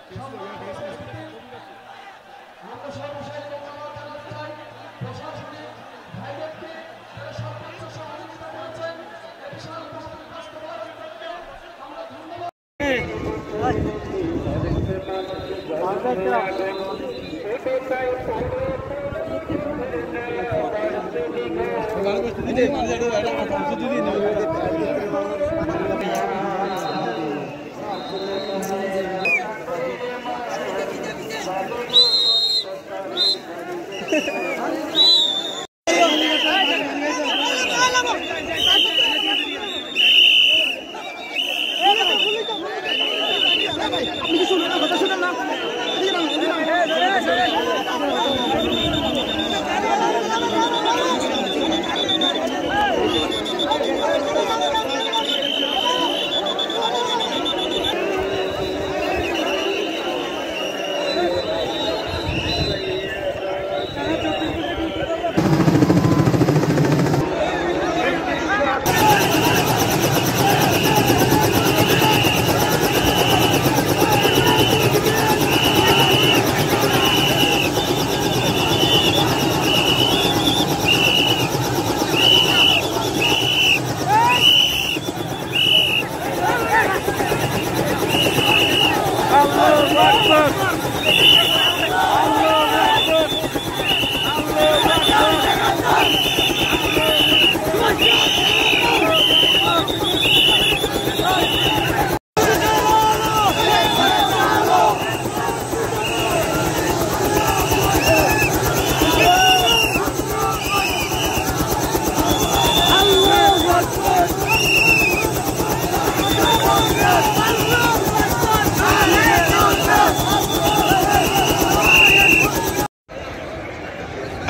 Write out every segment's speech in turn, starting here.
আমরা সর্বশেষ ধন্যবাদ জানাতে চাই প্রশাসনিক ভাইদেরকে যারা সর্বোচ্চ সহযোগিতা করেছেন এই বিশাল মাহফিল বাস্তবায়ন করতে আমরা ধন্যবাদ।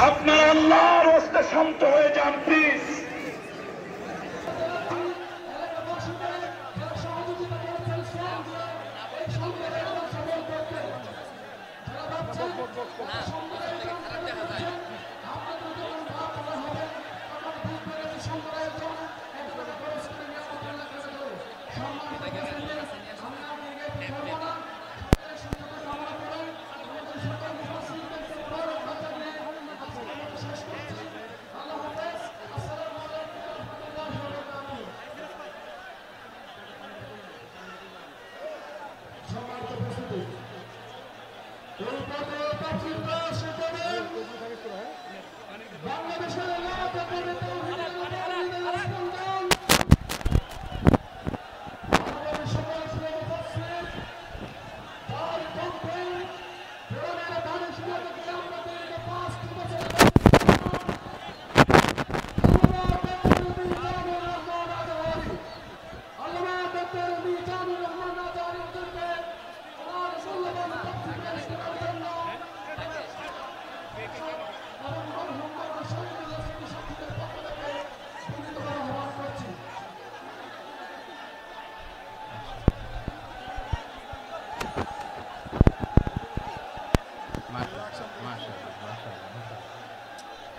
আপনারা আল্লাহর রাস্তায় শান্ত হয়ে যান প্লিজ।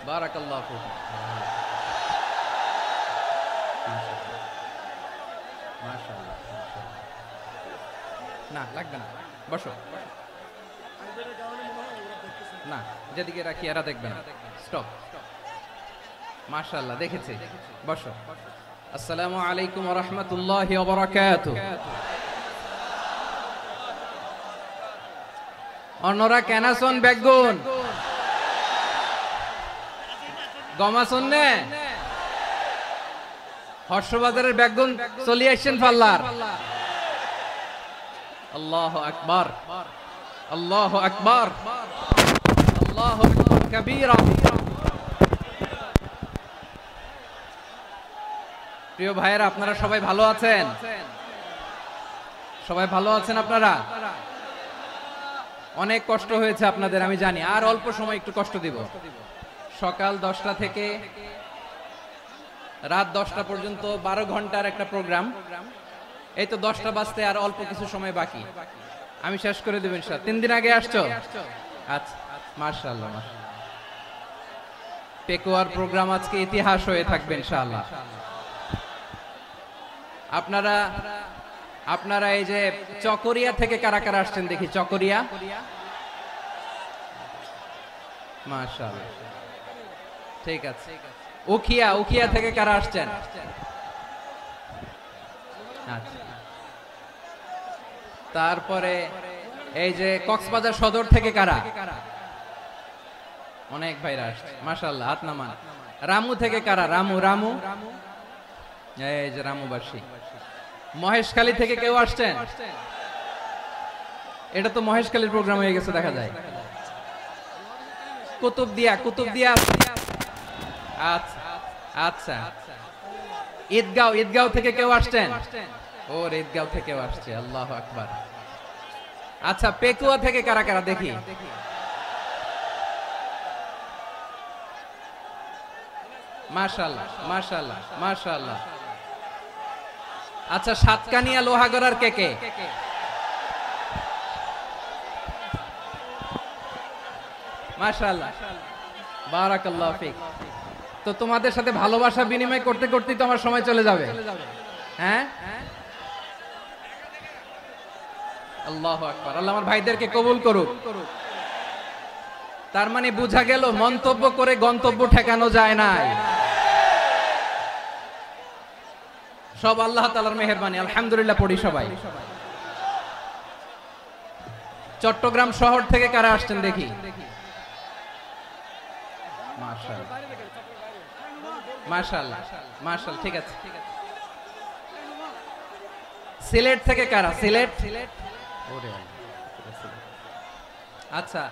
বারাকাল্লাহু ফিক। মাশাআল্লাহ। না লাগবে না, বসো। না, যেদিকে রাখি এরা দেখবে না। স্টপ। মাশাআল্লাহ, দেখেছি। বসো। আসসালামু আলাইকুম ওয়া রাহমাতুল্লাহি ওয়া বারাকাতুহু। অন্যরা কেনাসন বেগুন গমাসন নে হর্ষবাজারের বেগুন চলে আসছেন পাল্লার। আল্লাহু আকবার, আল্লাহু আকবার, আল্লাহু আকবার কবীরা। প্রিয় ভাইয়েরা, আপনারা সবাই ভালো আছেন? সবাই ভালো আছেন আপনারা? অনেক কষ্ট হয়েছে আপনাদের, আমি জানি। আর অল্প সময় একটু কষ্ট দিব। সকাল 10টা থেকে রাত 10টা পর্যন্ত 12 ঘন্টার একটা প্রোগ্রাম। এই তো 10টা বাজতে আর অল্প কিছু সময় বাকি, আমি শেষ করে দেব ইনশাআল্লাহ। 3 দিন আগে আসছো? আচ্ছা, মাশাআল্লাহ মাশাআল্লাহ। পেকুয়ার প্রোগ্রাম আজকে ইতিহাস হয়ে থাকবে ইনশাআল্লাহ। আপনারা আপনারা এই যে চকরিয়া থেকে কারা কারা আসছেন দেখি, চকরিয়া, মাশাআল্লাহ, ঠিক আছে। উখিয়া, উখিয়া থেকে কারা আসছেন? আচ্ছা, তারপরে এই যে কক্সবাজার সদর থেকে কারা? অনেক ভাইরা আসছে, মাশাআল্লাহ, হাত নামান। রামু থেকে কারা? রামু, রামু, এই যে রামুবাসী। মহেশখালী থেকে কেউ আসছেন? এটা তো মহেশখালীর প্রোগ্রাম হয়ে গেছে দেখা যায়। কুতুবদিয়া, কুতুবদিয়া, আচ্ছা আচ্ছা। ঈদগাঁও, ঈদগাঁও থেকে কেউ আসছেন? ওর ঈদগাঁও থেকেও আসছে, আল্লাহু আকবার। আচ্ছা, পেকুয়া থেকে কারা কারা দেখি? মাশাআল্লাহ, মাশাআল্লাহ, মাশাআল্লাহ। আচ্ছা, সাতকানিয়া লোহাগড়ার কে কে? মাশাআল্লাহ, বারাকাল্লাহু ফিক। তো তোমাদের সাথে ভালোবাসা বিনিময় করতে করতেই তো আমার সময় চলে যাবে। হ্যাঁ, আল্লাহু আকবার। আল্লাহ আমার ভাইদেরকে কবুল করুক। তার মানে বোঝা গেল মন্তব্য করে গন্তব্য ঠেকানো যায় না, সব আল্লাহ তাআলার মেহেরবানি। আলহামদুলিল্লাহ পড়ি সবাই। চট্টগ্রাম শহর থেকে কারা আসছেন দেখি? মাশাআল্লাহ, মাশাআল্লাহ, মাশাআল্লাহ, ঠিক আছে। সিলেট থেকে কারা? সিলেট, আচ্ছা।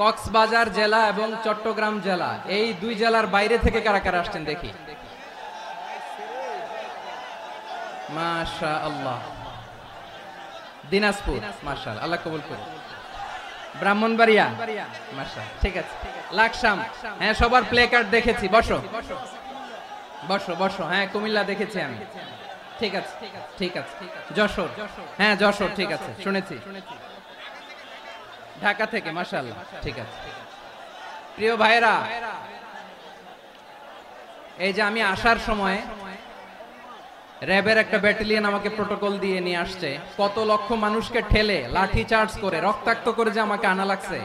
কক্সবাজার জেলা এবং চট্টগ্রাম জেলা, এই দুই জেলার বাইরে থেকে কারা কারা আসছেন দেখি? মাশাআল্লাহ। দিনাজপুর, মাশাআল্লাহ, আল্লাহ কবুল করুন। ব্রাহ্মণবাড়িয়া, মাশাআল্লাহ, ঠিক আছে। লাকসাম, হ্যাঁ, সবার প্লে কার্ড দেখেছি, বসো বসো বসো। হ্যাঁ, কুমিল্লা দেখেছি আমি, ঠিক আছে, ঠিক আছে। যশোর, হ্যাঁ যশোর, ঠিক আছে, শুনেছি। ঢাকা থেকে, মাশাআল্লাহ, ঠিক আছে। প্রিয় ভাইরা, এই যে আমি আসার সময় র্যাবের একটা ব্যাটালিয়ন আমাকে প্রোটোকল দিয়ে নিয়ে আসছে, কত লক্ষ মানুষকে ঠেলে লাঠি চার্জ করে রক্তাক্ত করে যে আমাকে আনা লাগছে,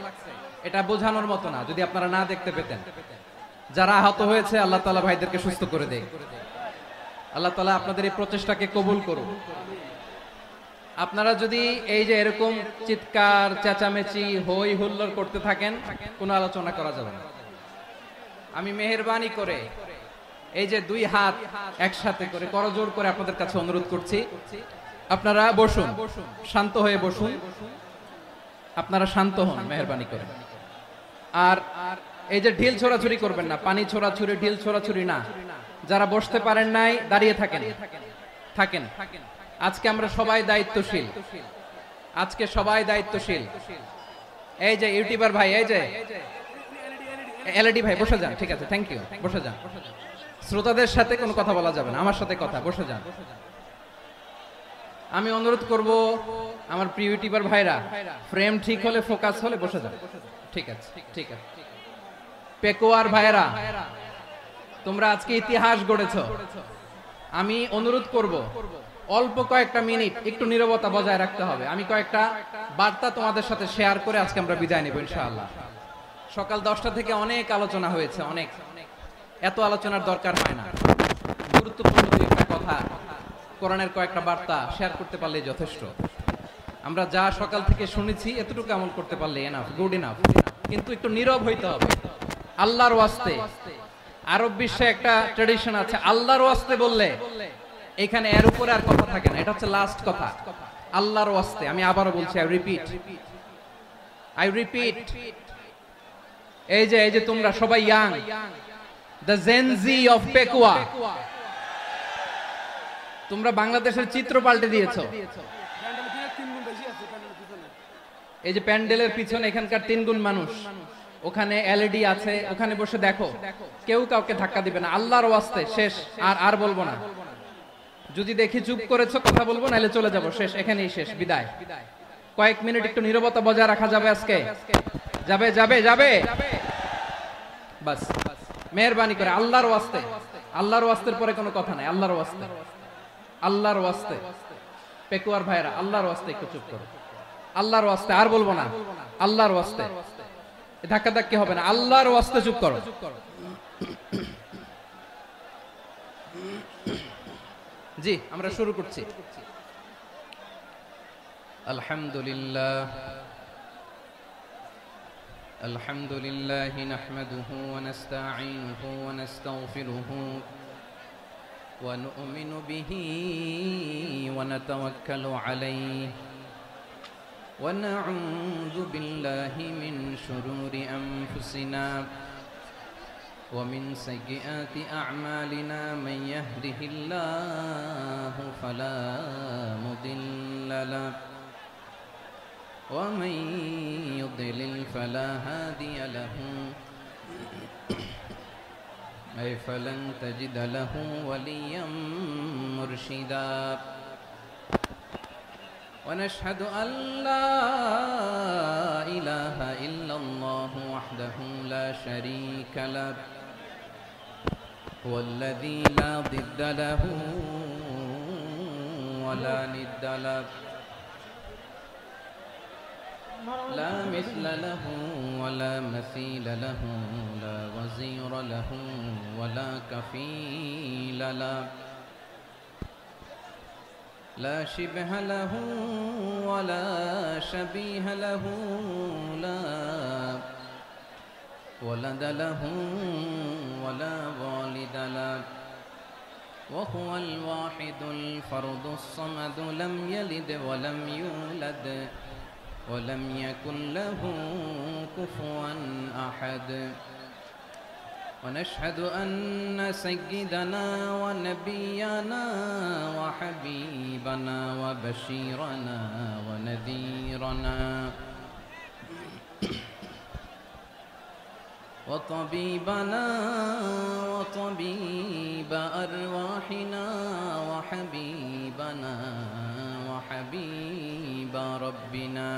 এটা বোঝানোর মতো না। যদি আপনারা না দেখতে পেতেন। যারা আহত হয়েছে, আল্লাহ তাআলা ভাইদেরকে সুস্থ করে দেয়। আল্লাহ তাআলা আপনাদের এই প্রচেষ্টাকে কবুল করুন। আপনারা যদি এই যে এরকম চিৎকার চেঁচামেচি হই হুল্লোড় করতে থাকেন, কোনো আলোচনা করা যাবে না। আমি মেহেরবানি করে এই যে দুই হাত একসাথে করে করজোড় করে আপনাদের কাছে অনুরোধ করছি, আপনারা বসুন, শান্ত হয়ে বসুন। আপনারা শান্ত হন মেহেরবানি করে। আর এই যে ঢিল ছোড়াছুরি করবেন না, পানি ছোড়াছুরি, ঢিল ছোড়াছুরি না। যারা বসতে পারেন নাই, দাঁড়িয়ে থাকেন, থাকেন। আজকে আমরা সবাই দায়িত্বশীল, আজকে সবাই দায়িত্বশীল। এই যে ইউটিউবার ভাই, এই যে এলইডি ভাই, বসে যান, ঠিক আছে, থ্যাংক ইউ, বসে যান। শ্রোতাদের সাথে কোনো কথা বলা যাবে না, আমার সাথে কথা, বসে যান। আমি অনুরোধ করব আমার প্রিয় ইউটিউবার ভাইরা, ফ্রেম ঠিক হলে, ফোকাস হলে বসে যান, ঠিক আছে, ঠিক আছে। পেকুয়ার ভাইরা, তোমরা আজকে ইতিহাস গড়েছো। আমি অনুরোধ করব অল্প কয়েকটা মিনিট একটু নীরবতা বজায় রাখতে হবে। আমি কয়েকটা বার্তা তোমাদের সাথে শেয়ার করে আজকে আমরা বিদায় নেব ইনশাআল্লাহ। সকাল 10টা থেকে অনেক আলোচনা হয়েছে, অনেক, এত আলোচনার দরকার হয় না। গুরুত্বপূর্ণ দুই একটা কথা, কোরআনের কয়েকটা বার্তা শেয়ার করতে পারলেই যথেষ্ট। আমরা যা সকাল থেকে শুনেছি এতটুকু আমল করতে পারলে এনাফ, গুড এনাফ। কিন্তু একটু নীরব হইতে হবে আল্লাহর ওয়াস্তে। আরব বিশ্বে একটা ট্র্যাডিশন আছে, আল্লাহর ওয়াস্তে বললে এখানে এর উপরে আর কথা থাকে না, এটা হচ্ছে লাস্ট কথা। আল্লাহর ওয়াস্তে, আমি আবারও বলছি, আই রিপিট। এই যে তোমরা সবাই young, the Gen Z of Pekua, তোমরা বাংলাদেশের চিত্র পাল্টে দিয়েছো। এই যে প্যান্ডেলের পিছনে এখানকার 3 গুণ মানুষ, ওখানে এলইডি আছে, ওখানে বসে দেখো, কেউ কাউকে ধাক্কা দিবে না। আল্লাহর ওয়াস্তে, শেষ। আর বলবো না। যদি দেখি চুপ করেছো, কথা বলবো, নাহলে চলে যাবো, শেষ, এখানেই শেষ, বিদায়। কয়েক মিনিট একটু নীরবতা বজায় রাখা যাবে আজকে? যাবে যাবে যাবে, বাস। মেহেরবানি করে আল্লাহর ওয়াস্তে, আল্লাহর ওয়াস্তের পরে কোনো কথা নাই, আল্লাহর ওয়াস্তে, আল্লাহর ওয়াস্তে। পেকুয়ার ভাইরা আল্লাহর ওয়াস্তে একটু চুপ করো, আল্লাহর ওয়াস্তে, আর বলবো না, আল্লাহর ওয়াস্তে, ধাক্কা ধাক্কি হবে না, আল্লাহর ওয়াস্তে চুপ করো। জি, আমরা শুরু করছি। আলহামদুলিল্লাহ আলহামদুলিল্লাহ নাহমাদুহু ওয়া নাস্তাঈনুহু ওয়া নাস্তাগফিরুহু ওয়া নু'মিনু বিহি ওয়া নাতাওয়াক্কালু আলাইহি ওয়া না'উযু বিল্লাহি মিন শুরুরি আনফুসিনা ومن سيئات أعمالنا من يهده الله فلا مضل له ومن يضلل فلا هادي له أي فلن تجد له وليا مرشدا ونشهد أن لا إله إلا الله وحده لا شريك له هو الذي لا ضد له ولا ند له لا مثل له ولا مثيل له لا وزير له ولا كفيل له لا شبه له ولا شبيه له لا ولد له ولا والد له وهو الواحد الفرد الصمد لم يلد ولم يولد ولم يكن له كفوا أحد ونشهد أن سيدنا ونبينا وحبيبنا وبشيرنا ونذيرنا وطبيبنا وطبيب أرواحنا وحبيبنا وحبيب ربنا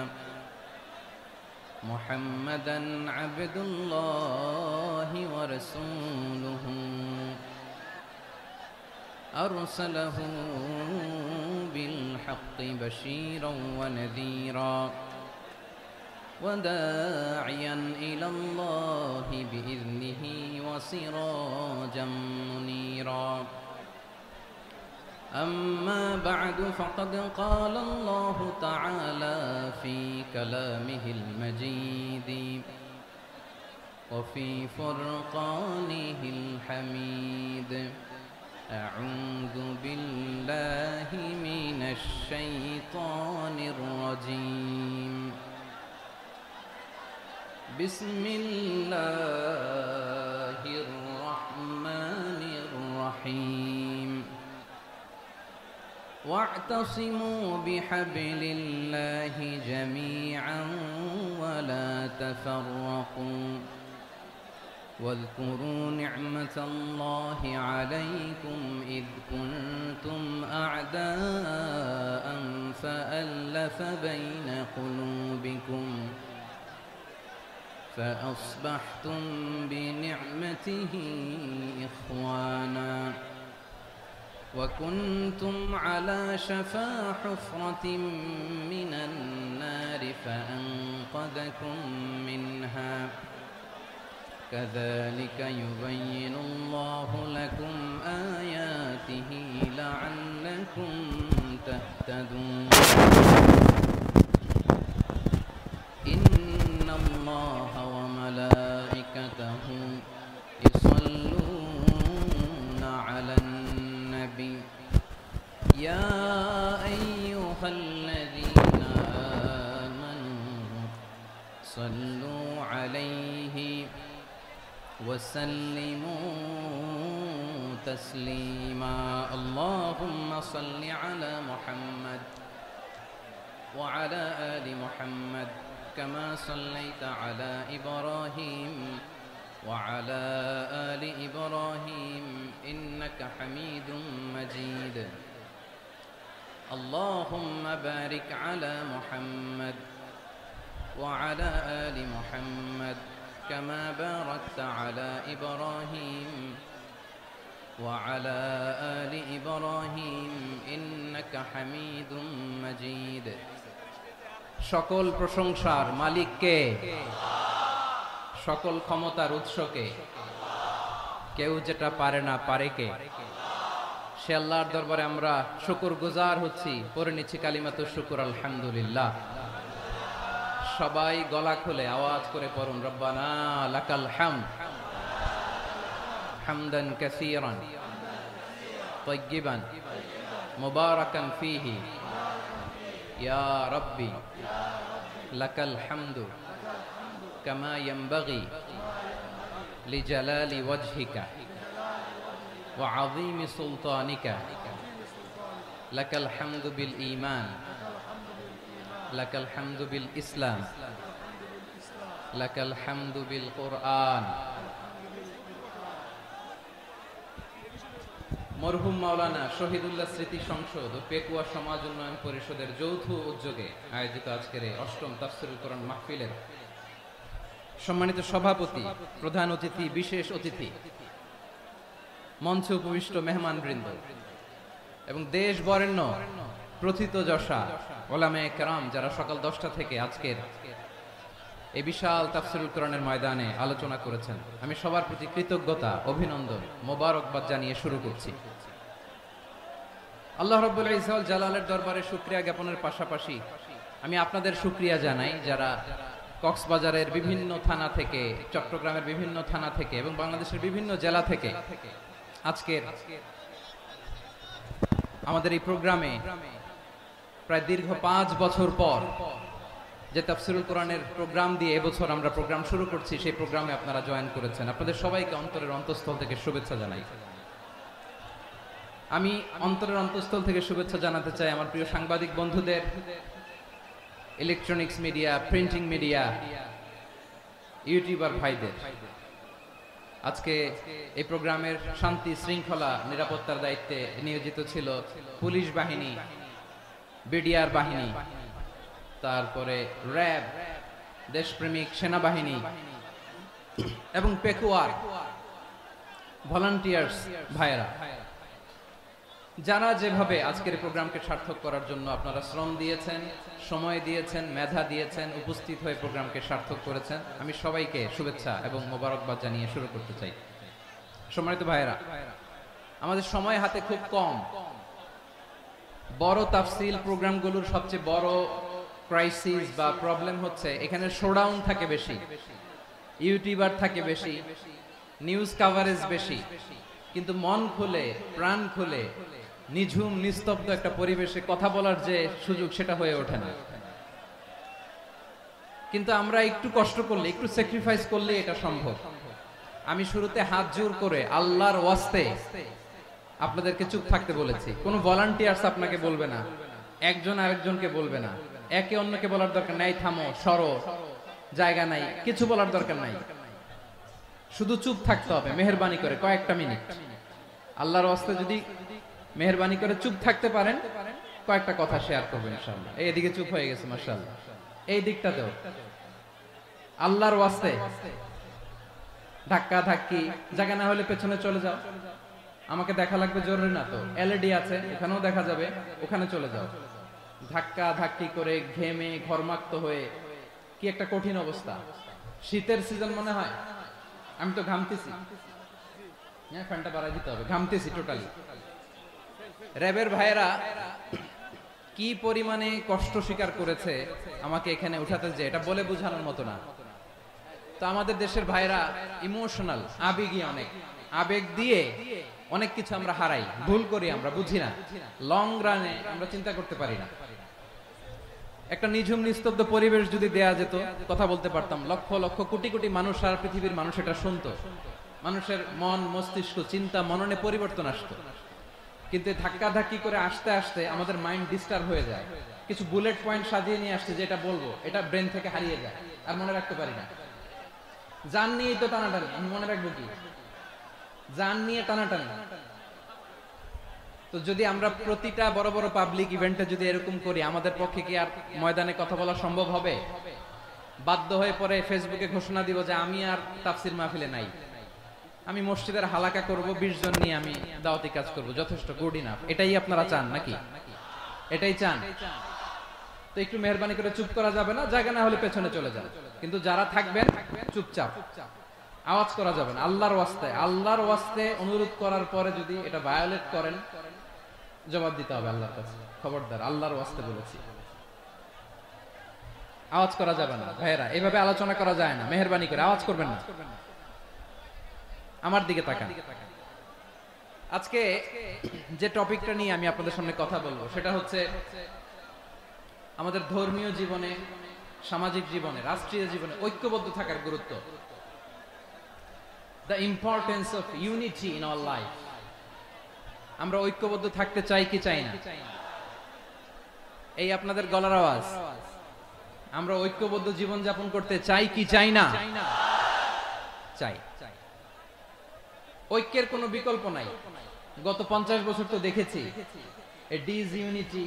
محمدا عبد الله ورسوله أرسله بالحق بشيرا ونذيرا وداعيا إلى الله بإذنه وسراجا منيرا أما بعد فقد قال الله تعالى في كلامه المجيد وفي فرقانه الحميد أعوذ بالله من الشيطان الرجيم بسم الله الرحمن الرحيم واعتصموا بحبل الله جميعا ولا تفرقوا واذكروا نعمة الله عليكم إذ كنتم أعداء فألف بين قلوبكم فأصبحتم بنعمته إخوانا وكنتم على شفا حفرة من النار فأنقذكم منها كذلك يبين الله لكم آياته لعلكم تهتدون إن الله وملائكته يصلون على النبي يا أيها الذين آمنوا صلوا عليه وسلموا تسليما اللهم صل على محمد وعلى آل محمد كما صليت على إبراهيم وعلى آل إبراهيم إنك حميد مجيد اللهم بارك على محمد وعلى آل محمد كما باركت على إبراهيم وعلى آل إبراهيم إنك حميد مجيد সকল প্রশংসার মালিক কে? সকল ক্ষমতার উৎস কে? কেউ যেটা পারে না পারে কে? সে আল্লাহর দরবারে আমরা শুকরগুজার হচ্ছি, পড়ে নিচ্ছি কালিমাতুশ শুকর আলহামদুলিল্লাহ। সবাই গলা খুলে আওয়াজ করে পড়ুন, রব্বানা লাকাল হামদ হামদান কাসীরান তাইয়্যিবান মুবারাকান ফীহি ইয়া রাব্বি লাকাল হামদু কামা ইয়ানবাগি লিজালালি ওয়াজহিকা ওয়া আযীমি সুলতানিকা লাকাল হামদু বিল ঈমান লাকাল হামদু বিল ইসলাম লাকাল হামদু বিল কুরআন। মরহুম মাওলানা শহীদুল্লাহ স্মৃতি সংসদ ও পেকুয়া সমাজ উন্নয়ন পরিষদের যৌথ উদ্যোগে আয়োজিত আজকের এই অষ্টম তাফসীরুল কোরআন মাহফিলের সম্মানিত সভাপতি, প্রধান অতিথি, বিশেষ অতিথি, মঞ্চে উপবিষ্ট মেহমানবৃন্দ এবং দেশ বরেণ্য প্রথিতযশা ওলামায়ে কেরাম যারা সকাল 10টা থেকে আজকের এই বিশাল তাফসীরুল কোরআনের ময়দানে আলোচনা করেছেন, আমি সবার প্রতি কৃতজ্ঞতা, অভিনন্দন, মোবারকবাদ জানিয়ে শুরু করছি। আল্লাহ রাব্বুল ইজ্জত ওয়াল জালালের দরবারে শুকরিয়া জ্ঞাপনের পাশাপাশি আমি আপনাদের শুকরিয়া জানাই যারা কক্সবাজারের বিভিন্ন থানা থেকে, চট্টগ্রামের বিভিন্ন থানা থেকে এবং বাংলাদেশের বিভিন্ন জেলা থেকে আজকের আমাদের এই প্রোগ্রামে প্রায় দীর্ঘ 5 বছর পর যে তাফসীরুল কোরআনের প্রোগ্রাম দিয়ে এবছর আমরা প্রোগ্রাম শুরু করছি, সেই প্রোগ্রামে আপনারা জয়েন করেছেন। আপনাদের সবাইকে অন্তরের অন্তঃস্থল থেকে শুভেচ্ছা জানাই। আমি অন্তরের অন্তঃস্থল থেকে শুভেচ্ছা জানাতে চাই আমার প্রিয় সাংবাদিক বন্ধুদের, electronics media, printing media, YouTuber ভাইদের। আজকে এই প্রোগ্রামের শান্তি শৃঙ্খলা নিরাপত্তার দায়িত্বে নিয়োজিত ছিল পুলিশ বাহিনী, বিডিআর বাহিনী, তারপরে র্যাব, দেশপ্রেমিক সেনাবাহিনী এবং পেকুয়ার ভলান্টিয়ার্স ভাইয়েরা, যারা যেভাবে আজকের প্রোগ্রামকে সার্থক করার জন্য আপনারা শ্রম দিয়েছেন, সময় দিয়েছেন, মেধা দিয়েছেন, উপস্থিত হয়ে প্রোগ্রামকে সার্থক করেছেন, আমি সবাইকে শুভেচ্ছা এবং মোবারকবাদ জানিয়ে শুরু করতে চাই। সম্মানিত ভাইয়েরা, আমাদের সময় হাতে খুব কম। বড় তাফসীল প্রোগ্রামগুলোর সবচেয়ে বড় ক্রাইসিস বা প্রবলেম হচ্ছে এখানে শোডাউন থাকে বেশি, ইউটিউবার থাকে বেশি, নিউজ কভারেজ বেশি, কিন্তু মন খুলে, প্রাণ খুলে, নিঝুম নিস্তব্ধ একটা পরিবেশে কথা বলার যে সুযোগ, সেটা হয়ে ওঠে না। কিন্তু আমরা একটু কষ্ট করলে, একটু স্যাক্রিফাইস করলে এটা সম্ভব। আমি শুরুতে হাত জোর করে আল্লাহর ওয়াস্তে আপনাদেরকে চুপ থাকতে বলেছি। কোনো ভলান্টিয়ার্স আপনাকে বলবে না, একজন আরেকজনকে বলবে না, একে অন্যকে বলার দরকার নাই, থামো, সরো, জায়গা নাই, কিছু বলার দরকার নাই, শুধু চুপ থাকতে হবে মেহেরবানি করে কয়েকটা মিনিট। আল্লাহর ওয়াস্তে যদি মেহেরবানি করে চুপ থাকতে পারেন, কয়েকটা কথা শেয়ার করবেন ইনশাআল্লাহ। এইদিকে চুপ হয়ে গেছে মাশাআল্লাহ, এই দিকটাতেও আল্লাহর ওয়াস্তে ধাক্কা ধাক্কি, জায়গা না হলে পেছনে চলে যাও, আমাকে দেখা লাগবে জরুরি না তো, এলইডি আছে এখানেও দেখা যাবে, ওখানে চলে যাও। ধাক্কা ধাক্কি করে ঘেমে ঘরমাক্ত হয়ে কি একটা কঠিন অবস্থা। শীতের সিজন মনে হয়, আমি তো ঘামতেছি, হ্যাঁ ফ্যানটা বাড়াই দিতে হবে, ঘামতেছি টোটালি। র্যাবের ভাইয়েরা কি পরিমাণে কষ্ট স্বীকার করেছে আমাকে এখানে উঠাতে, যে এটা বলে বোঝানোর মতো না। তো আমাদের দেশের ভাইরা ইমোশনাল, আবেগী, অনেক আবেগ দিয়ে অনেক কিছু আমরা হারাই, ভুল করি, আমরা বুঝি না, লং রানে আমরা চিন্তা করতে পারি না। একটা নিঝুম নিস্তব্ধ পরিবেশ যদি দেয়া যেত, কথা বলতে পারতাম, লক্ষ লক্ষ কোটি কোটি মানুষ, সারা পৃথিবীর মানুষ এটা শুনতো, মানুষের মন, মস্তিষ্ক, চিন্তা, মননে পরিবর্তন আসতো। কিন্তু ধাক্কা ধাক্কি করে আসতে আসতে আমাদের মাইন্ড ডিস্টার্ব হয়ে যায়। কিছু বুলেট পয়েন্ট সাজিয়ে নিয়ে আসছে, যেটা বলবো এটা ব্রেন থেকে হারিয়ে যায়, আর মনে রাখতে পারি না। জান নিয়েই তো টানাটানি, আমি মনে রাখবো কি? জান নিয়ে টানাটানি। তো যদি আমরা প্রতিটা বড় বড় পাবলিক ইভেন্টে যদি এরকম করি, আমাদের পক্ষে কি আর ময়দানে কথা বলা সম্ভব হবে? বাধ্য হয়ে পরে ফেসবুকে ঘোষণা দিব যে আমি আর তাফসির মাহফিলে নাই। আমি মসজিদের হালাকা করব, 20 জন নিয়ে আমি দাওয়াতি কাজ করব, যথেষ্ট, গুড ইনাফ। এটাই আপনারা চান নাকি? এটাই চান? তো একটু মেহরবানি করে চুপ করা যাবে না? জায়গা না হলে পেছনে চলে যান। কিন্তু যারা থাকবেন চুপচাপ, আওয়াজ করা যাবে না। আল্লাহর ওয়াস্তে অনুরোধ করার পরে যদি এটা ভায়োলেট করেন, জবাব দিতে হবে আল্লাহর কাছে। খবরদার, আল্লাহর ওয়াস্তে বলেছি, আওয়াজ করা যাবে না। ভাইয়েরা, এভাবে আলোচনা করা যায় না। মেহরবানি করে আওয়াজ করবেন না। আমার দিকে তাকান। আজকে যে টপিকটা নিয়ে আমি আপনাদের সামনে কথা বলবো সেটা হচ্ছে আমাদের ধর্মীয় জীবনে, সামাজিক জীবনে, রাষ্ট্রীয় জীবনে ঐক্যবদ্ধ থাকার গুরুত্ব। The importance of unity in our life. আমরা ঐক্যবদ্ধ থাকতে চাই কি চাই না? এই আপনাদের গলার আওয়াজ। আমরা ঐক্যবদ্ধ জীবন যাপন করতে চাই কি চাই না? চাই। ঐক্যের কোনো বিকল্প নাই। গত 50 বছর তো দেখেছি এই ডিসইউনিটি,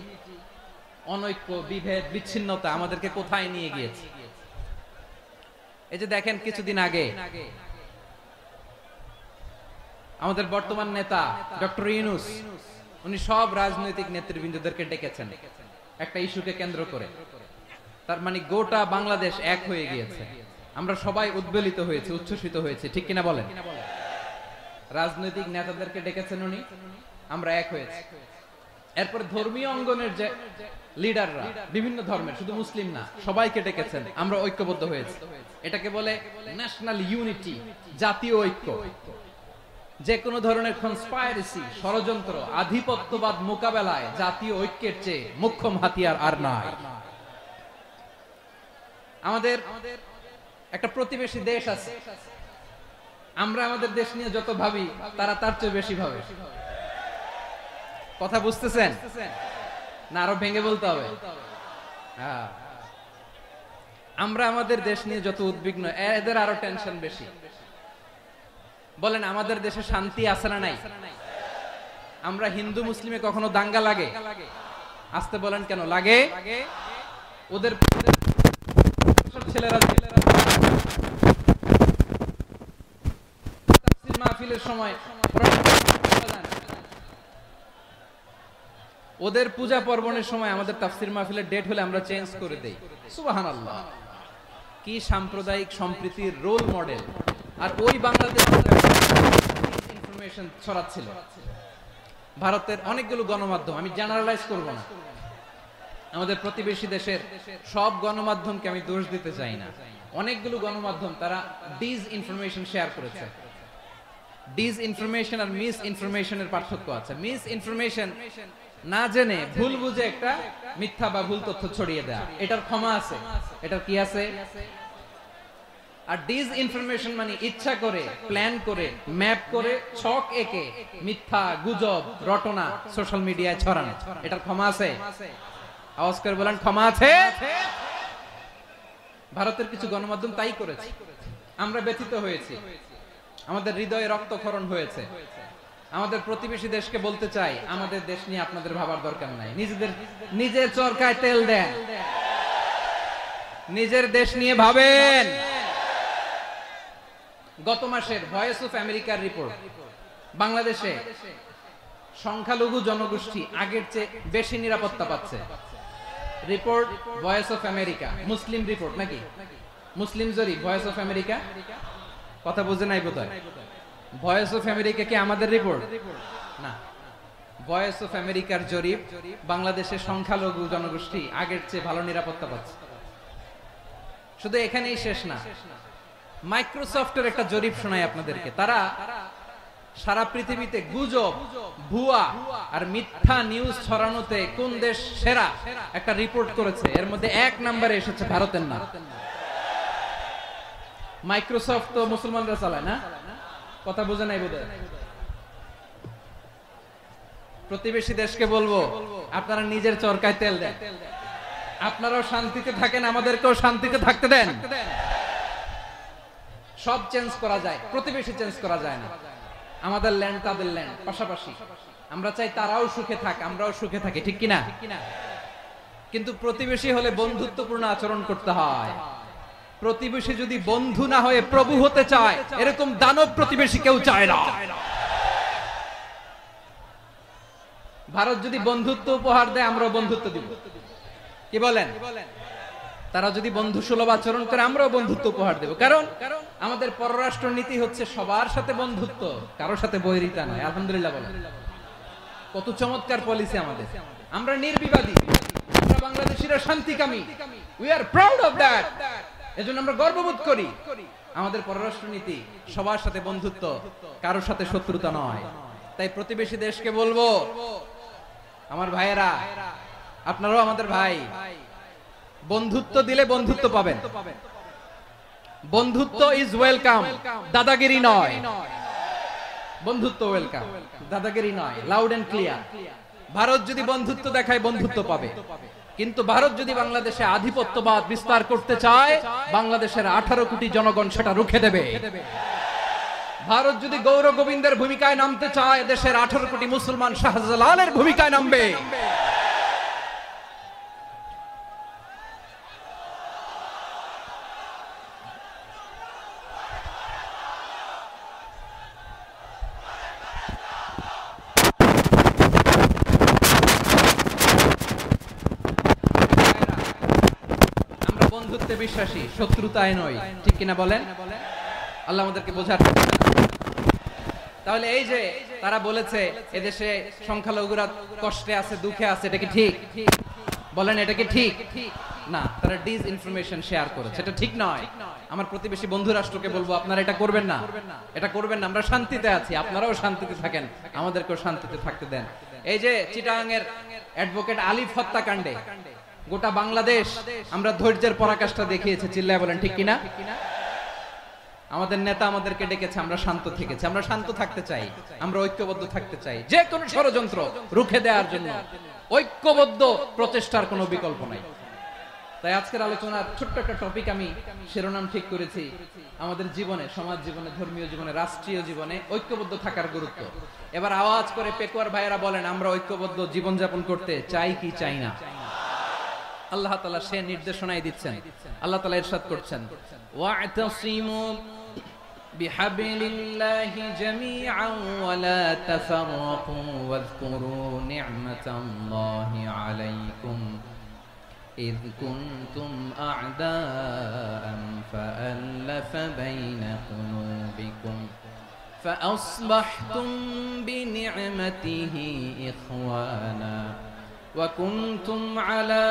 অনৈক্য, বিভেদ, বিচ্ছিন্নতা আমাদেরকে কোথায় নিয়ে গিয়েছে। এই যে দেখেন, কিছুদিন আগে আমাদের বর্তমান নেতা ডক্টর ইউনূস, উনি সব রাজনৈতিক নেতৃবৃন্দদেরকে ডেকেছেন একটা ইস্যুকে কেন্দ্র করে। তার মানে গোটা বাংলাদেশ এক হয়ে গিয়েছে। আমরা সবাই উদ্বেলিত হয়েছি, উচ্ছ্বসিত হয়েছি, ঠিক কিনা বলেন? রাজনৈতিক নেতাদেরকে ডেকেছেন উনি, আমরা এক হয়েছি। এরপর ধর্মীয় অঙ্গনের যে লিডাররা, বিভিন্ন ধর্মের, শুধু মুসলিম না, সবাইকে ডেকেছেন, আমরা ঐক্যবদ্ধ হয়েছি। এটাকে বলে ন্যাশনাল ইউনিটি, জাতীয় ঐক্য। যে কোনো ধরনের কনস্পাইরেসি, ষড়যন্ত্র, আধিপত্যবাদ মোকাবেলায় জাতীয় ঐক্যের চেয়ে মোক্ষম হাতিয়ার আর নাই। আমাদের একটা প্রতিবেশী দেশ আছে, আমরা আমাদের দেশ নিয়ে যত ভাবি তারা তার চেয়ে বেশি ভাবে। কথা বুঝতেছেন না? আরো ভেঙে বলতে হবে। হ্যাঁ, আমরা আমাদের দেশ নিয়ে যত উদ্বিগ্ন, এদের আরো টেনশন বেশি। বলেন, আমাদের দেশে শান্তি আছে না নাই? আমরা হিন্দু মুসলিমে কখনো দাঙ্গা লাগে? আসতে বলেন, কেন লাগে? ওদের ছেলেরা মাহফিলের সময়, ওদের পূজা পার্বণের সময় আমাদের তাফসীর মাহফিলের ডেট হলে আমরা চেঞ্জ করে দেই। সুবহানাল্লাহ, কি সাম্প্রদায়িক সম্প্রীতির রোল মডেল। আর ওই বাংলাদেশ ইনফরমেশন ছড়াচ্ছিল। ভারতের অনেকগুলো গণমাধ্যম, আমি জেনারেলাইজ করব না, আমাদের প্রতিবেশী দেশের সব গণমাধ্যমকে আমি দোষ দিতে চাই না। অনেকগুলো গণমাধ্যম তারা ডিস ইনফরমেশন শেয়ার করেছে। ডিস ইনফরমেশন আর মিস ইনফরমেশনের পার্থক্য আছে। মিস ইনফরমেশন না জেনে ভুল বুঝে একটা মিথ্যা বা ভুল তথ্য ছড়িয়ে দেয়া, এটার ক্ষমা আছে, এটার কি আছে? আর ডিস ইনফরমেশন মানে ইচ্ছা করে, প্ল্যান করে, ম্যাপ করে, ছক এঁকে মিথ্যা, গুজব, রটনা সোশ্যাল মিডিয়ায় ছড়ানো, এটার ক্ষমা আছে? আওয়াজ করে বলেন, ক্ষমা আছে? ভারতের কিছু গণমাধ্যম তাই করেছে, আমরা ব্যথিত হয়েছি, আমাদের হৃদয়ে রক্তক্ষরণ হয়েছে। আমাদের প্রতিবেশী দেশকে বলতে চাই, আমাদের দেশ নিয়ে আপনাদের ভাবার দরকার নাই। নিজের চরকায় তেল দেন, নিজের দেশ নিয়ে ভাবেন। গত মাসের ভয়েস অফ আমেরিকার রিপোর্ট, বাংলাদেশে সংখ্যালঘু জনগোষ্ঠী আগের চেয়ে বেশি নিরাপত্তা পাচ্ছে। Report voice of America, Muslim report নাকি? মুসলিম জরিপ, ভয়েস অফ আমেরিকা। কথা বুঝে নাই বোধহয়। ভয়েস অফ আমেরিকা কি আমাদের রিপোর্ট না? ভয়েস অফ আমেরিকার জরিপ, বাংলাদেশের সংখ্যালঘু জনগোষ্ঠী আগের চেয়ে ভালো নিরাপত্তা পাচ্ছে। শুধু এখানেই শেষ না, মাইক্রোসফটের একটা জরিপ শোনাই আপনাদেরকে। তারা সারা পৃথিবীতে গুজব, ভুয়া আর মিথ্যা নিউজ ছড়ানোতে কোন দেশ সেরা একটা রিপোর্ট করেছে। এর মধ্যে 1 নম্বরে এসেছে ভারতের নাম। মাইক্রোসফট তো মুসলমানরা চালায় না? কথা বোঝে নাই বোধহয়। প্রতিবেশী দেশকে বলবো, আপনারা নিজের চরকায় তেল দেন, আপনারাও শান্তিতে থাকেন, আমাদেরকেও শান্তিতে থাকতে দেন। সব চেঞ্জ করা যায়, প্রতিবেশী চেঞ্জ করা যায় না। আমাদের ল্যান্ড তাদের ল্যান্ড, পাশাপাশি। আমরা চাই তারাও সুখে থাক, আমরাও সুখে থাকি, ঠিক কিনা? কিন্তু প্রতিবেশী হলে বন্ধুত্বপূর্ণ আচরণ করতে হয়। প্রতিবেশী যদি বন্ধু না হয়ে প্রভু হতে চায়, এরকম দানব প্রতিবেশী কেউ চায় না। ভারত যদি বন্ধুত্ব উপহার দেয়, আমরাও বন্ধুত্ব দিব। কি বলেন? তারা যদি বন্ধু সুলভ আচরণ করে, আমরাও বন্ধুত্ব উপহার দেব। কারণ আমাদের পররাষ্ট্র নীতি হচ্ছে সবার সাথে বন্ধুত্ব, কারোর সাথে বৈরিতা নয়। আলহামদুলিল্লাহ বলেন, কত চমৎকার পলিসি আমাদের। আমরা নির্বিবাদী, আমরা বাংলাদেশিরা শান্তিকামী। We are proud of that. এজন্য আমরা গর্ববোধ করি। আমাদের পররাষ্ট্র নীতি সবার সাথে বন্ধুত্ব, কারোর সাথে শত্রুতা নয়। তাই প্রতিবেশী দেশকে বলবো, আমার ভাইয়েরা, আপনারাও আমাদের ভাই, বন্ধুত্ব দিলে বন্ধুত্ব পাবেন। বন্ধুত্ব ইজ ওয়েলকাম, দাদাগিরি নয়। বন্ধুত্ব ওয়েলকাম, দাদাগিরি নয়। Loud and clear. ভারত যদি বন্ধুত্ব দেখায়, বন্ধুত্ব পাবে। কিন্তু ভারত যদি বাংলাদেশে আধিপত্যবাদ বিস্তার করতে চায়, বাংলাদেশের 18 কোটি জনগণ সেটা রুখে দেবে। ভারত যদি গৌর গোবিন্দের ভূমিকায় নামতে চায়, দেশের 18 কোটি মুসলমান শাহজালালের ভূমিকায় নামবে। আমরা বন্ধুত্বে বিশ্বাসী, শত্রুতায় নয়। ঠিক কিনা বলেন? আল্লাহ আমাদেরকে বোঝার। তাহলে এই যে তারা বলেছে এদেশে সংখ্যালঘুরা কষ্টে আছে, দুঃখে আছে, এটা কি ঠিক? বলেন, এটা কি ঠিক? না, তারা ডিস ইনফরমেশন শেয়ার করেছে, এটা ঠিক নয়। আমার প্রতিবেশী বন্ধু রাষ্ট্রকে বলবো, আপনারা এটা করবেন না, এটা করবেন না। আমরা শান্তিতে আছি, আপনারাও শান্তিতে থাকেন, আমাদেরকেও শান্তিতে থাকতে দেন। এই যে চিটাগাং এর অ্যাডভোকেট আলিফ হত্যাকাণ্ডে গোটা বাংলাদেশ আমরা ধৈর্যের পরাকাষ্ঠা দেখিয়েছে। চিল্লায় বলেন ঠিক কিনা? আমাদের নেতা আমাদেরকে ডেকেছে, আমরা শান্ত থেকেছি। আমরা শান্ত থাকতে চাই, আমরা ঐক্যবদ্ধ থাকতে চাই। যে কোনো ষড়যন্ত্র রুখে দেওয়ার জন্য ঐক্যবদ্ধ প্রচেষ্টার কোনো বিকল্প নাই। তাই আজকের আলোচনার ছোট্ট একটা টপিক আমি শিরোনাম ঠিক করেছি, আমাদের জীবনে, সমাজ জীবনে, ধর্মীয় জীবনে, রাষ্ট্রীয় জীবনে ঐক্যবদ্ধ থাকার গুরুত্ব। এবার আওয়াজ করে পেকুয়ার ভাইয়েরা বলেন, আমরা ঐক্যবদ্ধ জীবনযাপন করতে চাই কি চাই না? আল্লাহ তাআলা সে নির্দেশনাই দিচ্ছেন। আল্লাহ তাআলা ইরশাদ করছেন, ওয়া'তাসিমু বিহাবলিল্লাহি জামিআন ওয়া লা তাফাররাকু ওয়াযকুরু নি'মাতাল্লাহি আলাইকুম إذ كنتم أعداء فألف بين قلوبكم فأصبحتم بنعمته إخوانا وكنتم على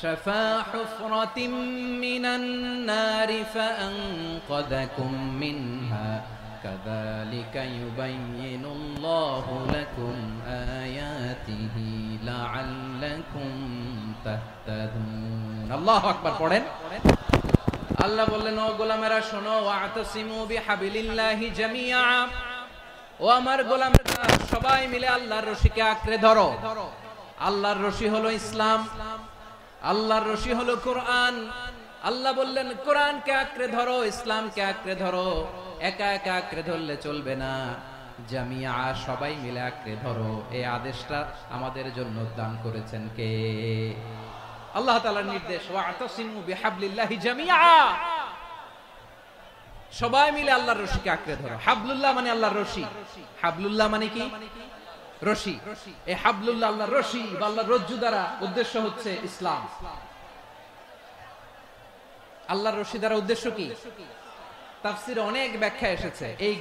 شفا حفرة من النار فأنقذكم منها كذلك يبين الله لكم آياته لعلكم تهتدون الله أكبر পড়েন আল্লাহ বললেন ও গোলামেরা শোনো ওয়াতাসিমু বিহাবিলিল্লাহি জামিআ ও আমার গোলামেরা সবাই মিলে আল্লাহর রশিকে আঁকড়ে ধরো আল্লাহর রশি হলো ইসলাম আল্লাহর রশি হলো কোরআন আল্লাহ বললেন কোরআনকে আঁকড়ে ধরো ইসলামকে আঁকড়ে ধরো একা একা আঁকড়ে ধরলে চলবে না জামিআ সবাই মিলে আঁকড়ে ধরো এই আদেশটা আমাদের জন্য দান করেছেন কে আল্লাহ তাআলার নির্দেশ ওয়াতাসিমু বিহাবলিল্লাহি জামিআ সবাই মিলে আল্লাহর রশিকে আঁকড়ে ধরো হাবলুল্লাহ মানে আল্লাহর রশি হাবলুল্লাহ মানে কি রশি এই হাবলুল্লাহ আল্লাহর রশি বা আল্লাহর রজ্জু দ্বারা উদ্দেশ্য হচ্ছে ইসলাম আল্লাহর রশি দ্বারা উদ্দেশ্য কি তাফসিরে অনেক ব্যাখ্যা এসেছে এই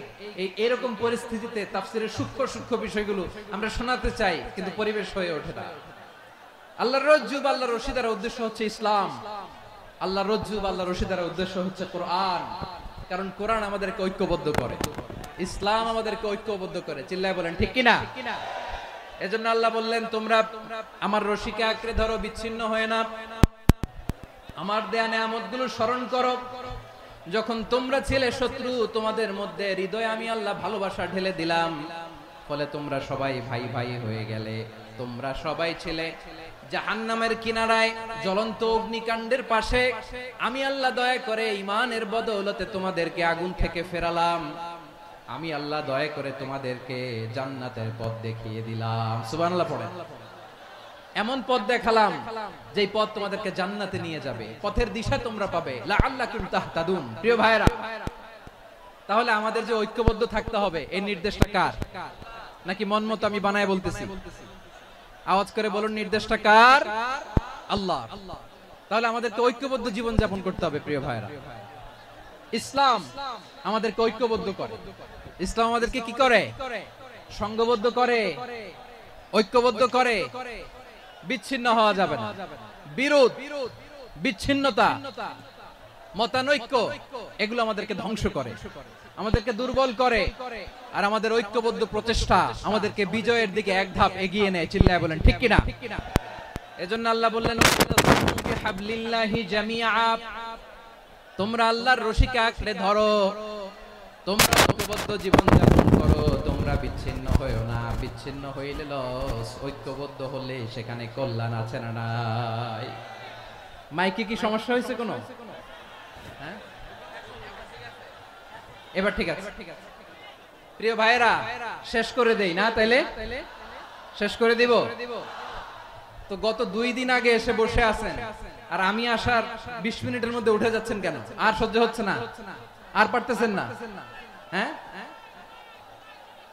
এরকম পরিস্থিতিতে তাফসিরের সূক্ষ্ম সূক্ষ্ম বিষয়গুলো আমরা শোনাতে চাই কিন্তু পরিবেশ হয়ে ওঠে না আল্লাহর রজ্জু বা আল্লাহর রশি দ্বারা উদ্দেশ্য হচ্ছে ইসলাম আল্লাহর রজ্জু বা আল্লাহর রশি দ্বারা উদ্দেশ্য হচ্ছে কোরআন কারণ কোরআন আমাদেরকে ঐক্যবদ্ধ করে ইসলাম আমাদেরকে ঐক্যবদ্ধ করে চিল্লায় বলেন ঠিক কিনা এজন্য আল্লাহ বললেন তোমরা আমার রশিকে আঁকড়ে ধরো বিচ্ছিন্ন হয়ে না আমার দেয়া নেয়ামতগুলো স্মরণ করো যখন তোমরা ছিলে শত্রু তোমাদের মধ্যে হৃদয়ে আমি আল্লাহ ভালোবাসা ঢেলে দিলাম ফলে তোমরা সবাই ভাই ভাই হয়ে গেলে তোমরা সবাই ছিলে জাহান্নামের কিনারায় জ্বলন্ত অগ্নিকাণ্ডের পাশে আমি আল্লাহ দয়া করে ঈমানের বদৌলতে তোমাদেরকে আগুন থেকে ফেরালাম আমি আল্লাহ দয়া করে তোমাদেরকে জান্নাতের পথ দেখিয়ে দিলাম সুবহানাল্লাহ পড়েন এমন পথ দেখালাম যেই পথ তোমাদেরকে জান্নাতে নিয়ে যাবে, পথের দিশা তোমরা পাবে, লাআল্লাকুম তাহতাদুন। প্রিয় ভাইরা, তাহলে আমাদের যে ঐক্যবদ্ধ থাকতে হবে এই নির্দেশটা কার? নাকি মন মতো আমি বানায় বলতেছি? আওয়াজ করে বলুন, নির্দেশটা কার? আল্লাহ। তাহলে আমাদেরকে ঐক্যবদ্ধ জীবন যাপন করতে হবে। প্রিয় ভাইরা, ইসলাম আমাদেরকে ঐক্যবদ্ধ করে। ইসলাম আমাদেরকে কি করে? সংঘবদ্ধ করে, ঐক্যবদ্ধ করে। বিচ্ছিন্ন হওয়া যাবে না। বিরোধ, বিচ্ছিন্নতা, মতানৈক্য এগুলো আমাদেরকে ধ্বংস করে, আমাদেরকে দুর্বল করে। আর আমাদের ঐক্যবদ্ধ প্রচেষ্টা আমাদেরকে বিজয়ের দিকে এক ধাপ এগিয়ে নেয়। চিল্লায় বলেন ঠিক কিনা? এজন্য আল্লাহ বললেন, বিহাবলিল্লাহি জামিআ, তোমরা আল্লাহর রশিকে আঁকড়ে ধরো, তোমরা ঐক্যবদ্ধ জীবন যাপন করো, তোমরা বিচ্ছিন্ন হইও না। বিচ্ছিন্ন হইলে লস, ঐক্যবদ্ধ হলে সেখানে কল্যাণ আছে না নাই? মাইকে কি সমস্যা হয়েছে কোনো? হ্যাঁ, এবার ঠিক আছে। প্রিয় ভাইরা, শেষ করে দেই না? তাইলে শেষ করে দিব তো। গত 2 দিন আগে এসে বসে আছেন, আর আমি আসার 20 মিনিটের মধ্যে উঠে যাচ্ছেন কেন? আর সহ্য হচ্ছে না? আর পারতেছেন না? হ্যাঁ,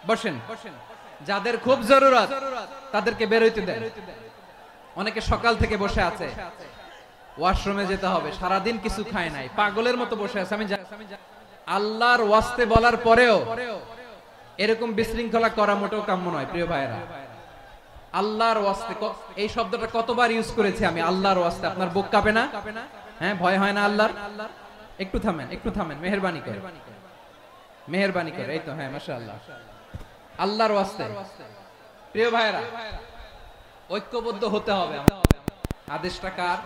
বসেন। যাদের খুব জরুরত তাদেরকে বের হইতে দেন। অনেকে সকাল থেকে বসে আছে, ওয়াশরুমে যেতে হবে, সারাদিন কিছু খায় নাই, পাগলের মতো বসে আছে। আমি আল্লাহর ওয়াস্তে বলার পরেও এরকম বিশৃঙ্খলা করা মোটেও কাম্য নয়। প্রিয় ভাইরা, আল্লাহর ওয়াস্তে, এই শব্দটা কতবার ইউজ করেছি আমি, আল্লাহর ওয়াস্তে। আপনার বুক কাঁপে না? হ্যাঁ, ভয় হয় না আল্লাহর? একটু থামেন, একটু থামেন, মেহেরবানি করে, মেহেরবানি করে। এই তো, হ্যাঁ, মাশাআল্লাহ। আল্লাহর ওয়াস্তে প্রিয় ভাইরা, ঐক্যবদ্ধ হতে হবে। আদেশটা কার?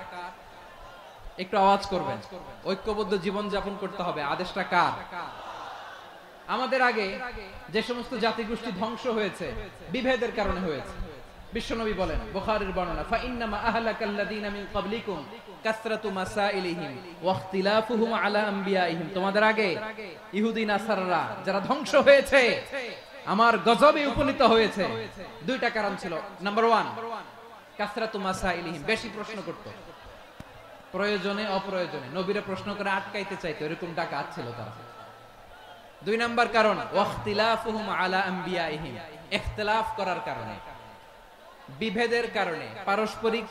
একটু আওয়াজ করবেন। ঐক্যবদ্ধ জীবন যাপন করতে হবে, আদেশটা কার? আমাদের আগে যে সমস্ত জাতিগোষ্ঠী ধ্বংস হয়েছে বিভেদের কারণে হয়েছে। বিশ্বনবী বলেন, বুখারীর বর্ণনা, ফা ইন্নামা আহলাকাল্লাযীনা মিন ক্বাবলিকুম কাসরাতু মাসাইলিহিম ওয়া ইখতিলাফুহুম আলা আমবিয়াইহিম। তোমাদের আগে ইহুদি নাসারারা যারা ধ্বংস হয়েছে, আমার গজবে উপনীত হয়েছে, 2টা কারণ ছিল। নাম্বার 1, কাসরাতু মাসাইলিহিম, বেশি প্রশ্ন করত, প্রয়োজনে অপ্রয়োজনে নবীরা প্রশ্ন করে আটকাইতে চাইতো, এরকম ডাকাত ছিল তারা। 2 নাম্বার কারণ, ওয়া ইখতিলাফুহুম আলা আমবিয়াইহিম, ইখতিলাফ করার কারণে, বিভেদের কারণে, পারস্পরিক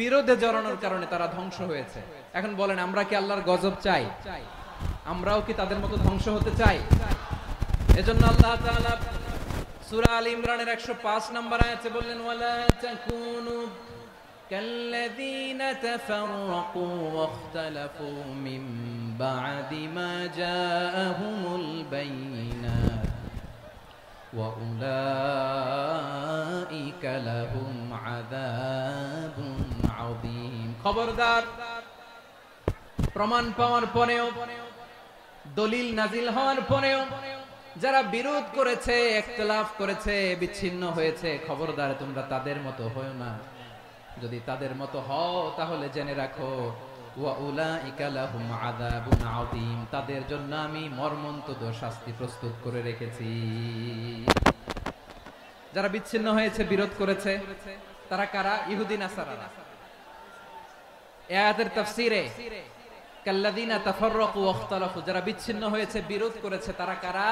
বিরোধে জড়ানোর কারণে তারা ধ্বংস হয়েছে। এখন বলেন, আমরা কি আল্লাহর গজব চাই? আমরাও কি তাদের মতো ধ্বংস হতে চাই? এজন্য আল্লাহ তাআলা সূরা আল ইমরানের 105 নম্বর আয়াতে বললেন, ওয়ালা তাকুনু কাল্লাযীনা তাফাররাকু ওয়াখতালাফু মিন বা'দি মা জাআহুমুল বাইয়িনাত ওয়া উলাইকা লাহুম আযাবুন আযীম। খবরদার, প্রমাণ পাওয়ার পরেও, দলিল নাজিল হওয়ার পরেও যারা বিরোধ করেছে, ইখতিলাফ করেছে, বিচ্ছিন্ন হয়েছে, খবরদার তোমরা তাদের মতো হয়ো না। যদি তাদের মতো হও তাহলে জেনে রাখো, ওয়া উলাইকা লাহুম আযাবুন আযীম, তাদের জন্য আমি মর্মন্তুদ শাস্তি প্রস্তুত করে রেখেছি। যারা বিচ্ছিন্ন হয়েছে, বিরোধ করেছে, তারা কারা? ইহুদি নাসারারা। এই আয়াতের তাফসীরে কাল্লাযীনা তাফাররাকু ওয়াখতালাফু, যারা বিচ্ছিন্ন হয়েছে, বিরোধ করেছে, তারা কারা?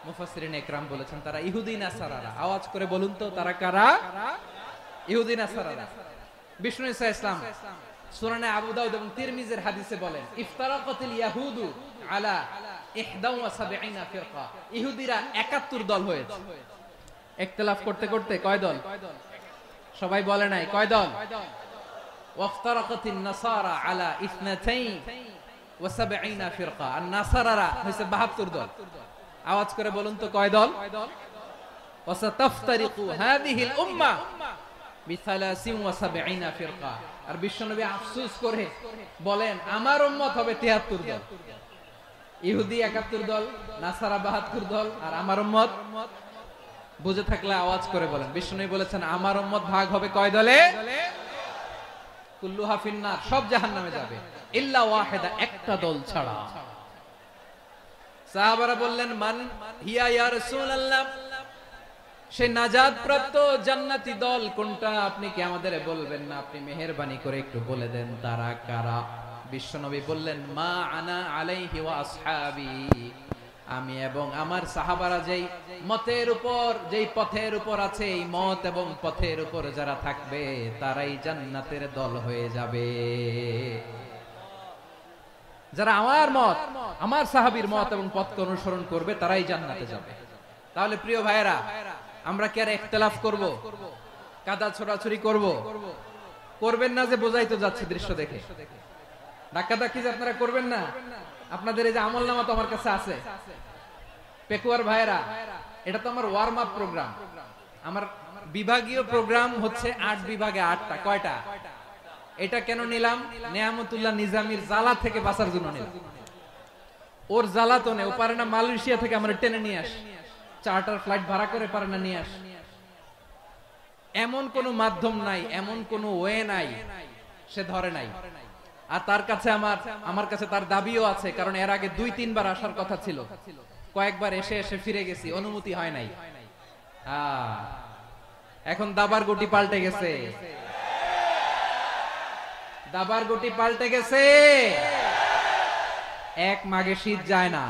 মুফাসসিরিন ইকরাম বলেছেন তারা ইহুদি নাসারারা। আওয়াজ করে বলুন তো, তারা কারা? ইহুদি নাসারারা। বিষ্ণু ঈসা ইসলাম সুনানে আবু দাউদ এবং তিরমিজির হাদিসে বলেন, ইফতারাকাতিল ইয়াহুদু আলা 71 ফিরকা, ইহুদিরা 71 দল হয়েছে। ইখতিলাফ করতে করতে কয় দল? সবাই বলে নাই, কয় দল? ওয়াফতারাকাতিন নাসারা আলা 72 ফিরকা, আর নাসারারা হইছে 72 দল। আওয়াজ করে বলুন তো, কয় দল? ওয়াসাতাফতারিকু হাদিহিল উম্মাহ বি73 ফিরকা। আর বিশ্বনবী আফসোস করে বলেন, আমার উম্মত হবে 73 দল। ইহুদি 71 দল, নাসারা 72 দল, আর আমার উম্মত, বুঝে থাকলে আওয়াজ করে বলেন। বিশ্বনবী বলেছেন, আমার উম্মত ভাগ হবে কয় দলে? কুল্লুহা ফিন্নার, সব জাহান্নামে যাবে, ইল্লা ওয়াহিদা, একটা দল ছাড়া। সাহাবারা বললেন, মান হিয়া ইয়া রাসূলুল্লাহ, সেই নাজাত প্রাপ্ত জান্নাতি দল কোনটা আপনি কি আমাদের বলবেন না? আপনি মেহেরবানি করে একটু বলে দেন তারা কারা। বিশ্বনবী বললেন, মা আনা আলাইহি ওয়া আসহাবি, আমি এবং আমার সাহাবারা যেই মতের উপর, যেই পথের উপর আছে, এই মত এবং পথের উপর যারা থাকবে তারাই জান্নাতের দল হয়ে যাবে। যারা আমার মত, আমার সাহাবীর মত এবং পথকে অনুসরণ করবে তারাই জান্নাতে যাবে। তাহলে প্রিয় ভাইয়েরা, আমরা কি আর ইখতিলাফ করব, কাদা ছোড়াছুরি করব? করবেন না যে বোঝাই তো যাচ্ছে দৃশ্য দেখে। ধাক্কাধাক্কি যে আপনারা করবেন না। আপনাদের এই যে আমলনামা তো আমার কাছে আছে। পেকুয়ার ভাইয়েরা, এটা তো আমার ওয়ার্ম আপ প্রোগ্রাম। আমার বিভাগীয় প্রোগ্রাম হচ্ছে 8 বিভাগে 8টা। কয়টা? এটা কেন নিলাম? নেয়ামতুল্লাহ নিজামীর জ্বালা থেকে বাঁচার জন্য নিলাম। ওর জ্বালাতনে ও পারে না মালয়েশিয়া থেকে আমরা টেনে নিয়ে আস, চার্টার ফ্লাইট ভাড়া করে পারে না নিয়ে আস। এমন কোন মাধ্যম নাই, এমন কোন ওয়ে নাই সে ধরে নাই। আর তার কাছে আমার কাছে তার দাবিও আছে, কারণ এর আগে 2-3 বার আসার কথা ছিল। কয়েকবার এসে এসে ফিরে গেছি, অনুমতি হয় নাই। এখন দাবার গুটি পাল্টে গেছে, দাবার গুটি পাল্টে গেছে। এক মাঘে শীত যায় না,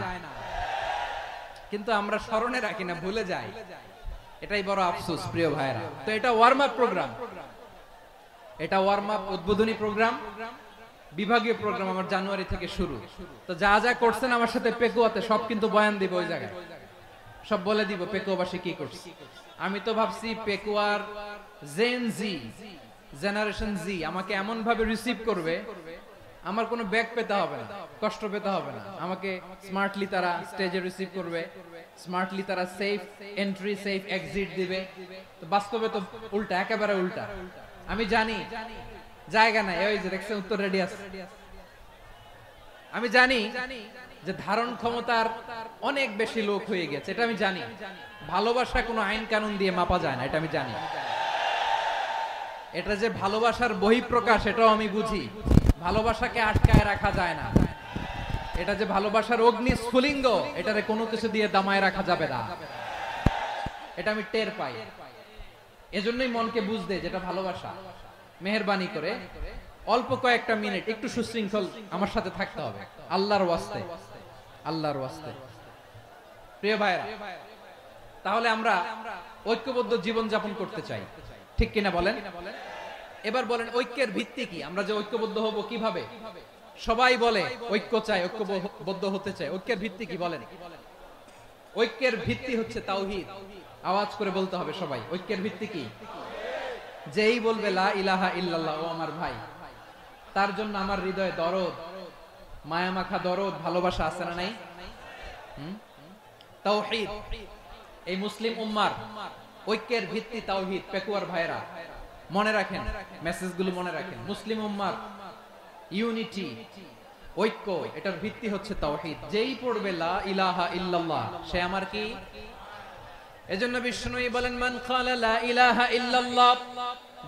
কিন্তু আমরা স্মরণে রাখি না, ভুলে যাই। এটাই বড় আফসোস প্রিয় ভাইরা। তো এটা ওয়ার্ম আপ প্রোগ্রাম, এটা ওয়ার্ম আপ উদ্বোধনী প্রোগ্রাম, বিভাগীয় প্রোগ্রাম আমার জানুয়ারি থেকে শুরু। তো যা যা করছেন আমার সাথে পেকুয়াতে সব কিন্তু বয়ান দিব, ওই জায়গায় সব বলে দিব পেকুয়াবাসী কি করছে। আমি তো ভাবছি পেকুয়ার জেন জি, জেনারেশন জি আমাকে এমন ভাবে রিসিভ করবে, আমার কোনো ব্যাক পেতে হবে না, কষ্ট পেতে হবে না। আমাকে স্মার্টলি তারা স্টেজে রিসিভ করবে, স্মার্টলি তারা সেফ এন্ট্রি সেফ এক্সিট দিবে। তো বাস্তবে তো উল্টা, একেবারে উল্টা। আমি জানি জায়গা নাই, ওই যে দেখছেন উত্তর রেডি আছে। আমি জানি যে ধারণ ক্ষমতার অনেক বেশি লোক হয়ে গেছে, এটা আমি জানি। ভালোবাসা কোনো আইন কানুন দিয়ে মাপা যায় না, এটা আমি জানি। এটা যে ভালোবাসার বহিঃপ্রকাশ, এটাও আমি বুঝি। ভালোবাসাকে আটকায় রাখা যায় না। এটা যে ভালোবাসার অগ্নি স্ফুলিঙ্গ, এটারে কোনো কিছু দিয়ে দামায় রাখা যাবে না, এটা আমি টের পাই। এজন্যই মনকে বুঝতে যেটা ভালোবাসা। মেহেরবানি করে অল্প কয়েকটা মিনিট একটু সুশৃঙ্খল আমার সাথে থাকতে হবে, আল্লাহর ওয়াস্তে, আল্লাহর ওয়াস্তে। প্রিয় ভাইরা, তাহলে আমরা ঐক্যবদ্ধ জীবন যাপন করতে চাই, ঠিক কিনা বলেন? এবার বলেন ঐক্যের ভিত্তি কি? আমরা যে ঐক্যবদ্ধ হব কিভাবে? সবাই বলে ঐক্য চাই, ঐক্যবদ্ধ হতে চাই। ঐক্যের ভিত্তি কি বলেন? ঐক্যের ভিত্তি হচ্ছে তাওহীদ। আওয়াজ করে বলতে হবে সবাই, ঐক্যের ভিত্তি কি? যেই বলবে লা ইলাহা ইল্লাল্লাহ, ও আমার ভাই, তার জন্য আমার হৃদয়ে দরদ, মায়ামাখা দরদ, ভালোবাসা আছে না নাই? তাওহীদ। এই মুসলিম উম্মার ঐক্যের ভিত্তি তাওহীদ। পেকুয়ার ভাইরা মনে রাখেন, মেসেজগুলো মনে রাখেন। মুসলিম উম্মার ইউনিটি, ঐক্য, এটার ভিত্তি হচ্ছে তাওহীদ। যেই পড়বে লা ইলাহা ইল্লাল্লাহ, সে আমার কি? এজন্য বিষ্ণুই বলেন, মান ক্বালা লা ইলাহা ইল্লাল্লাহ,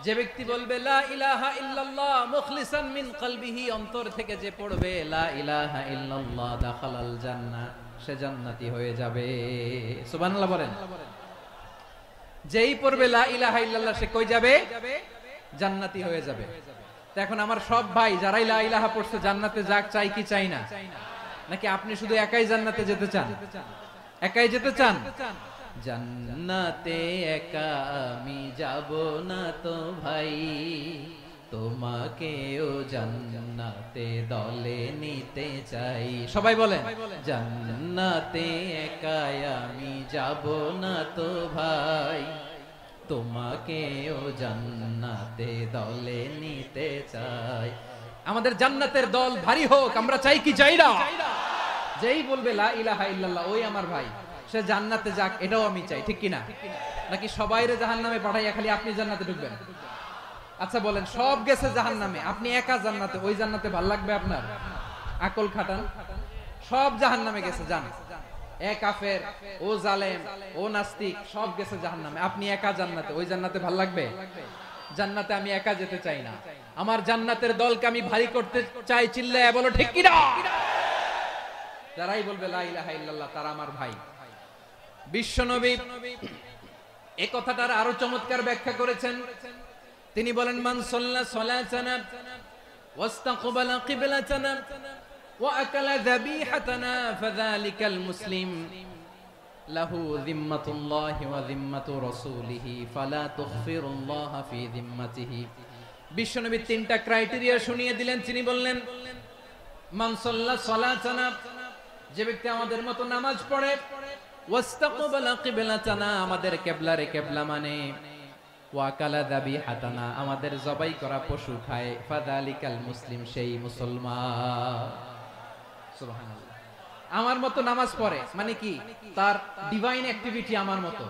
যে ব্যক্তি বলবে লা ইলাহা ইল্লাল্লাহ মুখলিসান মিন কলবিহি, অন্তর থেকে যে পড়বে লা ইলাহা ইল্লাল্লাহ, দাখালাল জান্নাহ, সে জান্নাতি হয়ে যাবে। সুবহানাল্লাহ বলেন। যেই পড়বে লা ইলাহা ইল্লাল্লাহ, সে কই যাবে? জান্নাতি হয়ে যাবে। তো এখন আমার সব ভাই যারাই লা ইলাহা পড়ছে জান্নাতে যাক, চাই কি চাই না? নাকি আপনি শুধু একাই জান্নাতে যেতে চান? একাই যেতে চান? জান্নাতে একা আমি যাব না তো ভাই, তোমাকেও জান্নাতে দলে নিতে চাই। সবাই বলেন, জান্নাতে একা আমি যাব না তো ভাই, তোমাকেও জান্নাতে দলে নিতে চাই। আমাদের জান্নাতের দল ভারী হোক, আমরা চাই কি চাই না? যেই বলবে লা ইলাহা ইল্লাল্লাহ, ওই আমার ভাই, সে জান্নাতে যাক, এটাও আমি চাই, ঠিক কিনা? নাকি সবাইরে জাহান্নামে পাঠাইয়া খালি আপনি জান্নাতে ঢুকবেন? আচ্ছা বলেন, সব গেছে জাহান্নামে, আপনি একা জান্নাতে, ওই জান্নাতে ভাল লাগবে আপনার? আকল খাটান। সব জাহান্নামে গেছে, জান। এ কাফের, ও জালেম, ও নাস্তিক, সব গেছে জাহান্নামে, আপনি একা জান্নাতে, ওই জান্নাতে ভাল লাগবে? জান্নাতে আমি একা যেতে চাই না, আমার জান্নাতের দলকে আমি ভারী করতে চাই। চিল্লায়া বলো ঠিক কিনা? যারাই বলবে লা ইলাহা ইল্লাল্লাহ, তারা আমার ভাই। বিশ্বনবী এই কথাটার আরো চমৎকার ব্যাখ্যা করেছেন তিনি বলেন মান সাল্লা সালাতানা ওয়াস্তাকবালা কিবলাতানা ওয়া আকালা যাবিহাতানা ফাযালিকাল মুসলিম লাহু যিম্মাতুল্লাহি ওয়া যিম্মাতু রাসূলিহি ফালা তুগফিরুল্লাহা ফি যিম্মাতিহি। বিশ্বনবী তিনটা ক্রাইটেরিয়া শুনিয়ে দিলেন। তিনি বললেন মান সাল্লা সালাতানা, যে ব্যক্তি আমাদের মতো নামাজ পড়ে, ওয়াস্তাকবালা কিবলাতানা, আমাদের কিবলারে কিবলা মানে, ওয়া আকালা যাবিহাতানা, আমাদের জবাই করা পশু খায়, ফাযালিকাল মুসলিম, সেই মুসলমান। সুবহানাল্লাহ। আমার মতো নামাজ পড়ে মানে কি, তার ডিভাইন অ্যাক্টিভিটি আমার মতো,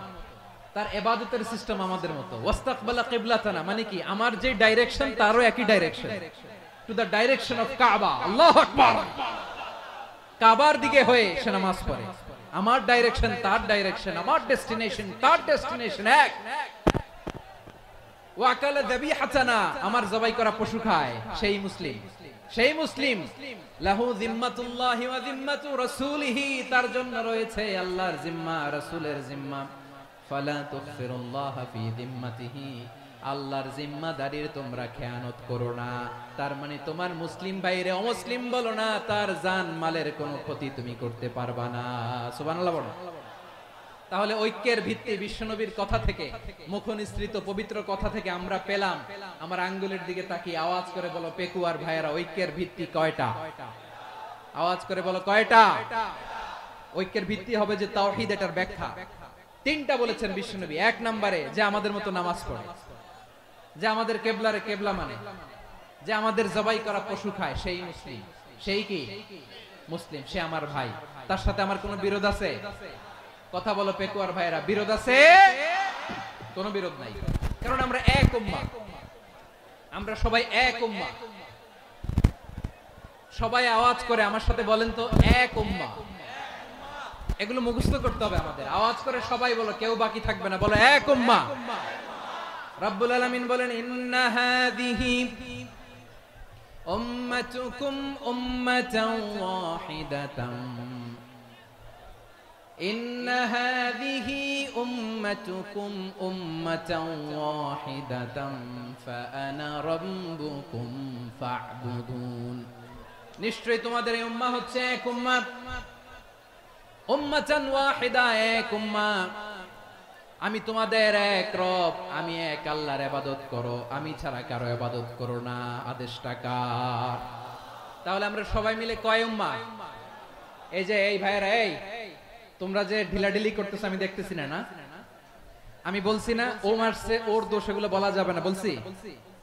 তার ইবাদতের সিস্টেম আমাদের মতো। ওয়াস্তাকবালা কিবলাতানা মানে কি, আমার যে ডাইরেকশন তারও একই direction, to the direction of কাবা। আল্লাহু আকবার। কাবার দিকে হয়ে সে নামাজ পড়ে, আমার ডাইরেকশন তার ডাইরেকশন, আমার ডেস্টিনেশন তার ডেস্টিনেশন এক। ওয়া আকালা যাবিহাতানা, আমার জবাই করা পশু খায়, সেই মুসলিম। সেই মুসলিম লাহু যিম্মাতুল্লাহি ওয়া যিম্মাতু রাসূলিহি, তার জন্য রয়েছে আল্লাহর জিম্মা, রাসূলের জিম্মা। ফালা তুগফিরুল্লাহা ফি যিম্মাতিহি, আল্লাহর জিম্মাদারির তোমরা খেয়ানত করো না। তার মানে তোমার মুসলিম ভাইরে অমুসলিম বলো না, তার জান মালের কোনো ক্ষতি তুমি করতে পারবা না। সুবহানাল্লাহ বলো। তাহলে ঐক্যের ভিত্তি বিশ্বনবীর কথা থেকে, মুখনিসৃত পবিত্র কথা থেকে আমরা পেলাম। আমার আঙ্গুলের দিকে তাকিয়ে আওয়াজ করে বলো পেকুয়ার ভাইয়েরা, ঐক্যের ভিত্তি কয়টা? আওয়াজ করে বলো কয়টা? ঐক্যের ভিত্তি হবে যে তাওহীদ, এটার ব্যাখ্যা তিনটা বলেছেন বিশ্বনবী। এক নম্বরে যে আমাদের মতো নামাজ পড়ে, যে আমাদের কেবলারে কেবলা মানে, যে আমাদের জবাই করা পশু খায়, সেই মুসলিম। সেই কি মুসলিম, সে আমার ভাই। তার সাথে আমার কোনো বিরোধ আছে? কথা বলো পেকুয়ার ভাইরা, বিরোধ আছে? কোনো বিরোধ নাই, কারণ আমরা এক উম্মাহ, আমরা সবাই এক উম্মাহ। সবাই আওয়াজ করে আমার সাথে বলেন তো, এক উম্মাহ। এগুলো মুখস্থ করতে হবে আমাদের। আওয়াজ করে সবাই বলো, কেউ বাকি থাকবে না, বলো এক উম্মাহ। রব্বুল আলামিন বলেন ইন্না হাযিহি উম্মাতুকুম উম্মাতান ওয়াহিদাতান, ইন্না হাযিহি উম্মাতুকুম উম্মাতান ওয়াহিদাতান ফাআনা রাব্বুকুম ফা'বুদুন। নিশ্চয়ই তোমাদের এই উম্মাহ হচ্ছে এক উম্মাহ, উম্মাতান ওয়াহিদা, এক উম্মাহ। আমি তোমাদের এক রব, আমি এক আল্লাহর ইবাদত করো, আমি ছাড়া কারো ইবাদত করো না। আদেশটা কার? তাহলে আমরা সবাই মিলে কয় উম্মাহ? এই যে এই ভাইরা, এই তোমরা যে ঢিলাঢিলি করতেছ আমি দেখতেছি না। আমি বলছি না ও মারছে, ওর দোষ, এগুলো বলা যাবে না। বলছি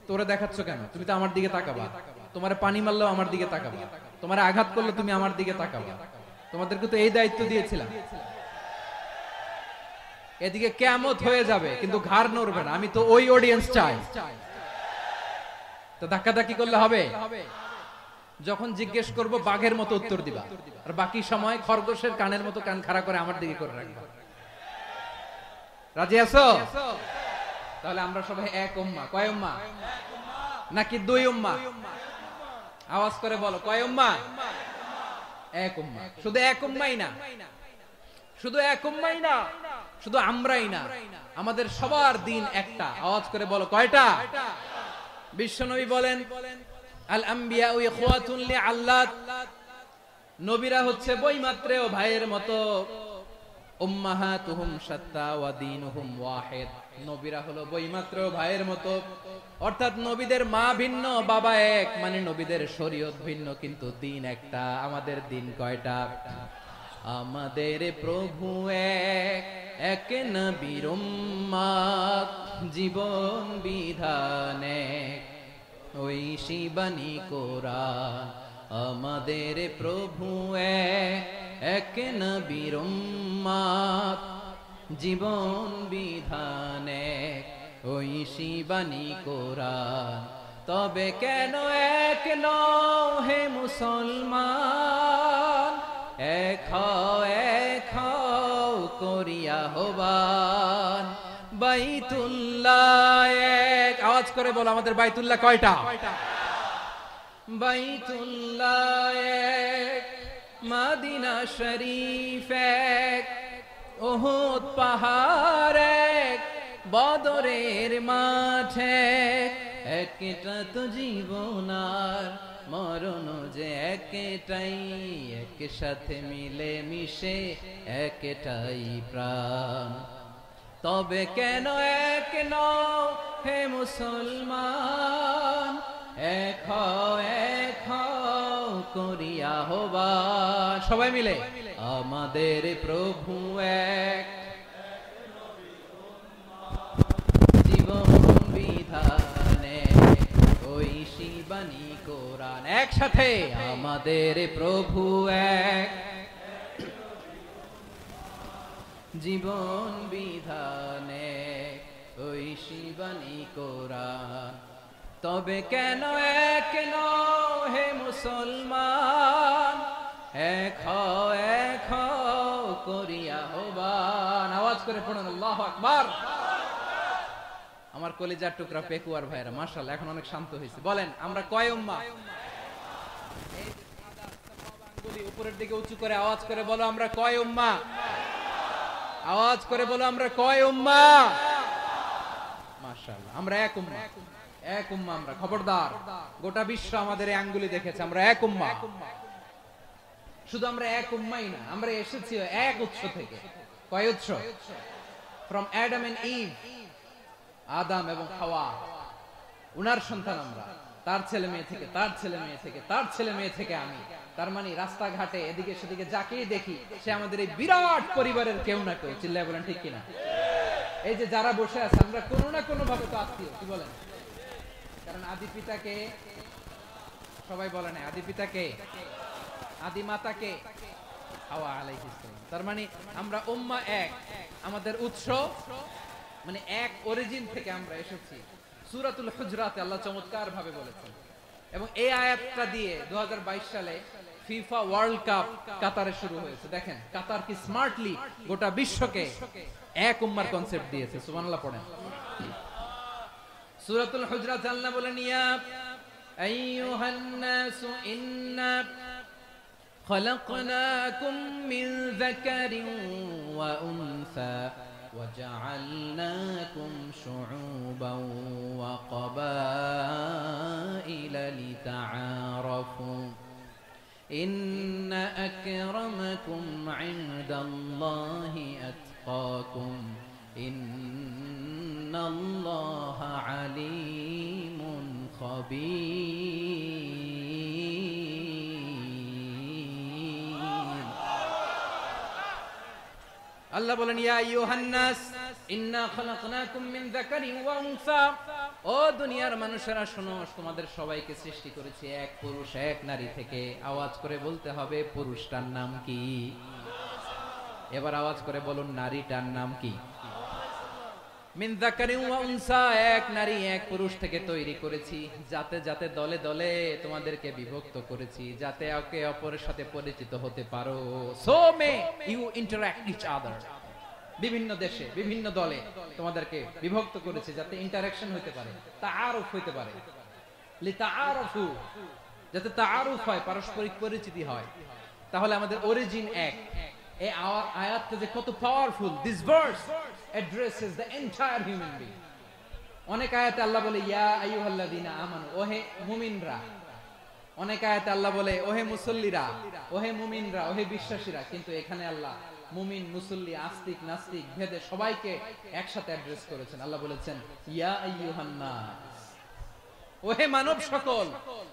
তোরে দেখাচ্ছ কেন? তুমি তো আমার দিকে তাকাবা। তোমারে পানি মারলেও আমার দিকে তাকাবা, তোমারে আঘাত করলে তুমি আমার দিকে তাকাবা। তোমাদেরকে তো এই দায়িত্ব দিয়েছিলাম। এদিকে কিয়ামত হয়ে যাবে কিন্তু ঘাড় নড়বে না। আমি তো ওই অডিয়েন্স চাই। তো ধাক্কাধাক্কি করলে হবে? যখন জিজ্ঞেস করব বাঘের মতো উত্তর দিবা, আর বাকি সময় খরগোশের কানের মতো কান খাড়া করে আমার দিকে করে রাখবা। রাজি আছো? তাহলে আমরা সবাই এক উম্মাহ। কয় উম্মাহ? নাকি দুই উম্মাহ? আওয়াজ করে বলো, কয় উম্মাহ? এক উম্মাহ। শুধু এক উম্মাহই না, শুধু এক উম্মাহই না, শুধু আমরাই না, আমাদের সবার দিন একটা। আওয়াজ করে বলো কয়টা? বিশ্বনবী বলেন আল আম্বিয়া ইখওয়াতুন লিআল্লাত, নবীরা হচ্ছে বৈমাত্রেয় ভাইয়ের মতো। উম্মাহাতুহুম শাত্তা ওয়া দীনুহুম ওয়াহিদ, নবীরা হলো বৈমাত্রেয় ভাইয়ের মতো। অর্থাৎ নবীদের মা ভিন্ন, বাবা এক, মানে নবীদের শরীয়ত ভিন্ন কিন্তু দিন একটা। আমাদের দিন কয়টা? আমাদের প্রভু এক, এক নবীর উম্মাত, জীবন বিধান এক, ওই শিবানী কোরআন। আমাদের প্রভু এক, এক নবীর উম্মাত, জীবন বিধান এক, ওই শিবানী কোরআন। তবে কেন এক নও হে মুসলমান, এক হও করিয়া আহ্বান। বাইতুল্লাহ এক, আওয়াজ করে বলো আমাদের বাইতুল্লাহ কয়টা? বাইতুল্লাহ এক, মদিনা শরীফ এক, উহুদ পাহাড় এক, বদরের মাঠে একটা তো জীবন আর মরণ যে একটাই, একসাথে মিলে মিশে একটাই প্রাণ। তবে কেন এক নও হে মুসলমান, এক হও করিয়া আহ্বান। সবাই মিলে আমাদের প্রভু এক, জীবন বিধানে ওই শিবানী কোরআন। একসাথে আমাদের প্রভু এক, জীবন বিধানে ওই শিবানী কোরআন। তবে কেন এক নও হে মুসলমান, এক হও করিয়া আহ্বান। আওয়াজ করে পড়ুন আল্লাহু আকবার। আমার কলিজার টুকরা পেকুয়ার ভাইরা মাশাআল্লাহ এখন অনেক শান্ত হয়েছে। বলেন আমরা কয় উম্মাহ? উপরের দিকে উঁচু করে আওয়াজ করে বলো আমরা কয় উম্মাহ? আওয়াজ করে বলো আমরা কয় উম্মাহ? মাশাআল্লাহ আমরা এক উম্মাহ, এক উম্মাহ আমরা। খবরদার, গোটা বিশ্ব আমাদের এই আঙ্গুলি দেখেছে আমরা এক উম্মাহ। শুধু আমরা এক উম্মাই না, আমরা এসেছি এক উৎস থেকে। কয় উৎস? ফ্রম অ্যাডাম এন্ড ইভ, আদম এবং হাওয়া, উনার সন্তান আমরা। তার ছেলে মেয়ে থেকে, তার ছেলে মেয়ে থেকে, তার ছেলে মেয়ে থেকে আমি। তার মানে রাস্তাঘাটে এদিকে সেদিকে যাকেই দেখি সে আমাদের এই বিরাট পরিবারের কেউ না কেউ। চিল্লায় বলেন ঠিক কিনা? এই যে যারা বসে আছে আমরা কোনো না কোনো ভাবে তো আত্মীয়। কি বলেন? কারণ আদি পিতাকে সবাই বলে না, আদি পিতাকে, আদি মাতাকে হাওয়া আলাইহিস সালাম। তার মানে আমরা উম্মাহ এক, আমাদের উৎস মানে এক অরিজিন থেকে আমরা এসেছি। সূরাতুল হুজরাতে আল্লাহ চমৎকার ভাবে বলেছেন। এবং এই আয়াতটা দিয়ে 2022 সালে ফিফা ওয়ার্ল্ড কাপ কাতারে শুরু হয়েছে। দেখেন কাতার কি স্মার্টলি গোটা বিশ্বকে এক উম্মার কনসেপ্ট দিয়েছে। সুবহানাল্লাহ পড়েন। সূরাতুল হুজরাত আল্লাহ বলেন ইয়া আইয়ুহান নাসু ইন্না খলাকনাকুম মিন যাকারিন ওয়া উনসা وجعلناكم شعوبا وقبائل لتعارفوا إن أكرمكم عند الله أتقاكم إن الله عليم خبير আল্লাহ বলেন ইয়া আইয়ুহান নাস ইন্না খলাকনাকুম মিন যাকারিন ওয়া উনসা। ও দুনিয়ার মানুষেরা শোনো, তোমাদের সবাইকে সৃষ্টি করেছি এক পুরুষ এক নারী থেকে। আওয়াজ করে বলতে হবে পুরুষটার নাম কি? এবার আওয়াজ করে বলুন নারীটার নাম কি? মিন যাকারিন ওয়া উনসা, এক নারী এক পুরুষ থেকে তৈরি করেছি। যাতে যাতে দলে দলে তোমাদেরকে বিভক্ত করেছি, যাতে একে অপরের সাথে পরিচিত হতে পারো। So may you interact each other. বিভিন্ন দেশে বিভিন্ন দলে তোমাদেরকে বিভক্ত করেছি যাতে ইন্টারঅ্যাকশন হতে পারে, তাআরুফ হতে পারে। লিতাআরফু, যাতে তাআরুফ হয়, পারস্পরিক পরিচিতি হয়। তাহলে আমাদের অরিজিন এক। এই আয়াতটা যে কত powerful. This verse addresses the entire human being. অনেক আয়াতে আল্লাহ বলে ইয়া আইয়ুহাল্লাযীনা আমানু, ওহে মুমিনরা। অনেক আয়াতে আল্লাহ বলে ওহে মুসল্লিরা, ওহে মুমিনরা, ওহে বিশ্বাসীরা। কিন্তু এখানে আল্লাহ মুমিন মুসল্লি আস্তিক নাস্তিক ভেদে সবাইকে একসাথে অ্যাড্রেস করেছেন। আল্লাহ বলেছেন ইয়া আইয়ুহান নাস, ওহে মানব সকল।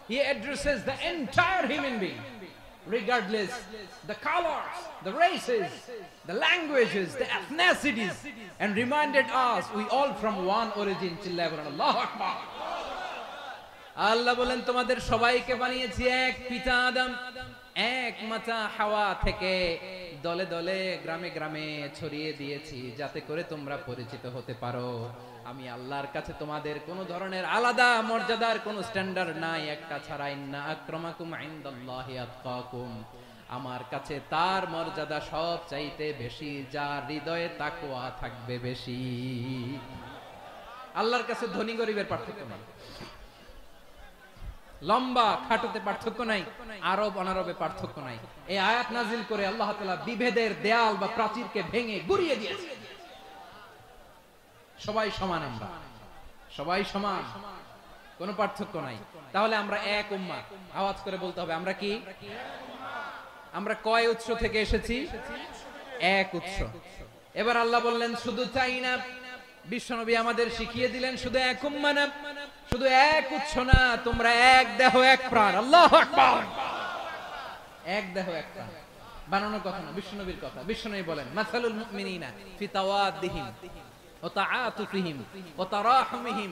He addresses the entire human being, regardless the colors, the races, the languages, the ethnicities, and reminded us we all from one origin. Chillaya bolen Allahu Akbar. আল্লাহ বলেন তোমাদের সবাইকে বানিয়েছি এক পিতা আদম, এক মাতা হাওয়া থেকে। দলে দলে গ্রামে গ্রামে ছড়িয়ে দিয়েছি যাতে করে তোমরা পরিচিত হতে পারো। আমি আল্লাহর কাছে তোমাদের কোনো ধরনের আলাদা মর্যাদার কোনো স্ট্যান্ডার্ড নাই একটা ছাড়া। ইন্না আক্রামাকুম ইনদাল্লাহি আতকাকুম, আমার কাছে তার মর্যাদা সব চাইতে বেশি যার হৃদয়ে তাকওয়া থাকবে বেশি। আল্লাহর কাছে ধনী গরিবের পার্থক্য নাই, লম্বা খাটোতে পার্থক্য নাই, আরব অনারবে পার্থক্য নাই। এই আয়াত নাজিল করে আল্লাহ তাআলা বিভেদের দেয়াল বা প্রাচীরকে ভেঙে গুড়িয়ে দিয়েছে। সবাই সমান, আমরা সবাই সমান, কোনো পার্থক্য নাই। তাহলে আমরা এক উম্মাহ। আওয়াজ করে বলতে হবে আমরা কি? আমরা কয় উৎস থেকে এসেছি? এক উৎস। এবার আল্লাহ বললেন শুধু তাই না, বিশ্বনবী আমাদের শিখিয়ে দিলেন শুধু এক উম্মাহ না, শুধু এক উৎস না, তোমরা এক দেহ এক প্রাণ। আল্লাহু আকবার। এক দেহ এক প্রাণ বানানোর কথা না, বিশ্বনবীর কথা। বিশ্বনবী বলেন মাসালুল মুমিনিনা ফি তাওয়াদ্দিহিম ওয়া তাআতুফিহিম ওয়া তারাহুমিহিম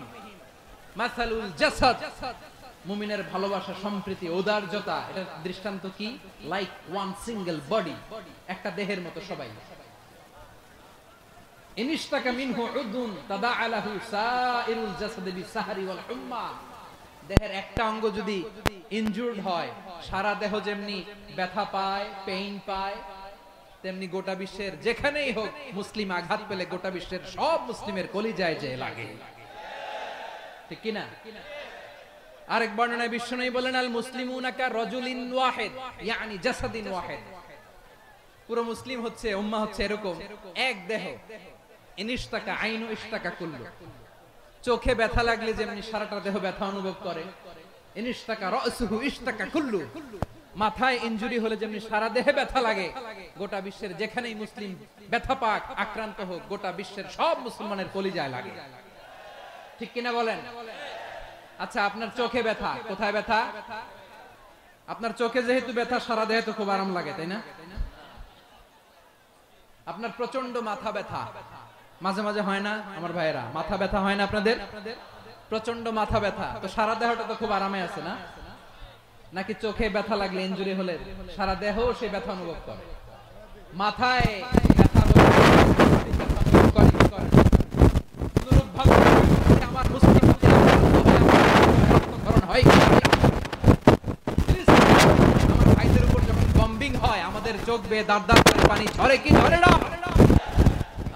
মাসালুল জাসাদ। মুমিনের ভালোবাসা, সম্প্রীতি, ঔদার্যতা, এটা দৃষ্টান্ত কি? লাইক ওয়ান সিঙ্গেল বডি, একটা দেহের মতো সবাই। ইনিশতাকা মিনহু উদুন তাদাআলাহু সাইরুল জাসাদি বিসাহরি ওয়াল হুম্মা। দেহের একটা অঙ্গ যদি ইনজুরড হয়, সারা দেহ যেমনি ব্যথা পায়, পেইন পায়, তেমনি গোটা বিশ্বের যেখানেই হোক মুসলিম আঘাত পেলে গোটা বিশ্বের সব মুসলিমের কলিজায় যে লাগে, ঠিক কি না? আরেক বর্ণনায় বিশ্বনবী বলেন আল মুসলিমুনা কা রাজুলিন ওয়াহিদ ইয়ানি জাসাদিন ওয়াহিদ। পুরো মুসলিম হচ্ছে, উম্মাহ হচ্ছে এরকম এক দেহ। ইনিশতাকা আইনু ইশতাকা কুল্লু। চোখে ব্যথা লাগলে যেমনি সারাটা দেহ ব্যথা অনুভব করে, ইনিশতাকা রাসুহু ইশতাকা কুল্লু। মাথায় ইনজুরি হলে যেমনি সারা দেহে ব্যথা লাগে, গোটা বিশ্বের যেখানেই মুসলিম ব্যথা পাক, আক্রান্ত হোক, গোটা বিশ্বের সব মুসলমানের কলিজায় লাগে, ঠিক কিনা বলেন? আচ্ছা, আপনার চোখে ব্যথা, কোথায় ব্যথা? আপনার চোখে যেহেতু ব্যথা, সারা দেহে তো খুব আরাম লাগে, তাই না? আপনার প্রচন্ড মাথা ব্যথা মাঝে মাঝে হয় না আমার ভাইয়েরা? মাথা ব্যথা হয় না আপনাদের? প্রচন্ড মাথা ব্যথা, তো সারা দেহটা তো খুব আরামে আছে না? নাকি চোখে ব্যথা লাগলে, ইনজুরি হলে সারা দেহ সেই ব্যথা অনুভব করে? মাথায় ব্যথা হলে আমার মুসলিম হয়, আমার ভাইদের উপর যখন বম্বিং হয়, আমাদের চোখ বেয়ে দাঁড় দাঁড় করে পানি ঝরে কি ঝরে না?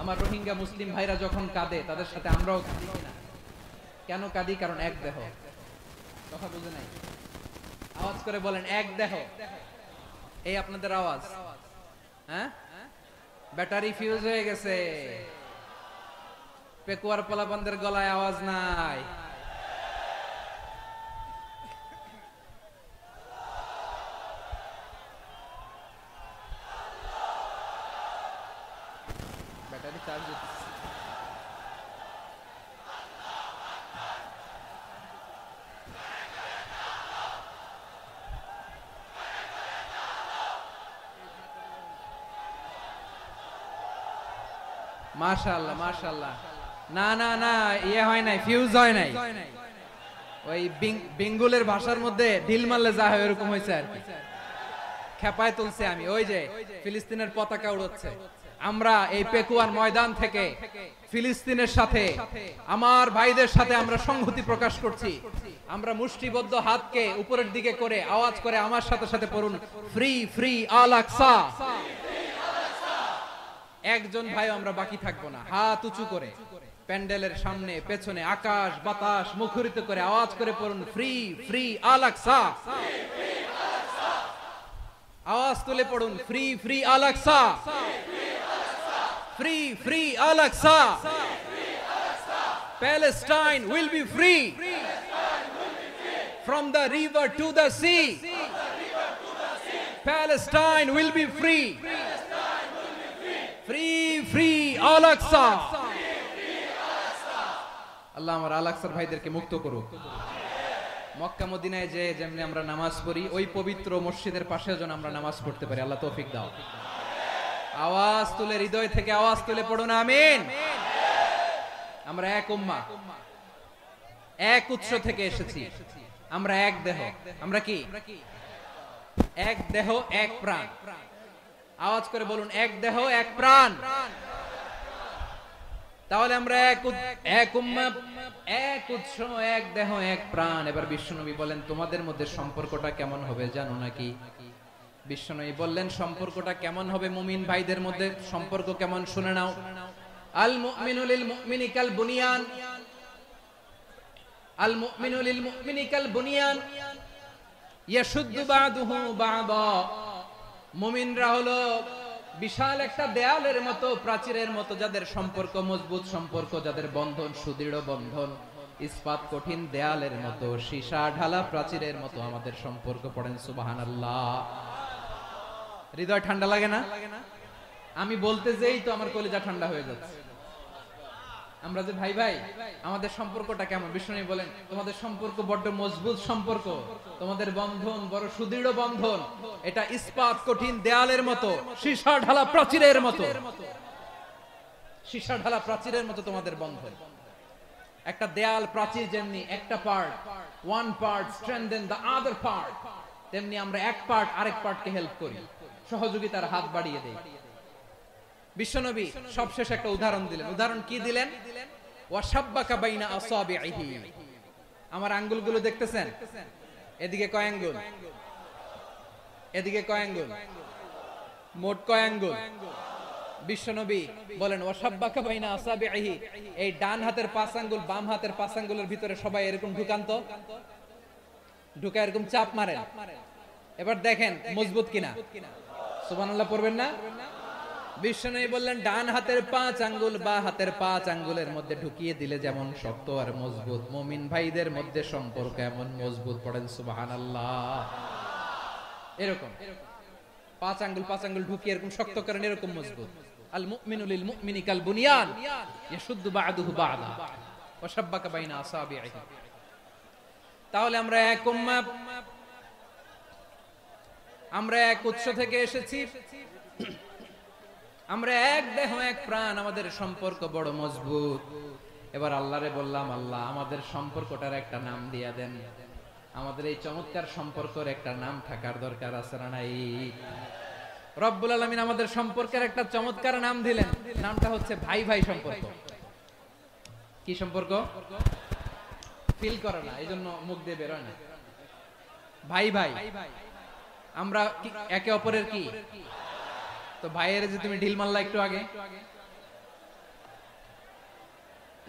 আমার রোহিঙ্গা মুসলিম ভাইরা যখন কাঁদে, তাদের সাথে আমরাও কাঁদি কিনা? কেন কাঁদি? কারণ এক দেহ। কথা বুঝে নাই? আওয়াজ করে বলেন এক দেহ। এই আপনাদের আওয়াজ, হ্যাঁ? ব্যাটারি ফিউজ হয়ে গেছে, পেকুয়ার পোলাপানদের গলায় আওয়াজ নাই। ব্যাটারি চার্জ দিচ্ছে। মাশাআল্লাহ মাশাআল্লাহ। না না না, ইয়ে হয় নাই, ফিউজ হয় নাই। ওই বেঙ্গলের ভাষার মধ্যে ঢিল মারলে যা হয় এরকম হয়েছে আর কি। খেপায় তুলছে আমি। ওই যে ফিলিস্তিনের পতাকা উড়াচ্ছে। আমরা এই পেকুয়ার ময়দান থেকে ফিলিস্তিনের সাথে, আমার ভাইদের সাথে আমরা সংহতি প্রকাশ করছি। আমরা মুষ্টিবদ্ধ হাতকে উপরের দিকে করে আওয়াজ করে আমার সাথে সাথে পড়ুন, ফ্রি ফ্রি আল আকসা। একজন ভাই আমরা বাকি থাকবো না। হাত উঁচু করে প্যান্ডেলের সামনে, পেছনে, আকাশ বাতাস মুখরিত করে আওয়াজ করে পড়ুন, ফ্রি ফ্রি আল আকসা। আওয়াজ তুলে পড়ুন, free free Al Aqsa, free free Al Aqsa. Palestine will be free from the river to the sea. Palestine will be free. Free free Al Aqsa. আল্লাহ আমার আল আকসার ভাইদেরকে মুক্ত করুক। মক্কা মদিনায় যে যেমনি আমরা নামাজ পড়ি, ওই পবিত্র মসজিদের পাশে যেন আমরা নামাজ পড়তে পারি। আল্লাহ তৌফিক দাও। আওয়াজ তুলে, হৃদয় থেকে আওয়াজ তুলে পড়ুন আমিন। আমরা এক উম্মাহ, এক উৎস থেকে এসেছি। আমরা এক দেহ। আমরা কি? এক দেহ এক প্রাণ। আওয়াজ করে বলুন, এক দেহ এক প্রাণ। তাহলে আমরা এক উম্মাহ, এক উৎস, এক দেহ এক প্রাণ। এবার বিশ্বনবী বলেন, তোমাদের মধ্যে সম্পর্কটা কেমন হবে জানো নাকি? বিশ্বনবী বললেন, সম্পর্কটা কেমন হবে মুমিন ভাইদের মধ্যে? সম্পর্ক কেমন শুনে নাও। আল মুমিনু লিল মুমিনি কাল বুনিয়ান, আল মুমিনু লিল মুমিনি কাল বুনিয়ান ইয়াশুদ্দু বা'দুহু বা'দা। মুমিনরা হলো বিশাল একটা দেয়ালের মতো, প্রাচীরের মতো, যাদের সম্পর্ক মজবুত সম্পর্ক, যাদের বন্ধন সুদৃঢ় বন্ধন, ইস্পাত কঠিন দেয়ালের মতো, সীসা ঢালা প্রাচীরের মতো আমাদের সম্পর্ক। পড়েন সুবহানাল্লাহ। হৃদয় ঠান্ডা লাগে না? আমি বলতে যেই তো আমার কলিজা ঠান্ডা হয়ে যাচ্ছে। আমরা যে ভাই ভাই, আমাদের সম্পর্কটা কেমন? বিষ্ণু বলেন তোমাদের সম্পর্ক বড্ড মজবুত সম্পর্ক, তোমাদের বন্ধন বড় সুদৃঢ় বন্ধন, এটা ইস্পাত কঠিন দেয়ালের মতো, সীসা ঢালা প্রাচীরের মতো, সীসা ঢালা প্রাচীরের মতো তোমাদের বন্ধন। একটা দেয়াল প্রাচীর যেমনি একটা part, one part strengthen the other part, তেমনি আমরা এক পার্ট আরেক পার্টকে হেল্প করি, সহযোগিতার হাত বাড়িয়ে দেই। বিশ্বনবী সবশেষ একটা উদাহরণ দিলেন। উদাহরণ কি দিলেন? ওয়াশাব্বাকা বাইনা আসাবিহি। আমার আঙ্গুলগুলো দেখতেছেন? এদিকে কয় আঙ্গুল, এদিকে কয় আঙ্গুল, মোট কয় আঙ্গুল? বিশ্বনবী বলেন ওয়াশাব্বাকা বাইনা আসাবিহি, এই ডান হাতের 5 আঙ্গুল বাম হাতের 5 আঙ্গুলের ভিতরে সবাই এরকম ঢুকান্ত, ঢুকা এরকম চাপ মারেন। এবার দেখেন মজবুত কিনা। সুবহানাল্লাহ পড়বেন না? বিশ্বনবী বললেন ডান হাতের 5 আঙ্গুল বা হাতের 5 আঙ্গুলের মধ্যে ঢুকিয়ে দিলে যেমন শক্ত আর মজবুত, মুমিন ভাইদের মধ্যে সম্পর্ক এমন মজবুত। পড়েন সুবহানাল্লাহ। এরকম 5 আঙ্গুল ঢুকিয়ে এরকম শক্ত করেন, এরকম মজবুত। আল মুমিনু লিল মুমিনি কাল বুনিয়ান ইয়াশুদ্দু বা'দুহু বা'দা ওয়া শাব্বাকা বাইনা আসাবিহি। তাহলে আমরা এক উম্মাহ, আমরা এক উৎস থেকে এসেছি, আমরা এক দেহ এক প্রাণ, আমাদের সম্পর্ক বড় মজবুত। এবার আল্লাহরে বললাম, আল্লাহ আমাদের সম্পর্কটার একটা নাম দিয়া দেন। আমাদের এই চমৎকার সম্পর্কের একটা নাম থাকার দরকার আছে না নাই? রব্বুল আলামিন আমাদের সম্পর্কের একটা চমৎকার নাম দিলেন। নামটা হচ্ছে ভাই ভাই সম্পর্ক। কি সম্পর্ক? ফিল করে না, এইজন্য মুখ দিয়ে বের হয় না। ভাই ভাই, আমরা একে অপরের কি? তো ভাইয়ের যে তুমি ঢিল মারলা একটু আগে,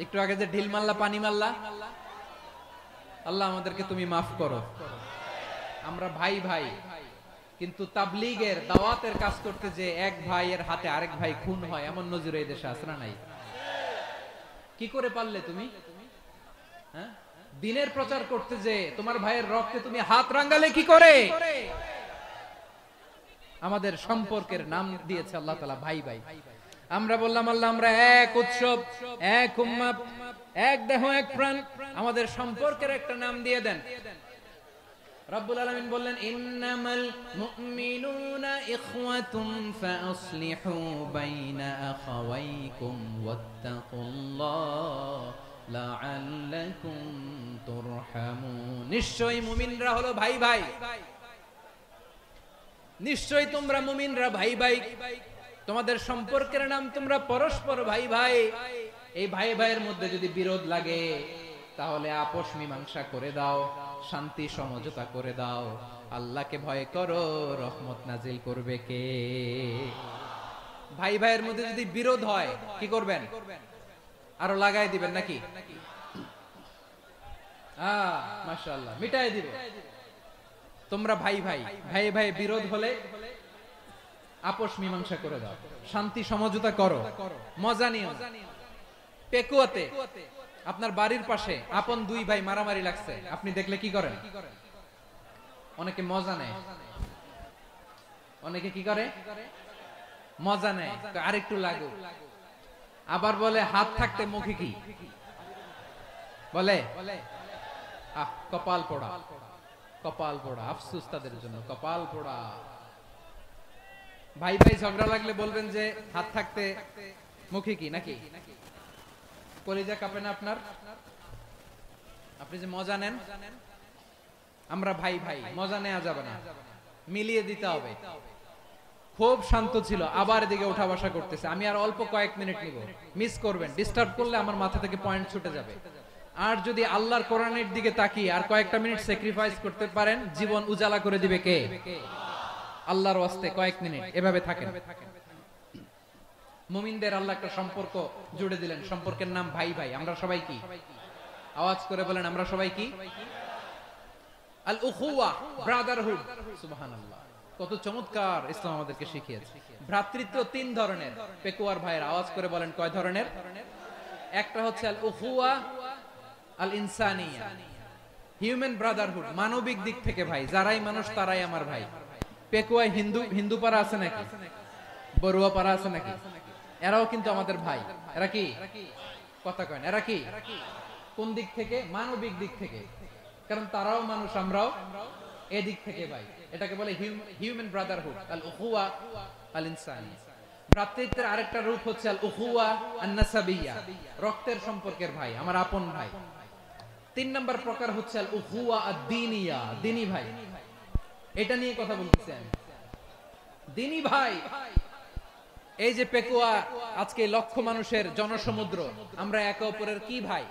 একটু আগে যে ঢিল মারলা, পানি মারলা, আল্লাহ আমাদেরকে তুমি মাফ করো। আমরা ভাই ভাই, কিন্তু তাবলীগের দাওয়াতের কাজ করতে যে এক ভাইয়ের হাতে আরেক ভাই খুন হয়, এমন নজির এই দেশে আছে না নাই? কি করে পারলে তুমি? হ্যাঁ, দিনের প্রচার করতে যে তোমার ভাইয়ের রক্তে তুমি হাত রাঙ্গালে কি করে? আমাদের সম্পর্কের নাম দিয়েছে আল্লাহ তাআলা ভাই ভাই। আমরা বললাম আল্লাহ আমরা এক উৎসব, এক উম্মাহ, এক দেহ এক প্রাণ, আমাদের সম্পর্কের একটা নাম দিয়ে দেন। রব্বুল আলামিন বললেন ইন্নামাল মুমিনুনা ইখওয়াতুম ফাআসলিহু বাইনা আখাওয়াইকুম ওয়াত্তাকুল্লাহ লাআল্লাকুম তুরহামুন। নিশ্চয়ই মুমিনরা হলো ভাই ভাই, নিশ্চয়ই তোমরা মুমিনরা ভাই ভাই, তোমাদের সম্পর্কের নাম তোমরা পরস্পর ভাই ভাই। এই ভাই ভাইয়ের মধ্যে যদি বিরোধ লাগে তাহলে আপোষ মীমাংসা করে দাও, শান্তি সমঝোতা করে দাও। আল্লাহকে ভয় করো, রহমত নাজিল করবে কে? ভাই ভাইয়ের মধ্যে যদি বিরোধ হয় কি করবেন? আরো লাগাই দিবেন নাকি? মাশাআল্লাহ, মিটাই দিব। তোমরা ভাই ভাই, ভাই ভাই বিরোধ হলে আপোষ মীমাংসা করে দাও, শান্তি সমঝোতা করো, মজা নিও। পেকুয়াতে আপনার বাড়ির পাশে আপন দুই ভাই মারামারি লাগছে, আপনি দেখলে কি করেন? অনেকে মজা নেয়। অনেকে কি করে? মজা নেয়, আরেকটু লাগুক। আবার বলে হাত থাকতে মুখে কি বলে? কপাল পোড়া, কপাল পোড়া। আফসোস তাদের জন্য, কপাল পোড়া। ভাই ভাই ঝগড়া লাগলে বলবেন যে হাত থাকতে মুখে কি, নাকি? কলিজা কাঁপে না আপনার? আপনি যে মজা নেন। আমরা ভাই ভাই, মজা নেওয়া যাবে না, মিলিয়ে দিতে হবে। খুব শান্ত ছিল, আবার এদিকে উঠা বসা করতেছে। আমি আর অল্প কয়েক মিনিট নিব, মিস করবেন। ডিস্টার্ব করলে আমার মাথা থেকে পয়েন্ট ছুটে যাবে। আর যদি আল্লাহর কোরআনের দিকে তাকিয়ে আর কয়েকটা মিনিট স্যাক্রিফাইস করতে পারেন, জীবন উজালা করে দিবে কে? আল্লাহর ওয়াস্তে কয়েক মিনিট এভাবে থাকেন। মুমিনদের আল্লাহ একটা সম্পর্ক জুড়ে দিলেন, সম্পর্কের নাম ভাই ভাই। আমরা সবাই কি? আওয়াজ করে বলেন, আমরা সবাই কি? আল উখুওয়া, ব্রাদারহুড। সুবহানাল্লাহ। কত চমৎকার ইসলাম আমাদেরকে শিখিয়েছে। ভ্রাতৃত্ব তিন ধরনের। পেকুয়ার ভাইয়ের আওয়াজ করে বলেন কয় ধরনের? একটা হচ্ছে আল উখুয়া আল ইনসানিয়া, হিউম্যান ব্রাদারহুড, মানবিক দিক থেকে ভাই, যারাই মানুষ তারাই আমার ভাই। পেকুয়ায় হিন্দু পাড়া আছে নাকি? বড়ুয়া পাড়া আছে নাকি? এরাও কিন্তু আমাদের ভাই। এরা কি কথা কয় না? এরা কি কোন দিক থেকে? মানবিক দিক থেকে, কারণ তারাও মানুষ, আমরাও এদিক থেকে ভাই। এটাকে বলে হিউম্যান ব্রাদারহুড, আল উখুয়া আল ইনসানিয়া। ভ্রাতৃত্বের আরেকটা রূপ হচ্ছে আল উখুয়া আন নাসাবিয়া, রক্তের সম্পর্কের ভাই, আমার আপন ভাই। 3 নম্বর প্রকার হচ্ছে আল উখুয়া আদ-দীনিয়া, দ্বীনি ভাই। এটা নিয়ে কথা বলতেছি আমি। দ্বীনি ভাই, এই যে পেকুয়া, আজকে লক্ষ মানুষের জনসমুদ্র, আমরা একে অপরের কি ভাই?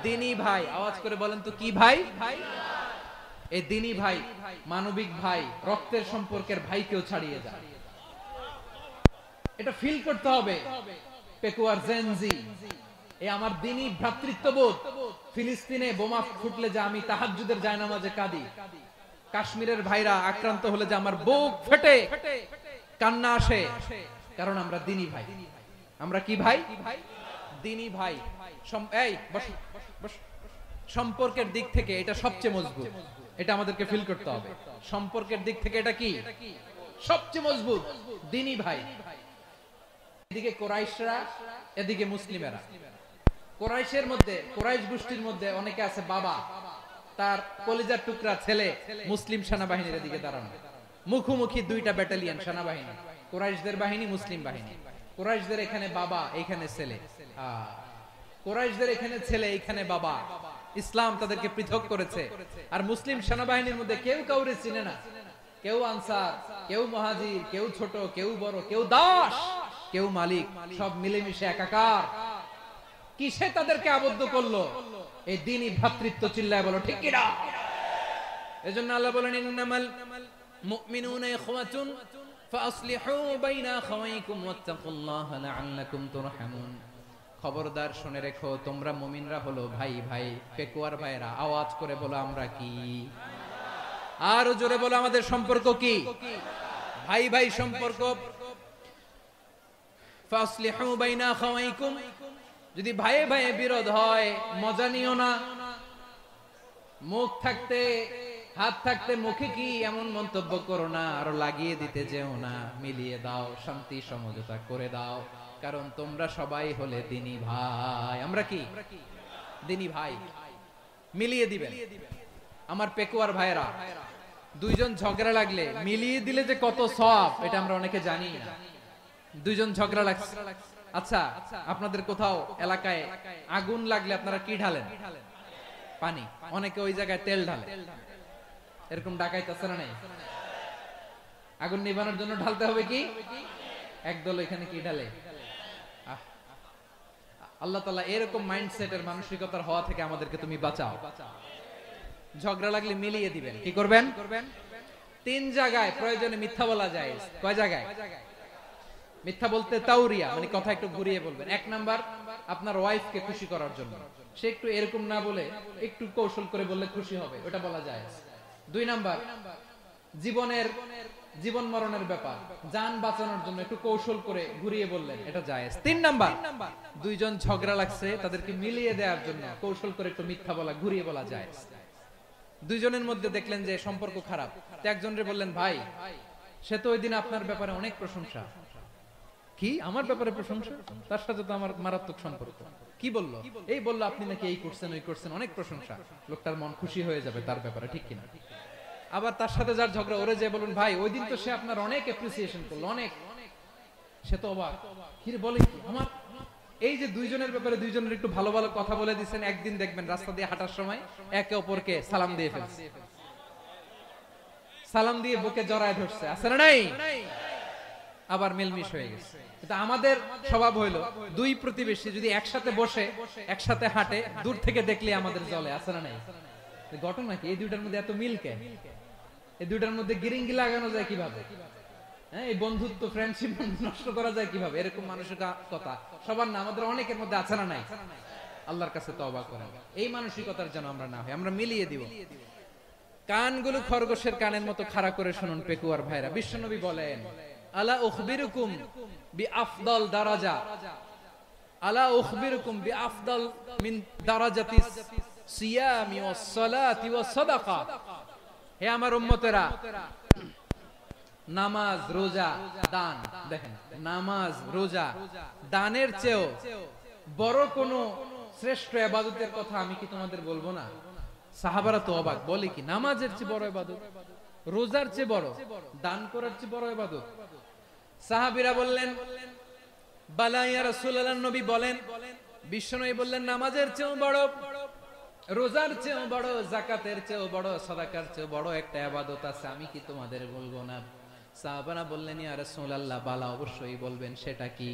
দ্বীনি ভাই। আওয়াজ করে বলেন তো কি ভাই? এই দ্বীনি ভাই, মানবিক ভাই, রক্তের সম্পর্কের ভাইকেও ছাড়িয়ে যায়। এটা ফিল করতে হবে। পেকুয়ার জেনজি, এই আমার দ্বীনি ভ্রাতৃত্ববোধ। ফিলিস্তিনে বোমা ফুটলে যে আমি তাহাজ্জুদের জায়নামাজে কাঁদি, কাশ্মীরের ভাইরা আক্রান্ত হলে যে আমার বুক ফেটে কান্না আসে, কারণ আমরা দ্বীনি ভাই। আমরা কি ভাই? দ্বীনি ভাই। এই বস। সম্পর্কের দিক থেকে এটা সবচেয়ে মজবুত। এটা আমাদেরকে ফিল করতে হবে। সম্পর্কের দিক থেকে এটা কি সবচেয়ে মজবুত? দ্বীনি ভাই। এদিকে কোরাইশরা, এদিকে মুসলিমেরা। কোরাইশের মধ্যে, কোরাইশ গোষ্ঠীর মধ্যে অনেকে আছে বাবা, তার কলিজার টুকরা ছেলে মুসলিম সেনাবাহিনীর দিকে দাঁড়ানো। মুখোমুখি দুইটা ব্যাটালিয়ন সেনাবাহিনী, কোরাইশদের বাহিনী, মুসলিম বাহিনী। কোরাইশদের এখানে বাবা, এখানে ছেলে। কোরাইশদের এখানে ছেলে, এখানে বাবা। ইসলাম তাদেরকে পৃথক করেছে। আর মুসলিম সেনাবাহিনীর মধ্যে কেউ কাউরে চিনে না। কেউ আনসার, কেউ মুহাজির, কেউ ছোট, কেউ বড়, কেউ দাস, কেউ মালিক, সব মিলেমিশে একাকার। কিসে তাদেরকে আবদ্ধ করলো? এই দ্বীনি ভ্রাতৃত্ব। চিল্লায় বলো ঠিক কিনা? এজন্য আল্লাহ বলেন ইন্নামাল মুমিনুনা ইখওয়াতুন ফাসলিহু বাইনা আখাওয়াইকুম ওয়াত্তাকুল্লাহা লাআল্লাকুম তুরহামুন। খবরদার শুনে রেখো, তোমরা মুমিনরা হলো ভাই ভাই। পেকুয়ার ভাইরা আওয়াজ করে বলো আমরা কি? আরো জোরে বলো আমাদের সম্পর্ক কি? ভাই ভাই সম্পর্ক। ফাসলিহু বাইনা আখাওয়াইকুম, যদি ভাইয়ে ভাইয়ে বিরোধ হয় মজা নিও না। মুখ থাকতে, হাত থাকতে মুখে কি এমন মন্তব্য করো না, আরো লাগিয়ে দিতে যেও না। মিলিয়ে দাও, শান্তি সমঝোতা করে দাও, কারণ তোমরা সবাই হলে দ্বীনি ভাই। আমরা কি দ্বীনি ভাই? মিলিয়ে দিবেন। আমার পেকুয়ার ভাইরা, দুইজন ঝগড়া লাগলে মিলিয়ে দিলে যে কত সওয়াব, এটা আমরা অনেকে জানি না। দুইজন ঝগড়া লাগছে, আচ্ছা আপনাদের কোথাও এলাকায় আগুন লাগলে আপনারা কি ঢালেন? পানি। অনেকে ওই জায়গায় তেল ঢালে। এরকম ডাকাইতে আছে না নাই? আগুন নিভানোর জন্য ঢালতে হবে কি? একদল এখানে কি ঢালে? আল্লাহ তাআলা এরকম মাইন্ডসেটের, মানসিকতার হওয়া থেকে আমাদেরকে তুমি বাঁচাও। ঝগড়া লাগলে মিলিয়ে দিবেন। কি করবেন? 3 জায়গায় প্রয়োজনে মিথ্যা বলা যায়। কয় জায়গায় মিথ্যা বলতে? তাওরিয়া, মানে কথা একটু ঘুরিয়ে বলবেন। 1 নাম্বার, আপনার ওয়াইফকে খুশি করার জন্য, সে একটু এরকম না বলে একটু কৌশল করে বললে খুশি হবে, ওটা বলা যায়। 2 নাম্বার, জীবন মরণের ব্যাপার, জান বাঁচানোর জন্য একটু কৌশল করে ঘুরিয়ে বললেন, এটা জায়েজ। 3 নাম্বার, দুইজন ঝগড়া লাগছে তাদেরকে মিলিয়ে দেওয়ার জন্য কৌশল করে একটু মিথ্যা বলা, ঘুরিয়ে বলা জায়েজ। দুইজনের মধ্যে দেখলেন যে সম্পর্ক খারাপ, তো একজনরে বললেন ভাই, সে তো ওই দিন আপনার ব্যাপারে অনেক প্রশংসা। কি আমার ব্যাপারে প্রশংসা? তার সাথে তো আমার মারাত্মক সম্পর্ক। কি বললো? এই বললো আপনি নাকি এই করছেন, ওই করছেন, অনেক প্রশংসা। লোকটার মন খুশি হয়ে যাবে তার ব্যাপারে, ঠিক কিনা? আবার তার সাথে যার ঝগড়া, ওরে যে বলুন ভাই ওই দিন তো সে আপনার অনেক অ্যাপ্রিসিয়েশন করলো, অনেক। সে তো অবাক, কি রে বলে কি? আমার এই যে দুইজনের ব্যাপারে দুইজনের একটু ভালো ভালো কথা বলে দিচ্ছেন, একদিন দেখবেন রাস্তা দিয়ে হাঁটার সময় একে অপরকে সালাম দিয়ে ফেলছে, সালাম দিয়ে বুকে জড়ায় ধরছে, আছে না নাই? আবার মিলমিশ হয়ে গেছে। কিন্তু আমাদের স্বভাব হইলো, দুই প্রতিবেশী যদি একসাথে বসে একসাথে হাঁটে, দূর থেকে দেখলে আমাদের জ্বলে, আছে না নাই? ঘটনা কি? এই দুইটার মধ্যে এত মিল কে? এই দুইটার মধ্যে গিরিঙ্গি লাগানো যায় কিভাবে? হ্যাঁ, এই বন্ধুত্ব, ফ্রেন্ডশিপ নষ্ট করা যায় কিভাবে? এরকম মানসিকতা সবার না, আমাদের অনেকের মধ্যে আছে না নাই? আল্লাহর কাছে তওবা করেন এই মানসিকতার যেন আমরা না হয়, আমরা মিলিয়ে দিব। কানগুলো খরগোশের কানের মতো খাড়া করে শুনুন পেকুয়ার ভাইরা, বিশ্বনবী বলেন আলা উখবিরুকুম বিআফদাল দারাজা, আলা উখবিরুকুম বিআফদাল মিন দারাজাতিস সিয়ামি ওয়াস সালাতি ওয়াস সাদাকা। হে আমার উম্মতেরা, নামাজ, রোজা, দান, দেখেন নামাজ, রোজা, দানের চেয়েও বড় কোন শ্রেষ্ঠ ইবাদতের কথা আমি কি তোমাদের বলবো না? সাহাবারা তো অবাক, বলে কি নামাজের চেয়ে বড় ইবাদত, রোজার চেয়ে বড়, দান করার চেয়ে বড় ইবাদত? সাহাবীরা বললেন বালা ইয়া রাসূলুল্লাহ, নবী বলেন, বিশ্বনবী বললেন নামাজের চেয়েও বড়, রোজার চেয়েও বড়, যাকাতের চেয়েও বড়, সাদাকার চেয়েও বড় একটা ইবাদত আছে, আমি কি তোমাদের বলবো না? সাহাবারা বললেন ইয়া রাসূলুল্লাহ, বালা অবশ্যই বলবেন, সেটা কি?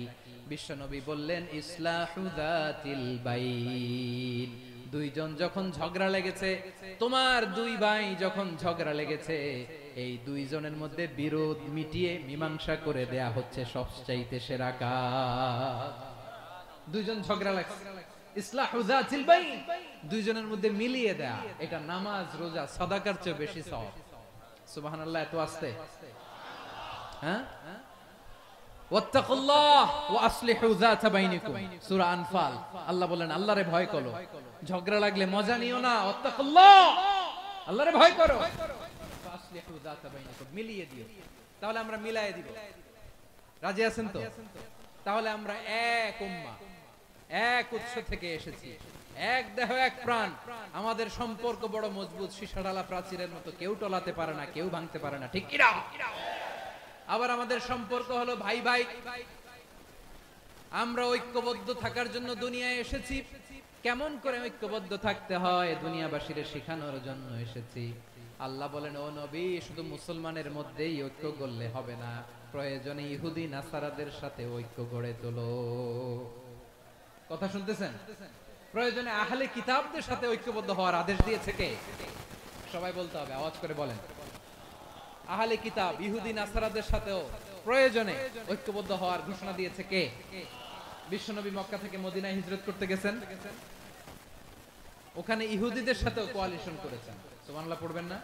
বিশ্বনবী বললেন ইসলাহু যাতিল বাইন। দুইজন যখন ঝগড়া লেগেছে, তোমার দুই ভাই যখন ঝগড়া লেগেছে, এই দুইজনের মধ্যে বিরোধ মিটিয়ে মীমাংসা করে দেয়া হচ্ছে সবচাইতে সেরা কাজ। দুইজন ঝগড়া লাগছে, ইসলাহু যাতিল বাইন, দুইজনের মধ্যে মিলিয়ে দেয়া, এটা নামাজ, রোজা, সাদাকার চেয়ে বেশি সওয়াব। সুবহানাল্লাহ, এত আস্তে, হ্যাঁ? ওয়াত্তাকুল্লাহ ওয়া আসলিহু যাতা বাইনিকুম, সূরা আনফাল। আল্লাহ বলেন আল্লাহরে ভয় করো, ঝগড়া লাগলে মজা নিও না, ওয়াত্তাকুল্লাহ, আল্লাহরে ভয় করো, ওয়া আসলিহু যাতা বাইনিকুম, মিলিয়ে দিও। তাহলে আমরা মিলায়ে দিব, রাজি আছেন তো? তাহলে আমরা এক উম্মাহ, এক উৎস থেকে এসেছি, এক দেহ এক প্রাণ, আমাদের সম্পর্ক বড় মজবুত, সীসাডালা প্রাচীরের মতো, কেউ টলাতে পারে না, কেউ ভাঙতে পারে না, ঠিক কিনা? আবার আমাদের সম্পর্ক হলো ভাই ভাই, আমরা ঐক্যবদ্ধ থাকার জন্য দুনিয়ায় এসেছি। কেমন করে ঐক্যবদ্ধ থাকতে হয় দুনিয়াবাসীর শেখানোর জন্য এসেছি। আল্লাহ বলেন ও নবী, শুধু মুসলমানের মধ্যেই ঐক্য গড়লে হবে না, প্রয়োজনে ইহুদি নাসারাদের সাথে ঐক্য গড়ে তোলো। কথা শুনতেছেন? প্রয়োজনে আহলে কিতাবদের সাথে ঐক্যবদ্ধ হওয়ার আদেশ দিয়েছে কে? সবাই বলতে হবে, আওয়াজ করে বলেন। আহলে কিতাব ইহুদি নাসারাদের সাথেও প্রয়োজনে ঐক্যবদ্ধ হওয়ার ঘোষণা দিয়েছে কে? বিশ্বনবী মক্কা থেকে মদিনায় হিজরত করতে গেছেন, ওখানে ইহুদিদের সাথেও কোয়ালিশন করেছেন। সুবহানাল্লাহ পড়বেন না?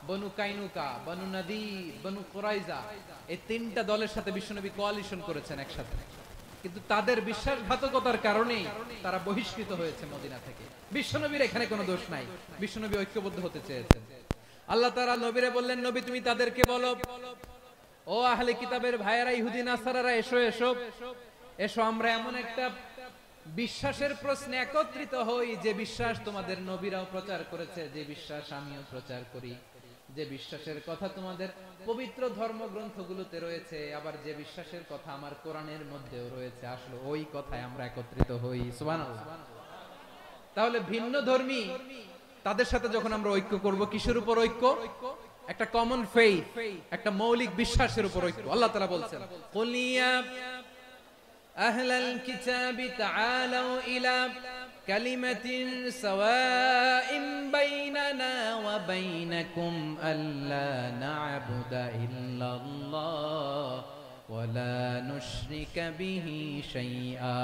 বনু কাইনুকা, বনু নাদির, বনু কুরাইজা, এই তিনটা দলের সাথে বিশ্বনবী কোয়ালিশন করেছেন একসাথে, কিন্তু তাদের বিশ্বাসঘাতকতার কারণেই তারা বহিষ্কৃত হয়েছে মদিনা থেকে। বিশ্বনবীর এখানে কোনো দোষ নাই, বিশ্বনবী ঐক্যবদ্ধ হতে চেয়েছেন। আল্লাহ তাআলা নবীরে বললেন, নবী তুমি তাদেরকে বলো, ও আহলে কিতাবের ভাইয়েরা, ইহুদি নাসারারা, এসো এসো এসো, আমরা এমন একটা বিশ্বাসের প্রশ্নে একত্রিত হই, যে বিশ্বাস তোমাদের নবীরাও প্রচার করেছে, যে বিশ্বাস আমিও প্রচার করি, যে বিশ্বাসের কথা তোমাদের পবিত্র ধর্মগ্রন্থগুলোতে রয়েছে, আবার যে বিশ্বাসের কথা আমার কোরআনের মধ্যেও রয়েছে, আসলে ওই কথায় আমরা একত্রিত হই। সুবহানাল্লাহ। তাহলে ভিন্ন ধর্মী তাদের সাথে যখন আমরা ঐক্য করব, কিসের উপর ঐক্য? একটা কমন ফেইথ, একটা মৌলিক বিশ্বাসের উপর ঐক্য। আল্লাহ তাআলা বলছেন, কুল ইয়া আহলাল কিতাবি তাআলু ইলা কালিমাতিন সাওয়াইন বাইনানা ওয়া বাইনাকুম আল্লা না'বুদা ইল্লাল্লাহ ওয়া লা নুশরিকা বিহি শাইআ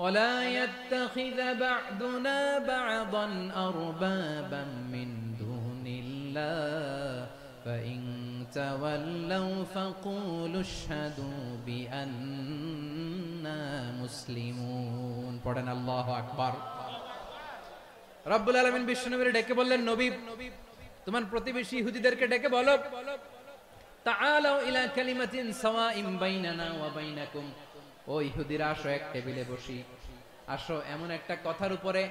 ولا يتخذ بعضنا بعضا أربابا من دون الله فإن تولوا فقولوا اشهدوا بأننا مسلمون। পড়েন আল্লাহু আকবার। রব্বুল আলামিন বিশ্বনবীর ডেকে বললেন, নবী তোমার প্রতিবেশী ইহুদিদেরকে ডেকে বলো, তাআলাউ ইলা কালিমাতিন সাওয়াইন বাইনানা ওয়া বাইনাকুম, ও ইহুদিরা আসো, এক টেবিলে বসি, আসো এমন একটা কথার উপরে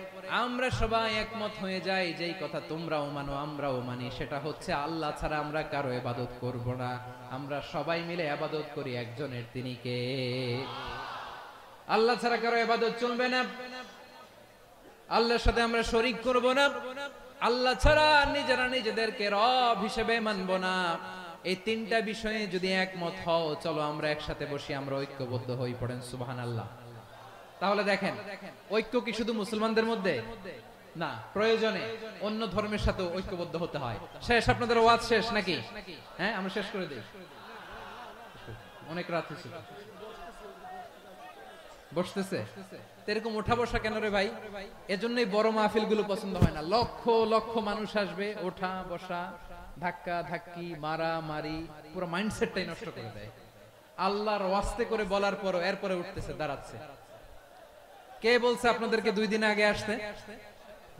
আমরা সবাই একমত হয়ে যাই, যেই কথা তোমরাও মানো আমরাও মানি, সেটা হচ্ছে আল্লাহ ছাড়া আমরা কারো ইবাদত করব না, আমরা সবাই মিলে ইবাদত করি একজনের, তিনি কে? আল্লাহ ছাড়া কারো ইবাদত চলবে না, আল্লাহর সাথে আমরা শরীক করব না, আল্লাহ ছাড়া নিজেরা নিজেদেরকে রব হিসেবে মানব না। এই তিনটা বিষয়ে যদি একমত হও, চলো আমরা একসাথে বসি, আমরা ঐক্যবদ্ধ হই। পড়েন সুবহানাল্লাহ। তাহলে দেখেন, ঐক্য কি শুধু মুসলমানদের মধ্যে না, প্রয়োজনে অন্য ধর্মের সাথে ঐক্যবদ্ধ হতে হয়। শেষ, আপনাদের ওয়াজ শেষ নাকি? হ্যাঁ, আমরা শেষ করে দিই, অনেক রাত হয়েছে। বসতেছে। এরকম ওঠা বসা কেন রে ভাই? এজন্যই বড় মাহফিল গুলো পছন্দ হয় না। লক্ষ লক্ষ মানুষ আসবে, ওঠা বসা, ধাক্কা ধাক্কি, মারা মারি, পুরো মাইন্ডসেটটাই নষ্ট করে দেয়। আল্লাহর ওয়াস্তে করে বলার পরও এরপরে উঠতেছে, দাঁড়াচ্ছে। কে বলছে আপনাদেরকে 2 দিন আগে আসতে?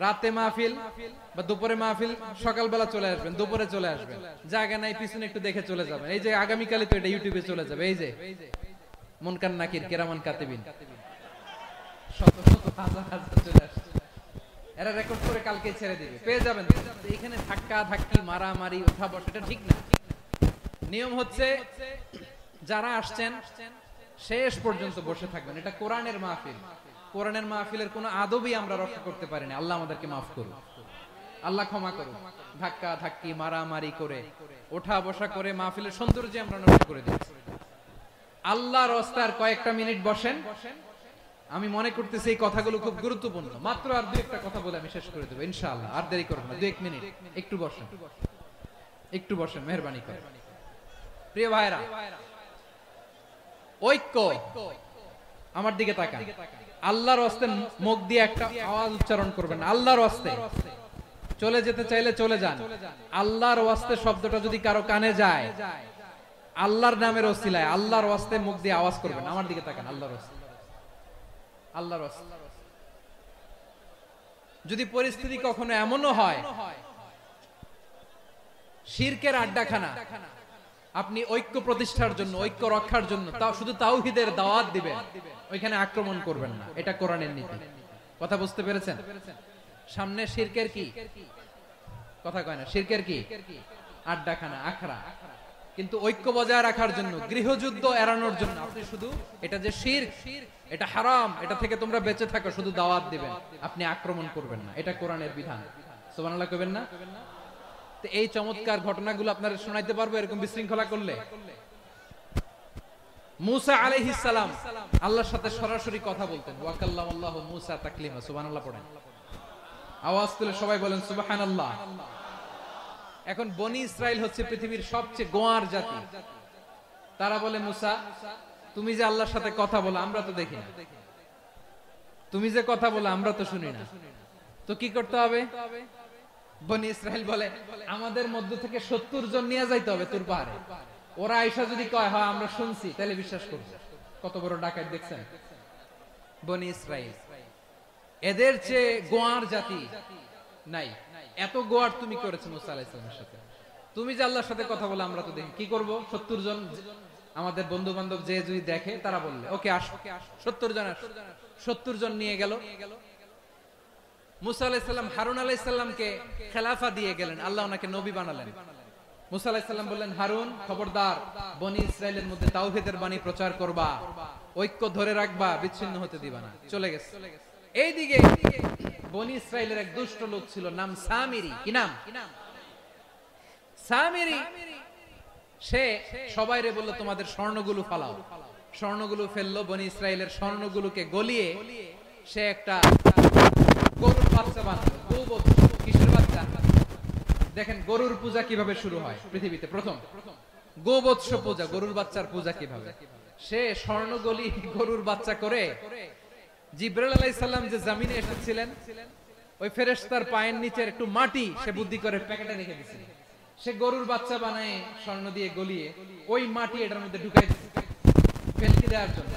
রাতে মাহফিল বা দুপুরে মাহফিল, সকালবেলা চলে আসবেন, দুপুরে চলে আসবেন, জায়গা নাই পিছনে একটু দেখে চলে যাবেন। এই যে আগামীকালে তো এটা ইউটিউবে চলে যাবে। এই যে মুনকার নাকির কিরামান কাতিবিন, শত শত হাজার হাজার চলে আসছে, এরা রেকর্ড করে কালকে ছেড়ে দিবে, পেয়ে যাবেন। এখানে ধাক্কা ধাক্কি, মারামারি, ওঠা বসা, এটা ঠিক না। নিয়ম হচ্ছে যারা আসছেন শেষ পর্যন্ত বসে থাকবেন। এটা কোরআনের মাহফিল। কোরআনের মাহফিলের কোনো আদবই আমরা রক্ষা করতে পারিনি। আল্লাহ আমাদেরকে মাফ করুন, আল্লাহ ক্ষমা করুন। ধাক্কা ধাক্কি, মারামারি করে, ওঠা বসা করে মাহফিলের সৌন্দর্য আমরা নষ্ট করে দিচ্ছি। আল্লাহর রাস্তার কয়েকটা মিনিট বসেন। আমি মনে করতেছি এই কথাগুলো খুব গুরুত্বপূর্ণ। মাত্র আর 2-1টা কথা বলে আমি শেষ করে দেবো ইনশাআল্লাহ। আর দেরি করব না, 2-1 মিনিট। একটু বসেন, একটু বসেন, মেহেরবানি করে। প্রিয় ভাইরা, ঐক্য, আমার দিকে তাকান। আল্লাহর ওয়াস্তে মুখ দিয়ে একটা আওয়াজ উচ্চারণ করবেন, আল্লাহর ওয়াস্তে। চলে যেতে চাইলে চলে যান। আল্লাহর ওয়াস্তে শব্দটা যদি কারো কানে যায়, আল্লাহর নামের ওসিলায় আল্লাহর ওয়াস্তে মুখ দিয়ে আওয়াজ করবেন। আমার দিকে তাকান, আল্লাহর ওয়াস্তে, আল্লাহর ওয়াস্তে। যদি পরিস্থিতি কখনো এমনও হয় শিরকের আড্ডাখানা, আপনি ঐক্য প্রতিষ্ঠার জন্য, ঐক্য রক্ষার জন্য তাও শুধু তাওহীদের দাওয়াত দিবেন, ওইখানে আক্রমণ করবেন না। এটা কোরআনের নীতি। কথা বুঝতে পেরেছেন? সামনে শিরকের কি কথা কয় না, শিরকের কি আড্ডাখানা, আখড়া। কিন্তু ঐক্য বজায় রাখার জন্য, গৃহযুদ্ধ এড়ানোর জন্য আপনি শুধু এটা যে শিরক, এটা হারাম, এটা থেকে তোমরা বেঁচে থাকো, শুধু দাওয়াত দিবেন, আপনি আক্রমণ করবেন না। এটা কোরআনের বিধান। সুবহানাল্লাহ কইবেন না? তো এই চমৎকার ঘটনাগুলো আপনারা শোনাইতে পারবো এরকম বিশৃঙ্খলা করলে। মুসা আলাইহিস সালাম আল্লাহর সাথে সরাসরি কথা বলতেন। ওয়া কাল্লামাল্লাহু মুসা তাকলিমা। সুবহানাল্লাহ পড়েন, আওয়াজ তুলে সবাই বলেন সুবহানাল্লাহ। এখন বনি ইসরাইল হচ্ছে পৃথিবীর সবচেয়ে গোয়ার জাতি। তারা বলে, মুসা তুমি যে আল্লাহর সাথে কথা বলো আমরা তো দেখি না, তুমি যে কথা বলো আমরা তো শুনি না, তো কি করতে হবে? বনি ইসরাইল বলে, আমাদের মধ্য থেকে 70 জন নিয়ে যাইতে হবে তোর পাহাড়ে। ওরা আয়েশা যদি কয় হয় আমরা শুনছি, তাহলে বিশ্বাস করব। কত বড় ডাকাত দেখছেন বনি ইসরাইল। এদের চেয়ে গোয়ার জাতি নাই। এত গোয়ার তুমি করেছো মুসা আলাইহিস সালামের সাথে। তুমি যে আল্লাহর সাথে কথা বলে আমরা তো দেখি, কি করব? 70 জন আমাদের বন্ধু বান্ধব যে যদি দেখে, তারা বললে ওকে আসো, 70 জন আসো। 70 জন নিয়ে গেল। মুসা আলাইহিস সালাম হারুন আলাইহিস সালামকে খেলাফা দিয়ে গেলেন, আল্লাহ ওনাকে নবী বানালেন। মুসা আলাইহিস সালাম বললেন, হারুন খবরদার, বনি ইসরাইলের মধ্যে তাওহীদের বাণী প্রচার করবা, ঐক্য ধরে রাখবা, বিচ্ছিন্ন হতে দিবা না। চলে গেছে। এইদিকে বনি ইসরাইলের এক দুষ্ট লোক ছিল, নাম সামিরি। কি নাম? সামিরি। সে সবাইরে বলল তোমাদের স্বর্ণগুলো ফালাও। স্বর্ণগুলো ফেললো। বনি ইসরাইলের স্বর্ণগুলোকে গলিয়ে সে একটা গরুর বাচ্চা বানালো। কিসের বাচ্চা? দেখেন গরুর পূজা কিভাবে শুরু হয় পৃথিবীতে প্রথম। গোবৎস পূজা, গরুর বাচ্চার পূজা কিভাবে। সে স্বর্ণগলি গরুর বাচ্চা করে জিবরাইল আলাইহিস সালাম যে জমিনে এসেছিলেন, ওই ফেরেশতার পায়ের নিচে একটু মাটি সে বুদ্ধি করে প্যাকেটে রেখে দিয়েছিল। সে গরুর বাচ্চা বানায় স্বর্ণ দিয়ে গলিয়ে ওই মাটি এটার মধ্যে ঢুকাই দিয়েছে ফেলকি দেওয়ার জন্য।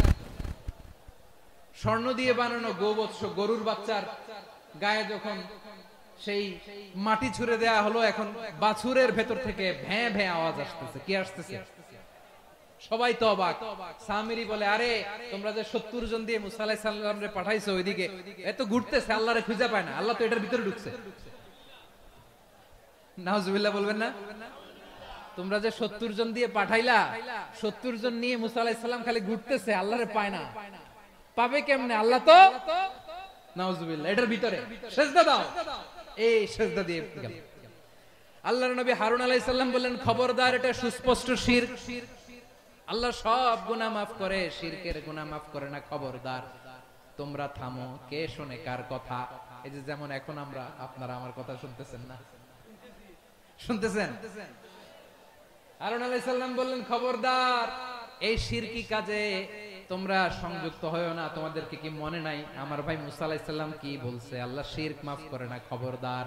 স্বর্ণ দিয়ে বানানো গোবৎস গরুর বাচ্চার গায়ে যখন সেই মাটি ছুঁড়ে দেয়া হলো, এখন বাছুরের ভেতর থেকে ভ্যাঁ ভ্যাঁ আওয়াজ আসতেছে। কি আসতেছে? সবাই তো অবাক। সামিরি বলে, আরে তোমরা যে 70 জন দিয়ে মুসা আলাইহিস সালামরে পাঠাইছো ওইদিকে, এত ঘুরতেছে, আল্লাহরে খুঁজে পায় না, আল্লাহ তো এটার ভিতরে ঢুকছে। নাউজুবিল্লাহ বলবেন না? তোমরা যে 70 জন দিয়ে পাঠাইলা, 70 জন নিয়ে মুসা আলাইহিস সালাম খালি ঘুরতেছে, আল্লাহরে পায় না। পাবে কেমনে? আল্লাহ তো নাউজুবিল্লাহ এটার ভিতরে। সিজদা দাও। এই সিজদা দিয়ে গেল। আল্লাহর নবী হারুন আলাইহিস সালাম বললেন, খবরদার, এটা সুস্পষ্ট শিরক। আল্লাহ সব গুনাহ মাফ করে, শিরকের গুনাহ মাফ করে না। খবরদার, তোমরা থামো। কে শুনে কার কথা? এই যে যেমন এখন আপনারা আমার কথা শুনতেছেন না? শুনতেছেন? হারুন আলাইহিস সালাম বললেন, খবরদার, এই শিরকি কাজে তোমরা সংযুক্ত হয়েও না। তোমাদেরকে কি মনে নাই আমার ভাই মুসা আলাইহিস সালাম কি বলছে? আল্লাহ শিরক মাফ করে না, খবরদার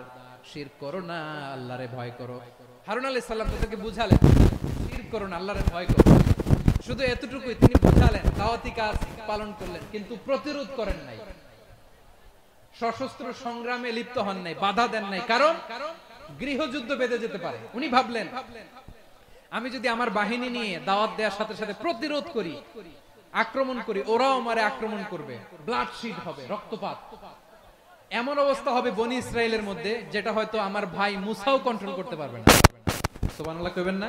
শিরক করো না, আল্লাহরে ভয় করো। হারুন আলাইহিস সালাম তাদেরকে বুঝালেন শিরক করো না, আল্লাহরে ভয় করো। শুধু এতটুকুই তিনি বুঝালেন, দাওয়াতি কাজ পালন করলেন, কিন্তু প্রতিরোধ করেন নাই, সশস্ত্র সংগ্রামে লিপ্ত হন নাই, বাধা দেন নাই। কারণ গৃহযুদ্ধ বেঁধে যেতে পারে। উনি ভাবলেন আমি যদি আমার বাহিনী নিয়ে দাওয়াত দেওয়ার সাথে সাথে প্রতিরোধ করি, আক্রমণ করি, ওরাও আমারে আক্রমণ করবে, ব্লাডশিড হবে, রক্তপাত, এমন অবস্থা হবে বনি ইসরায়েলের মধ্যে যেটা হয়তো আমার ভাই মুসাও কন্ট্রোল করতে পারবে না। সুবহানাল্লাহ কইবেন না?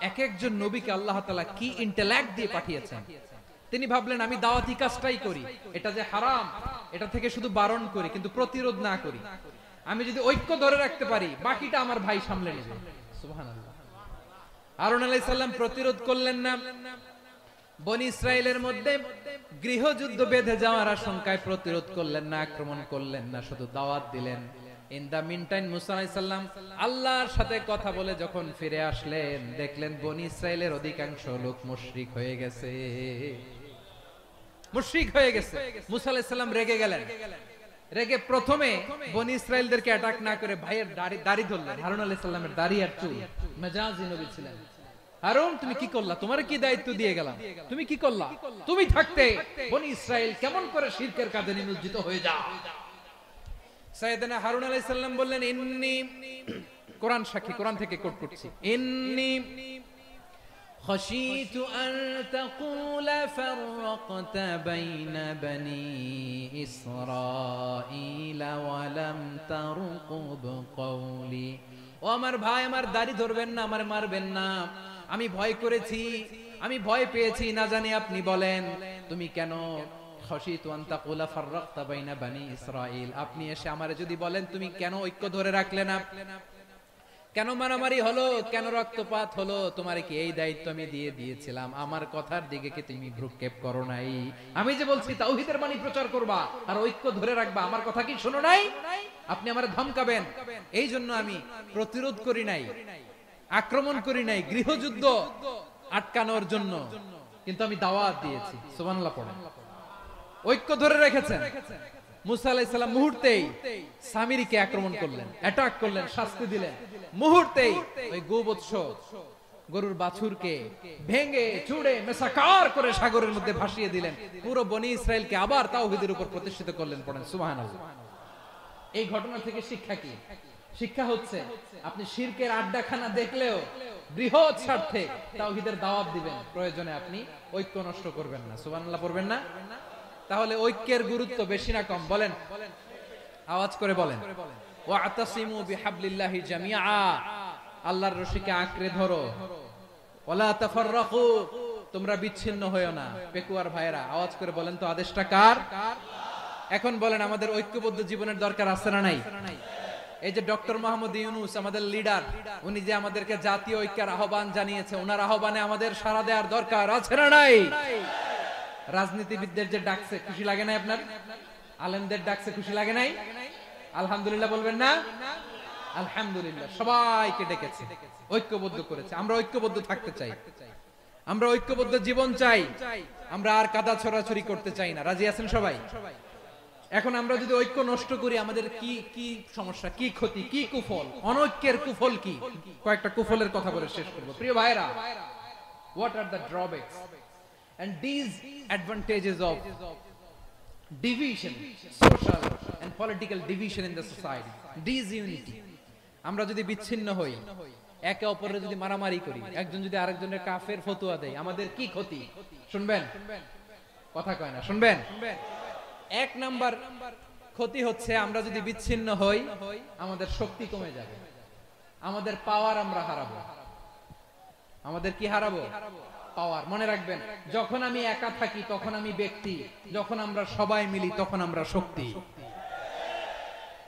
এক একজন নবীকে আল্লাহ তাআলা কি ইন্টেলেক্ট দিয়ে পাঠিয়েছেন। তিনি ভাবলেন আমি দাওয়াতি কাজটাই করি, এটা যে হারাম এটা থেকে শুধু বারণ করি, কিন্তু প্রতিরোধ না করি। আমি যদি ঐক্য ধরে রাখতে পারি, বাকিটা আমার ভাই সামলে নেবে। সুবহানাল্লাহ। হারুন আলাইহিস সালাম প্রতিরোধ করলেন না, বনি ইসরায়েলের মধ্যে গৃহযুদ্ধ বেঁধে যাওয়ার আশঙ্কায় প্রতিরোধ করলেন না, আক্রমণ করলেন না, শুধু দাওয়াত দিলেন। ইন দা মিনটাইম মুসা আলাইহিস সালাম আল্লাহর সাথে কথা বলে যখন ফিরে আসলেন, দেখলেন বনি ইসরায়েলের অধিকাংশ লোক মুশরিক হয়ে গেছে, মুশরিক হয়ে গেছে। মুসা আলাইহিস সালাম রেগে গেলেন। রেগে প্রথমে বনি ইসরায়েলদেরকে অ্যাটাক না করে ভাইয়ের দাড়ি ধরলেন। হারুন আলাইহিস সালামের দাড়ি আর চুল, মেজাজি নবী ছিলেন। হারুন তুমি কি করলা? তোমার কি দায়িত্ব দিয়ে গেলাম, তুমি কি করলা? তুমি থাকতে বনি ইসরায়েল কেমন করে শিরকের কাজে নিমজ্জিত হয়ে যায়? সাইয়েদনা হারুন আলাইহিস সালাম বললেন ইন্নী, কোরআন সাক্ষী, কোরআন থেকে কোট করছি, ইন্নী خشيت أن تقول فرقت بين بني إسرائيل ولم ترقب قولي। ও আমার ভাই, আমার দাড়ি ধরবেন না, আমার মারবেন না। আমি ভয় করেছি, আমি ভয় পেয়েছি, না জানি আপনি বলেন তুমি কেন খশিতু আন তাকুলা ফাররাকতা বাইনা বানি ইসরাঈল, আপনি এসে আমারে যদি বলেন তুমি কেন ঐক্য ধরে রাখলে না, কেন মারামারি হলো, কেন রক্তপাত হলো, তোমারে কি এই দায়িত্ব আমি দিয়ে দিয়েছিলাম? আমার কথার দিকে কি তুমি ভ্রুক্ষেপ করো নাই? আমি যে বলছি তাওহীদের বাণী প্রচার করবা আর ঐক্য ধরে রাখবা, আমার কথা কি শোনো নাই? আপনি আমারে ধমকাবেন, এই জন্য আমি প্রতিরোধ করি নাই, আক্রমণ করি নাই, গৃহযুদ্ধ আটকানোর জন্য, কিন্তু আমি দাওয়াত দিয়েছি। সুবহানাল্লাহ পড়েন। ঐক্য ধরে রেখেছেন। মুসা আলাইহিস সালাম মুহূর্তেই সামিরীকে আক্রমণ করলেন, অ্যাটাক করলেন, শাস্তি দিলেন। মুহূর্তেই ওই গোবৎস গরুর বাছুরকে ভেঙে চুড়ে মেসাকার করে সাগরের মধ্যে ভাসিয়ে দিলেন। পুরো বনি ইসরায়েলকে আবার তাওহীদের উপর প্রতিষ্ঠিত করলেন। পড়েন সুবহানাল্লাহ। এই ঘটনা থেকে শিক্ষা কি? শিক্ষা হচ্ছে আপনি শিরকের আড্ডাখানা দেখলেও বৃহৎ স্বার্থে তাওহীদের দাওয়াত দিবেন, প্রয়োজনে আপনি ঐক্য নষ্ট করবেন না। সুবহানাল্লাহ পড়বেন না? তাহলে ঐক্যের গুরুত্ব বেশি না কম? বলেন, আওয়াজ করে বলেন। ওয়াতাসিমু বিহাবলিল্লাহি জামিআ, আল্লাহর রশিকে আঁকড়ে ধরো। ওয়ালা তাফাররাকু, তোমরা বিচ্ছিন্ন হয়ো না। পেকুয়ার ভাইরা আওয়াজ করে বলেন তো আদেশটা কার? এখন বলেন আমাদের ঐক্যবদ্ধ জীবনের দরকার আছে না নাই? এই যে ডক্টর মোহাম্মদ ইউনূস আমাদের লিডার, উনি যে আমাদেরকে জাতীয় ঐক্যের আহ্বান জানিয়েছে, ওনার আহ্বানে আমাদের সাড়া দেওয়ার দরকার আছে না নাই? রাজনীতিবিদদের যে ডাকছে খুশি লাগে নাই আপনার? আলেমদের ডাকছে খুশি লাগে নাই? আলহামদুলিল্লাহ বলবেন না? আলহামদুলিল্লাহ। সবাইকে ডেকেছে, ঐক্যবদ্ধ করেছে। আমরা ঐক্যবদ্ধ থাকতে চাই, আমরা ঐক্যবদ্ধ জীবন চাই, আমরা আর কাদা ছড়াছড়ি করতে চাই না। রাজি আছেন সবাই? এখন আমরা যদি ঐক্য নষ্ট করি আমাদের কি কি সমস্যা, কি ক্ষতি, কি কুফল? অনৈক্যের কুফল কি? কয়েকটা কুফলের কথা বলে শেষ করব। প্রিয় ভাইরা, what are the drawbacks and disadvantages of division, social and political division in the society, disunity? আমরা যদি বিচ্ছিন্ন হই, একে অপরের যদি মারামারি করি, একজন যদি আরেকজনের কাফের ফতোয়া দেয়, আমাদের কি ক্ষতি? শুনবেন? কথা কয় না, শুনবেন? এক নাম্বার ক্ষতি হচ্ছে আমরা যদি বিচ্ছিন্ন হই, আমাদের শক্তি কমে যাবে, আমাদের পাওয়ার আমরা হারাবো। আমাদের কি হারাবো? পাওয়ার। মনে রাখবেন, যখন আমি একা থাকি তখন আমি ব্যক্তি, যখন আমরা সবাই মিলি তখন আমরা শক্তি।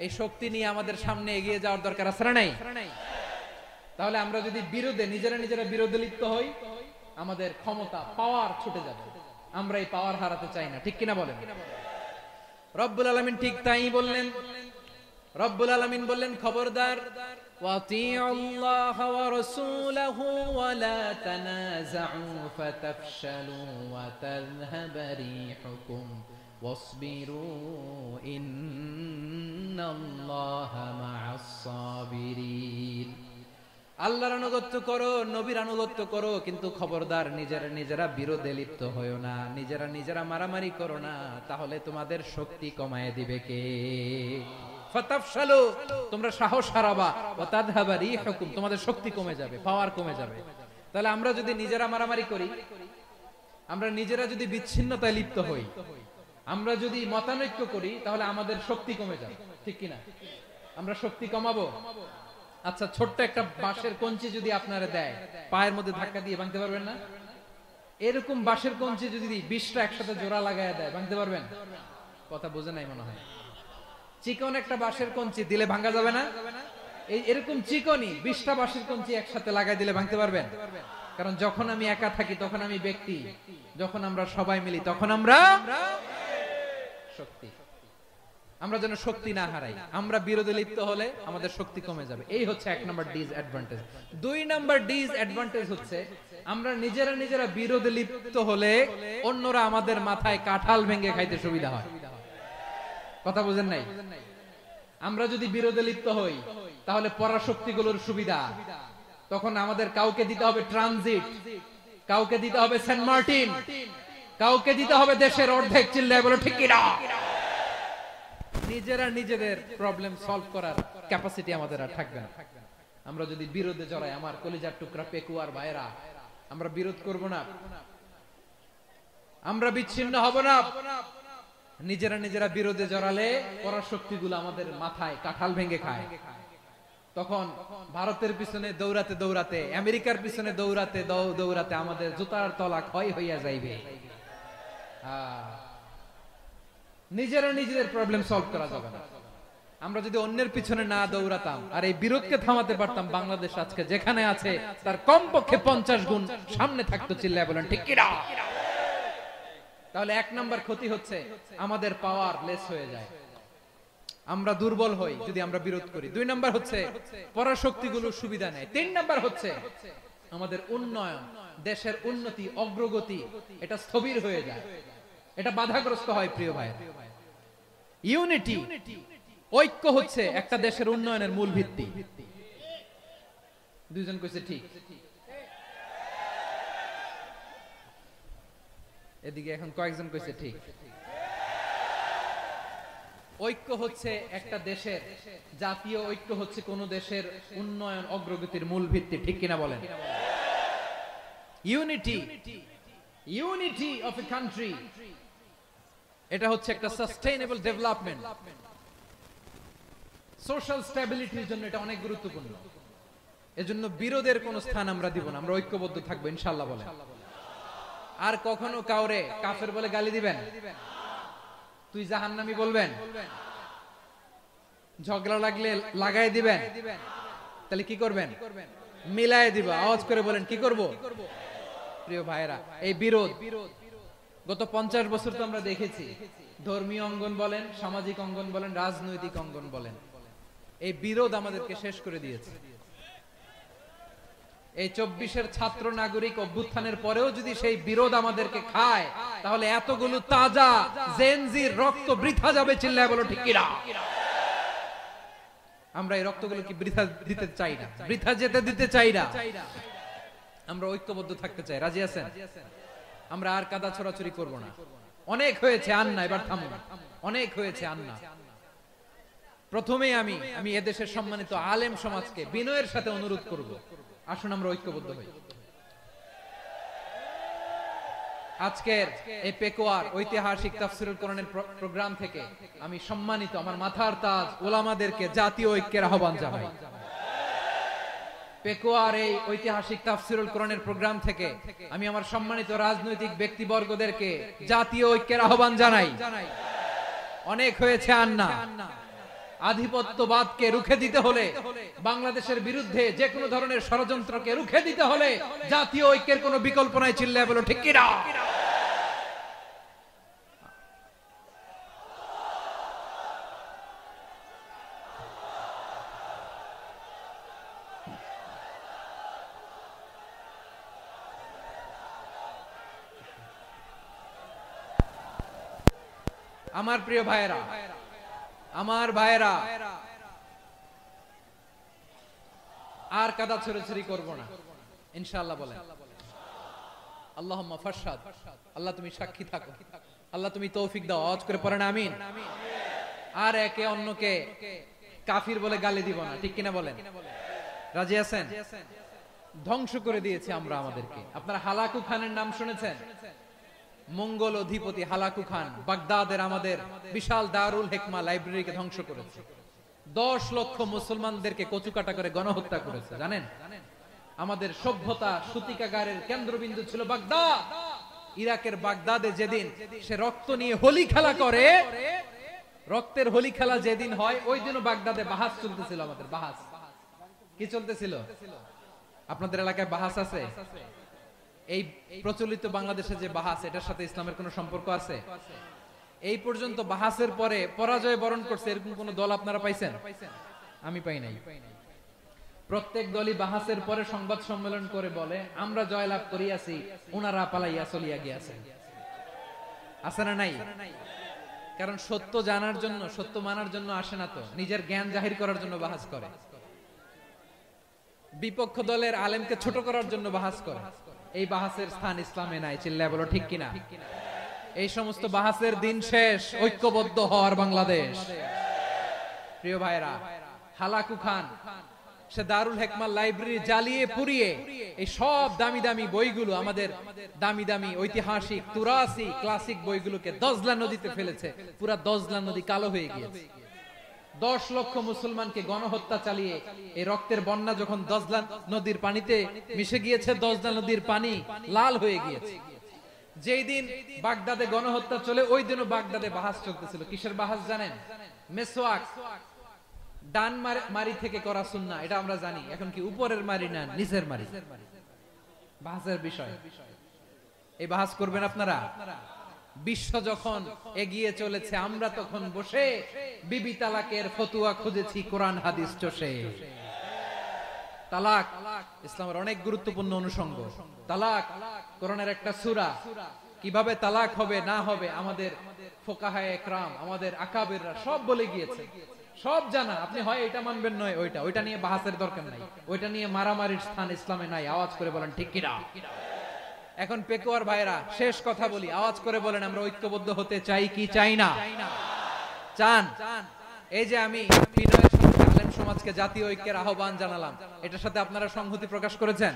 এই শক্তি নিয়ে আমাদের সামনে এগিয়ে যাওয়ার দরকার আছে না নাই? তাহলে আমরা যদি বিরোধে নিজেরা বিরোধে লিপ্ত হই, আমাদের ক্ষমতা, পাওয়ার ছুটে যাবে। আমরা এই পাওয়ার হারাতে চাই না, ঠিক কিনা বলেন? রব্বুল আলামিন ঠিক তাই বললেন। রব্বুল আলামিন বললেন খবরদার وَأَطِيعُوا اللَّهَ وَرَسُولَهُ وَلَا تَنَازَعُوا فَتَفْشَلُوا وَتَذْهَبَ رِيحُكُمْ وَاصْبِرُوا إِنَّ اللَّهَ مَعَ الصَّابِرِينَ। আল্লাহর আনুগত্য করো, নবীর আনুগত্য করো, কিন্তু খবরদার নিজেরা নিজেরা বিরোধে লিপ্ত হয়ো না, নিজেরা নিজেরা মারামারি করো না, তাহলে তোমাদের শক্তি কমায় দিবে কে? ফাতাফশালু, তোমরা সাহস হারাবা, ওয়া তাযহাবা রিহুকুম, তোমাদের শক্তি কমে যাবে, পাওয়ার কমে যাবে। তাহলে আমরা যদি নিজেরা মারামারি করি, আমরা নিজেরা যদি বিচ্ছিন্নতায় লিপ্ত হই, আমরা যদি মতানৈক্য করি, তাহলে আমাদের শক্তি কমে যাবে, ঠিক কিনা? আমরা শক্তি কমাবো। আচ্ছা, ছোট্ট একটা বাঁশের কঞ্চি যদি আপনারা দেয়, পায়ের মধ্যে ধাক্কা দিয়ে ভাঙতে পারবেন না? এরকম বাঁশের কঞ্চি যদি 20টা একসাথে জোড়া লাগায় দেয়, ভাঙতে পারবেন? কথা বোঝে নাই মনে হয়। চিকন একটা বাঁশের কঞ্চি দিলে ভাঙা যাবে না? এরকম চিকনই 20টা বাঁশের কঞ্চি একসাথে লাগাই দিলে ভাঙতে পারবেন? কারণ যখন আমি একা থাকি তখন আমি ব্যক্তি, যখন আমরা সবাই মিলি তখন আমরা শক্তি। আমরা যেন শক্তি না হারাই, আমরা বিরোধে লিপ্ত হলে আমাদের শক্তি কমে যাবে। এই হচ্ছে 1 নাম্বার ডিসঅ্যাডভান্টেজ। 2 নাম্বার ডিসঅ্যাডভান্টেজ হচ্ছে আমরা নিজেরা নিজেরা বিরোধে লিপ্ত হলে অন্যরা আমাদের মাথায় কাঁঠাল ভেঙে খাইতে সুবিধা হয়। কথা বুঝেন নাই? আমরা যদি বিরোধে লিপ্ত হই তাহলে পরাশক্তিগুলোর সুবিধা, তখন আমাদের কাউকে দিতে হবে ট্রানজিট, কাউকে দিতে হবে সেন্ট মার্টিন, কাউকে দিতে হবে দেশের অর্ধেক। চিল্লায় বলো ঠিক কিনা? নিজেরা নিজেদের প্রবলেম সলভ করার ক্যাপাসিটি আমাদের আর থাকবে না। আমরা যদি বিরোধে জড়াই, আমার কলিজার টুকরা পেকুয়ার ভাইরা, আমরা বিরোধ করব না, আমরা বিচ্ছিন্ন হব না। নিজেরা নিজেরা বিরোধে জড়ালে পরাশক্তিগুলো আমাদের মাথায় কাঁঠাল ভেঙে খায়। তখন ভারতের পিছনে দৌড়াতে দৌড়াতে, আমেরিকার পিছনে দৌড়াতে দৌড়াতে আমাদের জুতার তলা ক্ষয় হইয়া যাইবে। নিজেরা নিজেদের প্রবলেম সলভ করা যাবে না। আমরা যদি অন্যের পিছনে না দৌড়াতাম আর এই বিরোধকে থামাতে পারতাম, বাংলাদেশ আজকে যেখানে আছে তার কমপক্ষে 50 গুণ সামনে থাকতো। চিল্লায় বলেন ঠিক কিনা? তাহলে 1 নাম্বার ক্ষতি হচ্ছে আমাদের পাওয়ার লেস হয়ে যায়, আমরা দুর্বল হই যদি আমরা বিরোধ করি। 2 নাম্বার হচ্ছে পরাশক্তিগুলোর সুবিধা নেয়। 3 নাম্বার হচ্ছে আমাদের উন্নয়ন, দেশের উন্নতি, অগ্রগতি, এটা স্থবির হয়ে যায়, এটা বাধাগ্রস্ত হয়। প্রিয় ভাই, ইউনিটি, ঐক্য হচ্ছে একটা দেশের উন্নয়নের মূল ভিত্তি। দুইজন কইছে ঠিক, এদিকে এখন কয়েকজন কইছে ঠিক। ঐক্য হচ্ছে একটা দেশের, জাতীয় ঐক্য হচ্ছে কোন দেশের উন্নয়ন অগ্রগতির মূল ভিত্তি, ঠিক কিনা বলেন? Unity, unity of a country, এটা হচ্ছে একটা সাস্টেইনেবল ডেভেলপমেন্ট, সোশ্যাল স্ট্যাবিলিটির জন্য এটা অনেক গুরুত্বপূর্ণ। এজন্য বিরোধের কোন স্থান আমরা দিব না, আমরা ঐক্যবদ্ধ থাকবো ইনশাআল্লাহ বলেন। আর কখনো কাউরে কাফের বলে গালি দিবেন, তুই জাহান্নামী বলবেন, ঝগড়া লাগলে লাগাই দিবেন, তাহলে কি করবেন? মিলায় দিব। আওয়াজ করে বলেন কি করব? প্রিয় ভাইরা, এই বিরোধ গত 50 বছর তো আমরা দেখেছি, ধর্মীয় অঙ্গন বলেন, সামাজিক অঙ্গন বলেন, রাজনৈতিক অঙ্গন বলেন, এই বিরোধ আমাদেরকে শেষ করে দিয়েছে। এই 24-এর ছাত্র নাগরিক অভ্যুত্থানের পরেও যদি সেই বিরোধ আমাদেরকে খায়, তাহলে এতগুলো তাজা জেনজির রক্ত বৃথা যাবে। চিল্লায় বলো ঠিক কিনা? আমরা এই রক্তগুলো কি বৃথা দিতে চাই না, বৃথা যেতে দিতে চাই না। আমরা ঐক্যবদ্ধ থাকতে চাই। রাজি আছেন? আমরা আর কাদা ছড়াছড়ি করব না। অনেক হয়েছে আন্না, এবার থামুন। অনেক হয়েছে আন্না। প্রথমেই আমি এদেশের সম্মানিত আলেম সমাজকে বিনয়ের সাথে অনুরোধ করব, আসুন আমরা ঐক্যবদ্ধ হই। আজকের এই পেকুয়ার ঐতিহাসিক তাফসীরুল কোরআনের প্রোগ্রাম থেকে আমি সম্মানিত আমার মাথার তাজ ওলামাদেরকে জাতীয় ঐক্যের আহ্বান জানাই। পেকুয়ার এই ঐতিহাসিক তাফসীরুল কোরআনের প্রোগ্রাম থেকে আমি আমার সম্মানিত রাজনৈতিক ব্যক্তিবর্গদেরকে জাতীয় ঐক্যের আহ্বান জানাই। অনেক হয়েছে আন্না। আধিপত্যবাদকে রুখে দিতে হলে, বাংলাদেশের বিরুদ্ধে যে কোনো ধরনের ষড়যন্ত্রকে রুখে দিতে হলে জাতীয় ঐক্যের কোনো বিকল্প নাই। চিল্লায় বলো ঠিক কিনা? আমার প্রিয় ভাইয়েরা, আমার ভাইয়েরা, আর কাদা ছড়াছড়ি করব না ইনশাআল্লাহ। বলেন আল্লাহুম্মা ফাশহাদ। আল্লাহ তুমি সাক্ষী থাকো, আল্লাহ তুমি তৌফিক দাও। আওয়াজ করে পড়েন আমিন। আর একে অন্যকে কাফির বলে গালি দিব না, ঠিক কিনা বলেন? রাজি আছেন? ধ্বংস করে দিয়েছি আমরা আমাদেরকে। আপনারা হালাকু খানের নাম শুনেছেন? মঙ্গল অধিপতি হালাকু খান বাগদাদের আমাদের বিশাল দারুল হিকমা লাইব্রেরিকে ধ্বংস করেছে। 10 লক্ষ মুসলমানদেরকে কচুকাটা করে গণহত্যা করেছে, জানেন? আমাদের সভ্যতা সূতিকাগারের কেন্দ্রবিন্দু ছিল বাগদাদ। ইরাকের বাগদাদে যেদিন সে রক্ত নিয়ে হোলি খেলা করে, রক্তের হোলি খেলা যেদিন হয়, ওই দিনও বাগদাদে বাহাস চলতেছিল। আমাদের বাহাস কি চলতেছিল? আপনাদের এলাকায় বাহাস আছে? এই প্রচলিত বাংলাদেশে যে বাহাস, এটার সাথে ইসলামের কোনো সম্পর্ক আছে? এই পর্যন্ত বাহাসের পরে পরাজয় বরণ করছে এরকম কোন দল আপনারা পাইছেন? আমি পাই নাই। প্রত্যেক দলই বাহাসের পরে সংবাদ সম্মেলন করে বলে আমরা জয়লাভ করিয়াছি, ওনারা পালাইয়া চলিয়া গিয়াছেন। আছে না নাই? কারণ সত্য জানার জন্য, সত্য মানার জন্য আসে না তো, নিজের জ্ঞান জাহির করার জন্য বাহাস করে। বিপক্ষ দলের আলেমকে ছোট করার জন্য বাহাস করে। এই বাহাসের স্থান ইসলামে নাই। চিল্লায় বলো ঠিক কিনা? এই সমস্ত বাহাসের দিন শেষ। ঐক্যবদ্ধ হওয়ার বাংলাদেশ। প্রিয় ভাইরা, হালাকু খান সে দারুল হিকমা লাইব্রেরি জ্বালিয়ে পুড়িয়ে এই সব দামি দামি বইগুলো, আমাদের দামি দামি ঐতিহাসিক তুরাসি ক্লাসিক বইগুলোকে দজলা নদীতে ফেলেছে। পুরা দজলা নদী কালো হয়ে গিয়েছে। 10 লক্ষ মুসলমানকে গণহত্যা চালিয়ে এই রক্তের বন্যা যখন দজলা নদীর পানিতে মিশে গিয়েছে, দজলা নদীর পানি লাল হয়ে গিয়েছে। যেই দিন বাগদাদে গণহত্যা চলে, ওই দিনও বাগদাদে বাহাস চলতেছিল। কিসের বাহাস জানেন? মেসওয়াক, ডান মারি থেকে করা সুন্নাহ, এটা আমরা জানি। এখন কি উপরের মারি না নিচের মারি? বাহাসের বিষয়। এই বাহাস করবেন আপনারা? বিশ্ব যখন এগিয়ে চলেছে, আমরা তখন বসে বিবি তালাকের ফতোয়া খুঁজেছি কোরআন হাদিস চষে। তালাক ইসলামের অনেক গুরুত্বপূর্ণ অনুষঙ্গ। তালাক কোরআনের একটা সূরা। কিভাবে তালাক হবে না হবে আমাদের ফুকাহায়ে ইকরাম, আমাদের আকাবিররা সব বলে গিয়েছে, সব জানা। আপনি হয় এটা মানবেন, নয় ওইটা। ওইটা নিয়ে বাহাসের দরকার নাই, ওইটা নিয়ে মারামারির স্থান ইসলামে নাই। আওয়াজ করে বলেন ঠিক কিনা? এখন পেকুয়ার ভাইরা, শেষ কথা বলি, আওয়াজ করে বলেন আমরা ঐক্যবদ্ধ হতে চাই কি চাই না? চান? এই যে আমি বিনয়ের সাথে আলেম সমাজকে জাতীয় ঐক্যের আহ্বান জানালাম, এটার সাথে আপনারা সংহতি প্রকাশ করেছেন?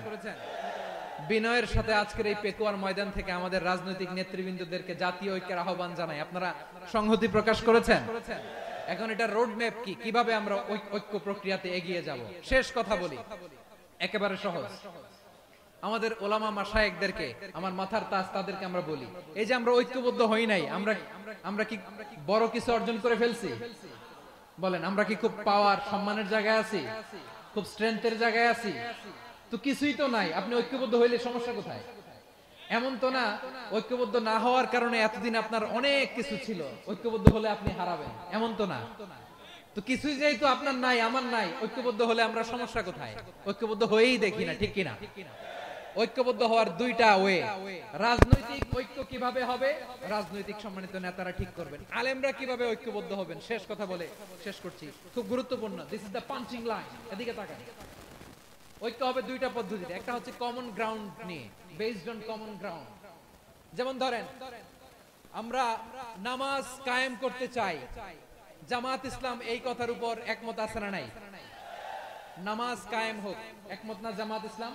বিনয়ের সাথে আজকের এই পেকুয়ার ময়দান থেকে আমাদের রাজনৈতিক নেতৃবৃন্দদেরকে জাতীয় ঐক্যের আহ্বান জানাই, আপনারা সংহতি প্রকাশ করেছেন? এখন এটা রোড ম্যাপ কি, কিভাবে আমরা ঐক্য প্রক্রিয়াতে এগিয়ে যাব? শেষ কথা বলি, একেবারে সহজ। আমাদের ওলামা মাশায়েখদেরকে, আমার মাথার তাজ, তাদেরকে আমরা বলি, এই যে আমরা ঐক্যবদ্ধ হই নাই, আমরা কি বড় কিছু অর্জন করে ফেলছি? বলেন, আমরা কি খুব পাওয়ার সম্মানের জায়গায় আছি? খুব স্ট্রেংথের জায়গায় আছি? তো কিছুই তো নাই। আপনি ঐক্যবদ্ধ হইলে সমস্যা কোথায়? এমন তো না ঐক্যবদ্ধ না হওয়ার কারণে এতদিন আপনার অনেক কিছু ছিল, ঐক্যবদ্ধ হলে আপনি হারাবেন, এমন তো না। তো কিছুই যেহেতু আপনার নাই, আমার নাই, ঐক্যবদ্ধ হলে আমরা সমস্যা কোথায়? ঐক্যবদ্ধ হয়েই দেখি না, ঠিক কিনা? ঐক্যবদ্ধ হওয়ার দুইটা ওয়ে। রাজনৈতিক ঐক্য কিভাবে হবে? রাজনৈতিক সম্মানিত নেতারা ঠিক করবেন। আলেমরা কিভাবে ঐক্যবদ্ধ হবেন? শেষ কথা বলে শেষ করছি, খুব গুরুত্বপূর্ণ। This is the punching line. এদিকে তাকান। ঐক্য হবে দুইটা পদ্ধতিতে। একটা হচ্ছে কমন গ্রাউন্ড নিয়ে, বেসড অন কমন গ্রাউন্ড। যেমন ধরেন, আমরা নামাজ কায়েম করতে চাই, জামাত ইসলাম এই কথার উপর একমত আছে না নাই? নামাজ কায়েম হোক, একমত না জামাত ইসলাম?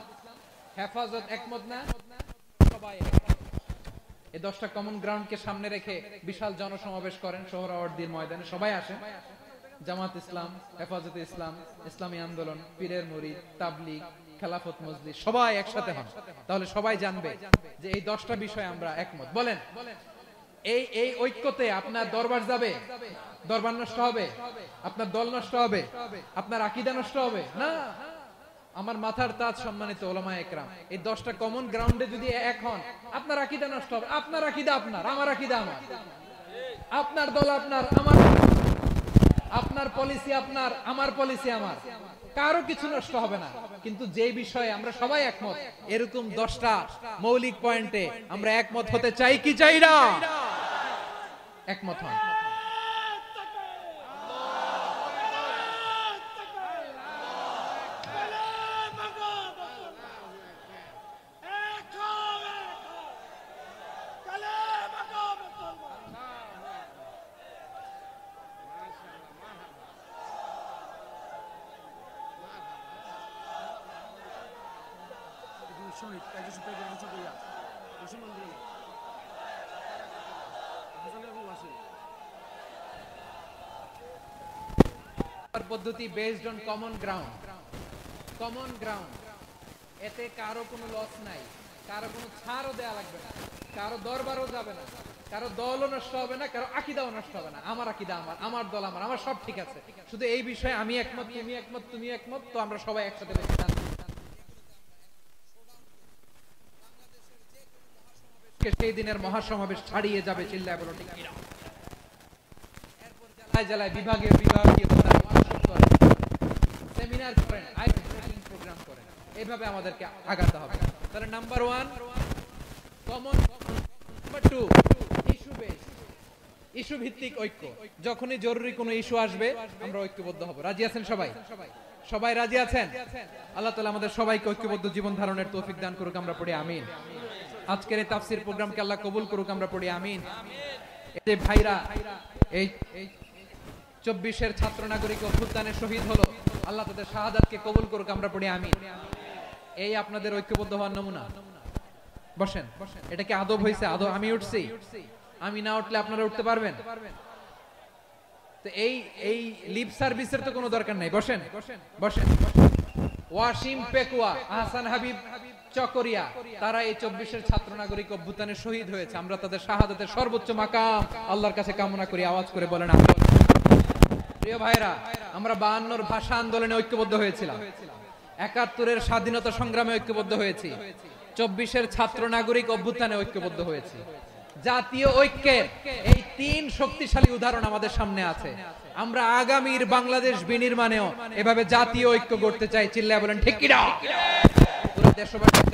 হেফাজত একমত না? সবাই। এই 10টা কমন গ্রাউন্ডকে সামনে রেখে বিশাল জনসমাবেশ করেন সোহরাওয়ার্দীর ময়দানে, সবাই আসেন। জামাত ইসলাম, হেফাজতে ইসলাম, ইসলামী আন্দোলন, পীরের মুরিদ, তাবলীগ, খেলাফত মজলিস, সবাই একসাথে হন। তাহলে সবাই জানবে যে এই 10টা বিষয়ে আমরা একমত। বলেন, এই ঐক্যতে আপনার দরবার যাবে? দরবার নষ্ট হবে? আপনার দল নষ্ট হবে? আপনার আকীদা নষ্ট হবে? না। আমার মাথার তাজ সম্মানিত ওলামায়ে ইকরাম, এই 10টা কমন গ্রাউন্ডে যদি এক হন, আপনার আকীদা নষ্ট হবে? আপনার আকীদা আপনার, আমার আকীদা আমার, আপনার দল আপনার, আমার, আপনার পলিসি আপনার, আমার পলিসি আমার, কারো কিছু নষ্ট হবে না। কিন্তু যে বিষয়ে আমরা সবাই একমত, এরকম 10টা মৌলিক পয়েন্টে আমরা একমত হতে চাই কি চাই না? একমত হন? পদ্ধতি বেসড অন কমন গ্রাউন্ড, এতে কারো কোনো লস নাই, কারো কোনো ছাড়ও দেয়া লাগবে না, কারো দরবারও যাবে না, কারো দলও নষ্ট হবে না, কারো আকীদাও নষ্ট হবে না। আমার আকীদা আমার দল আমার সব ঠিক আছে, শুধু এই বিষয়ে আমি একমত, তুমি একমত, তুমি একমত, তো আমরা সবাই একসাথে সেই দিনের মহাসমাবেশ ছাড়িয়ে যাবে। চিল্লায় বলো ঠিক কিনা? এরপর জেলায় জেলায় বিভাগীয় সেমিনার করেন, আইস ব্রেকিং প্রোগ্রাম করেন, এইভাবে আমাদেরকে আগাতে হবে। তাহলে number 1 common, number 2 issue base, issue ভিত্তিক ঐক্য। যখনই জরুরি কোনো ইস্যু আসবে আমরা ঐক্যবদ্ধ হব। রাজি আছেন সবাই? সবাই রাজি আছেন? আল্লাহ তাআলা আমাদের সবাইকে ঐক্যবদ্ধ জীবন ধারণের তৌফিক দান করুক, আমরা পড়ি আমিন। আজকের এই তাফসীর প্রোগ্রামকে আল্লাহ কবুল করুক, আমরা পড়ি আমিন। এই ভাইরা এই 24-এর ছাত্র নাগরিক অভ্যুত্থানে শহীদ হলো, আল্লাহ তাদের শাহাদাতকে কবুল করুক, আমরা পড়ি আমিন। এই আপনাদের ঐক্যবদ্ধ হওয়ার নমুনা। বসেন, এটা কি আদব হইছে? আদব আমি উঠছি, আমি না উঠলে আপনারা উঠতে পারবেন? তো এই লিপ সার্ভিসের তো কোনো দরকার নাই। বসেন বসেন। ওয়াসিম পেকুয়া, আহসান হাবিব চকরিয়া, তারা এই 24-এর ছাত্র নাগরিক অভ্যুত্থানে শহীদ হয়েছে। আমরা তাদের শাহাদাতের সর্বোচ্চ মাকাম আল্লাহর কাছে কামনা করি। আওয়াজ করে বলেন আমিন। প্রিয় ভাইরা, আমরা 52-র ভাষা আন্দোলনে ঐক্যবদ্ধ হয়েছিলাম, 71-এর স্বাধীনতা সংগ্রামে ঐক্যবদ্ধ হয়েছি, 24-এর ছাত্র নাগরিক অভ্যুত্থানে ঐক্যবদ্ধ হয়েছি। জাতীয় ঐক্যের এই 3 শক্তিশালী উদাহরণ আমাদের সামনে আছে। আমরা আগামীর বাংলাদেশ বিনির্মাণেও এভাবে জাতীয় ঐক্য গড়তে চাই। চিল্লায় বলেন ঠিক কিনা? পুরো দেশবাসীর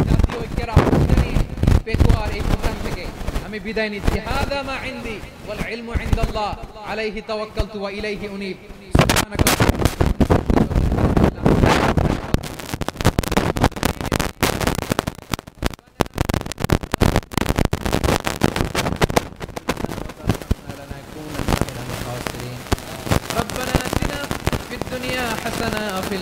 জাতীয় ঐক্যের আহ্বান জানিয়ে পেকুয়ার এই প্রোগ্রাম থেকে আমি বিদায় নিচ্ছি। হাদা মা ইনদি ওয়াল ইলমু ইনদাল্লাহ আলাইহি তাওয়াক্কালতু ওয়া ইলাইহি উনীব। সুবহানাকা ربنا آتنا في الدنيا حسنة وفي